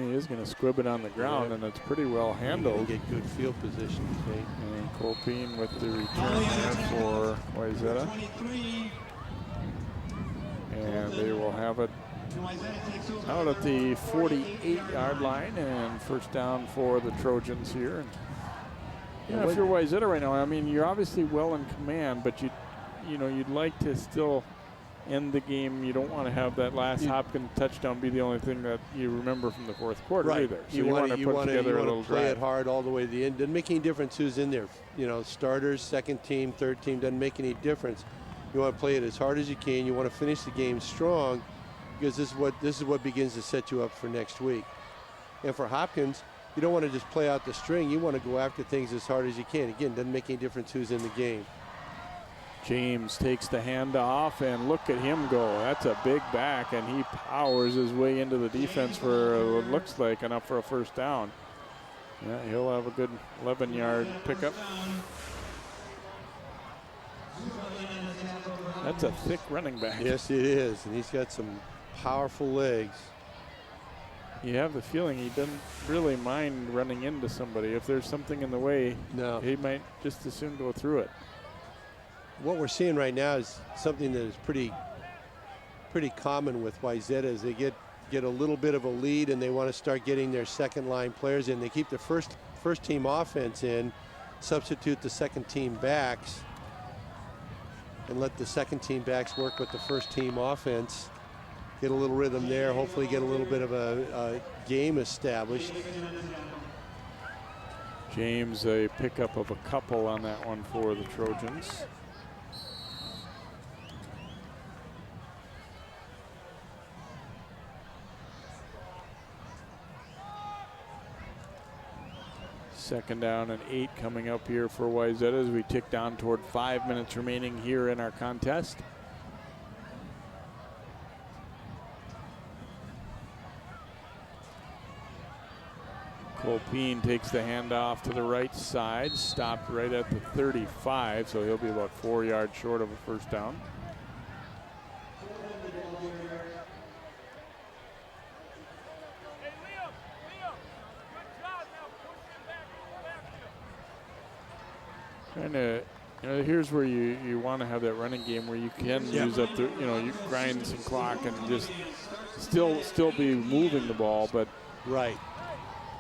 He is going to squib it on the ground, and it's pretty well handled. Get good field position, Nate. And Colpine with the return there for Wayzata. And they will have it out at the 48-yard line, and first down for the Trojans here. And yeah, if you're Wayzata right now, I mean, you're obviously well in command, but you'd like to still end the game. You don't want to have that last Hopkins touchdown be the only thing that you remember from the fourth quarter either. So you want to put together a little play drive. it hard all the way to the end. Doesn't make any difference who's in there. You know, starters, second team, third team, doesn't make any difference. You want to play it as hard as you can. You want to finish the game strong, because this is what begins to set you up for next week. And for Hopkins, you don't want to just play out the string. You want to go after things as hard as you can. Again, doesn't make any difference who's in the game. James takes the handoff, and look at him go. That's a big back, and he powers his way into the defense for what looks like enough for a first down. Yeah, he'll have a good 11-yard pickup. That's a thick running back. Yes, it is, and he's got some powerful legs. You have the feeling he doesn't really mind running into somebody. If there's something in the way, he might just as soon go through it. What we're seeing right now is something that is pretty common with Wayzata, is they get a little bit of a lead and they want to start getting their second line players in. They keep the first team offense in, substitute the second team backs, and let the second team backs work with the first team offense. Get a little rhythm there, hopefully get a little bit of a game established. James, a pickup of a couple on that one for the Trojans. Second down and 8 coming up here for Wayzata as we tick down toward 5 minutes remaining here in our contest. Colpine takes the handoff to the right side, stopped right at the 35, so he'll be about 4 yards short of a first down. Kind of, here's where you want to have that running game where you can use up the, you grind some clock and just still be moving the ball, but right.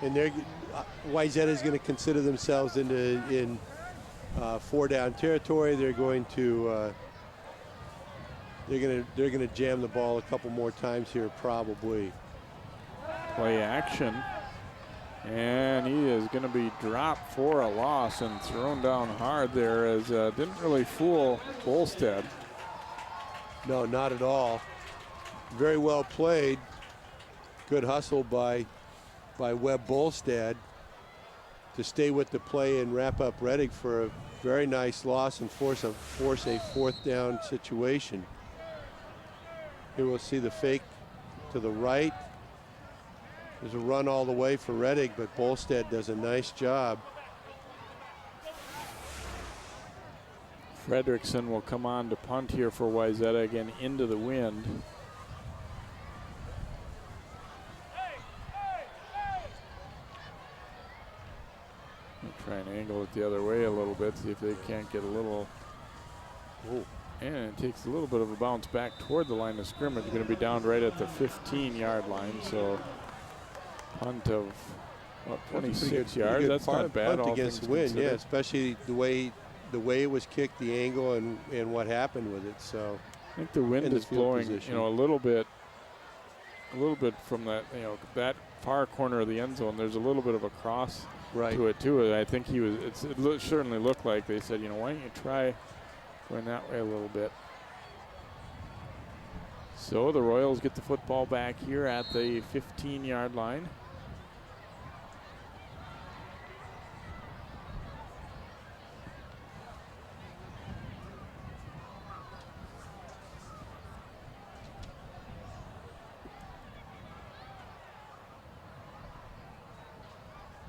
And Wayzata is going to consider themselves in 4-down territory. They're going to they're going to jam the ball a couple more times here, probably. Play action. And he is going to be dropped for a loss and thrown down hard there, as didn't really fool Bolstead. No, not at all. Very well played. Good hustle by Webb Bolstead. to stay with the play and wrap up Reddick for a very nice loss and force a 4th down situation. Here we'll see the fake to the right. There's a run all the way for Reddick, but Bolstead does a nice job. Fredrickson will come on to punt here for Wayzata, again into the wind. Try and angle it the other way a little bit, see if they can't get a little. Oh, and it takes a little bit of a bounce back toward the line of scrimmage. Going to be down right at the 15-yard line, so punt of what, 26 yards. That's not bad. Punt against the wind, yeah, especially the way it was kicked, the angle, and what happened with it. So I think the wind is blowing, you know, a little bit from that, you know, that far corner of the end zone. There's a little bit of a cross to it too. I think he was. It certainly looked like they said, you know, why don't you try going that way a little bit. So the Royals get the football back here at the 15-yard line.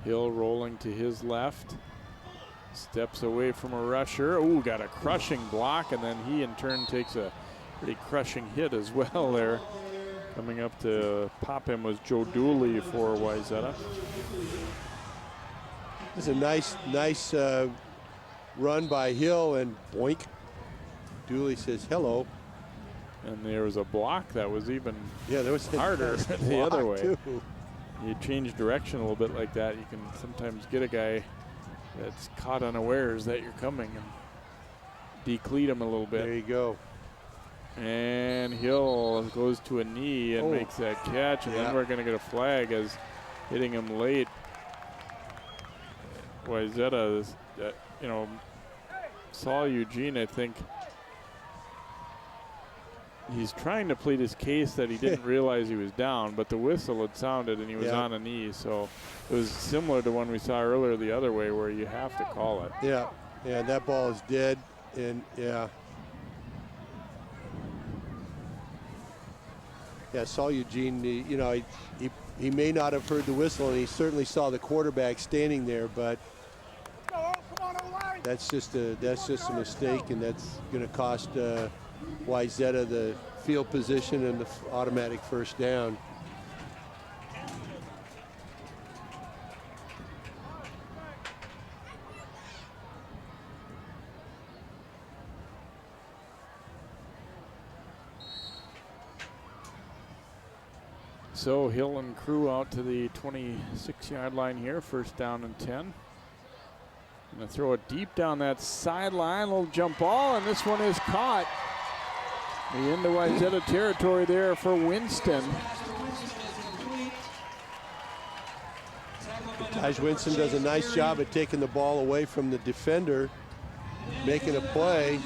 Hill rolling to his left. Steps away from a rusher. Oh, got a crushing block, and then he in turn takes a pretty crushing hit as well there. Coming up to pop him was Joe Dooley for Wayzata. This is a nice run by Hill, and boink. Dooley says hello. And there was a block that was even there was harder the other way. Too. You change direction a little bit like that, you can sometimes get a guy that's caught unawares that you're coming and decleat him a little bit. There you go. And Hill goes to a knee and makes that catch, and then we're going to get a flag as hitting him late. Wayzata, you know, saw Eugene, I think. He's trying to plead his case that he didn't realize he was down, but the whistle had sounded and he was on a knee. So it was similar to one we saw earlier the other way where you have to call it. Yeah, that ball is dead. And saw Eugene, you know, he may not have heard the whistle, and he certainly saw the quarterback standing there, but that's just a mistake, and that's going to cost Wayzata the field position and the automatic first down. So Hill and crew out to the 26-yard line here, first down and 10. Gonna throw it deep down that sideline, little jump ball, and this one is caught. The into Wayzata territory there for Winston. Taj Winston does a nice job at taking the ball away from the defender, making a play.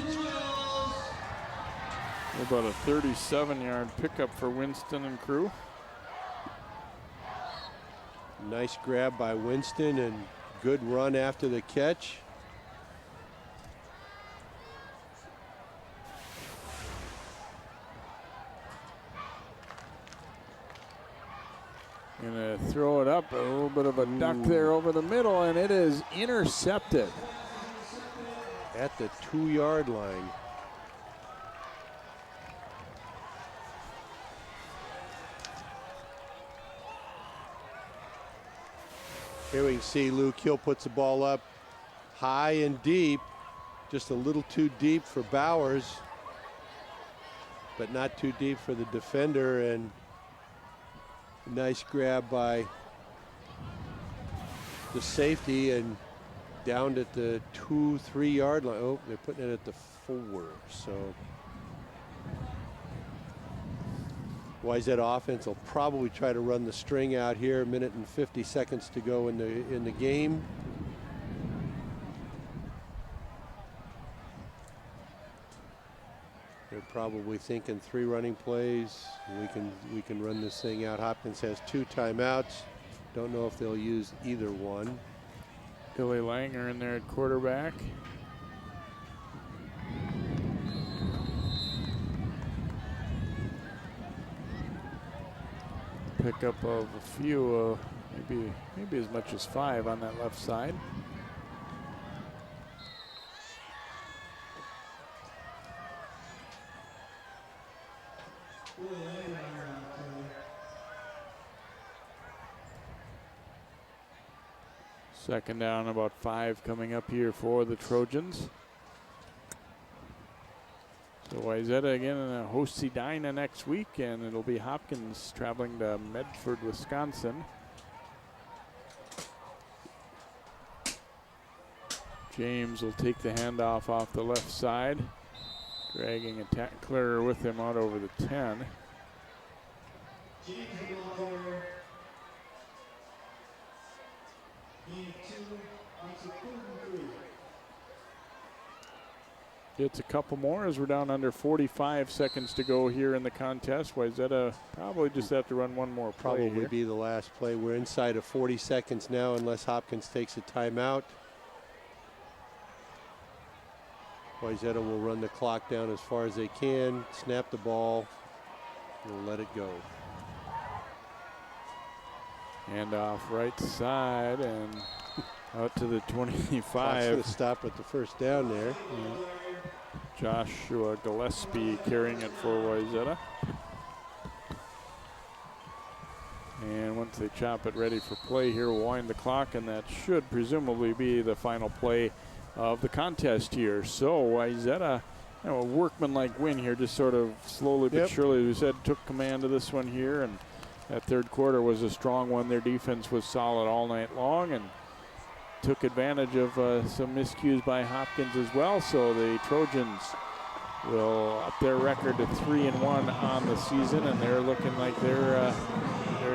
About a 37-yard pickup for Winston and crew. Nice grab by Winston and good run after the catch. Gonna throw it up, a little bit of a duck there over the middle, and it is intercepted. At the 2-yard line. Here we can see Luke Hill puts the ball up high and deep, just a little too deep for Bowers, but not too deep for the defender, and nice grab by the safety and down at the 2-3 yard line. Oh, they're putting it at the 4, so Wayzata offense will probably try to run the string out here. 1 minute and 50 seconds to go in the game. They're probably thinking 3 running plays. We can run this thing out. Hopkins has 2 timeouts. Don't know if they'll use either one. Billy Langer in there at quarterback. Pickup of a few, maybe as much as 5 on that left side. Second down, about 5 coming up here for the Trojans. So Wayzata again in a host Edina next week, and it'll be Hopkins traveling to Medford, Wisconsin. James will take the handoff off the left side, dragging a tackler with him out over the 10. Gets a couple more as we're down under 45 seconds to go here in the contest. Wayzata probably just have to run one more play. Probably be the last play. We're inside of 40 seconds now unless Hopkins takes a timeout. Wayzata will run the clock down as far as they can, snap the ball, and let it go. Hand off right side and out to the 25. That's going to stop at the first down there. Yeah. Joshua Gillespie carrying it for Wayzata. And once they chop it ready for play here, we'll wind the clock, and that should presumably be the final play of the contest here. So Wayzata, a workmanlike win here, just sort of slowly but surely, as we said, took command of this one here, and that third quarter was a strong one. Their defense was solid all night long and took advantage of some miscues by Hopkins as well. So the Trojans will up their record to 3-1 on the season, and they're looking like they're a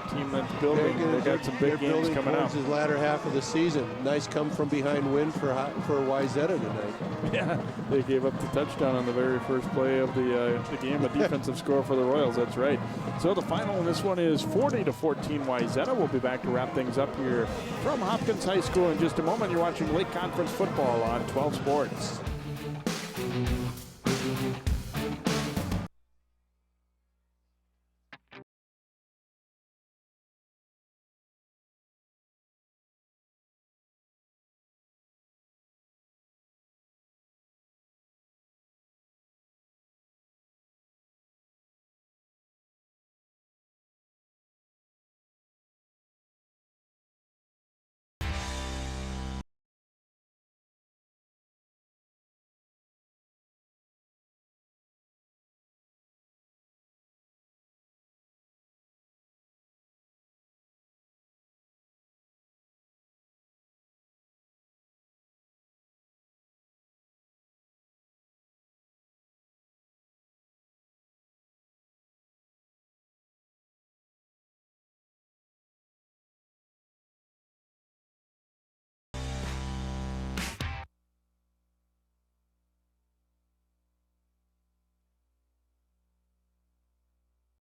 team that's building. They've got some big games coming up. This latter half of the season. Nice come from behind win for Wayzata tonight. Yeah, they gave up the touchdown on the very first play of the game, a defensive score for the Royals. That's right. So the final in this one is 40-14 Wayzata. We'll be back to wrap things up here from Hopkins High School in just a moment. You're watching Lake Conference football on 12 Sports.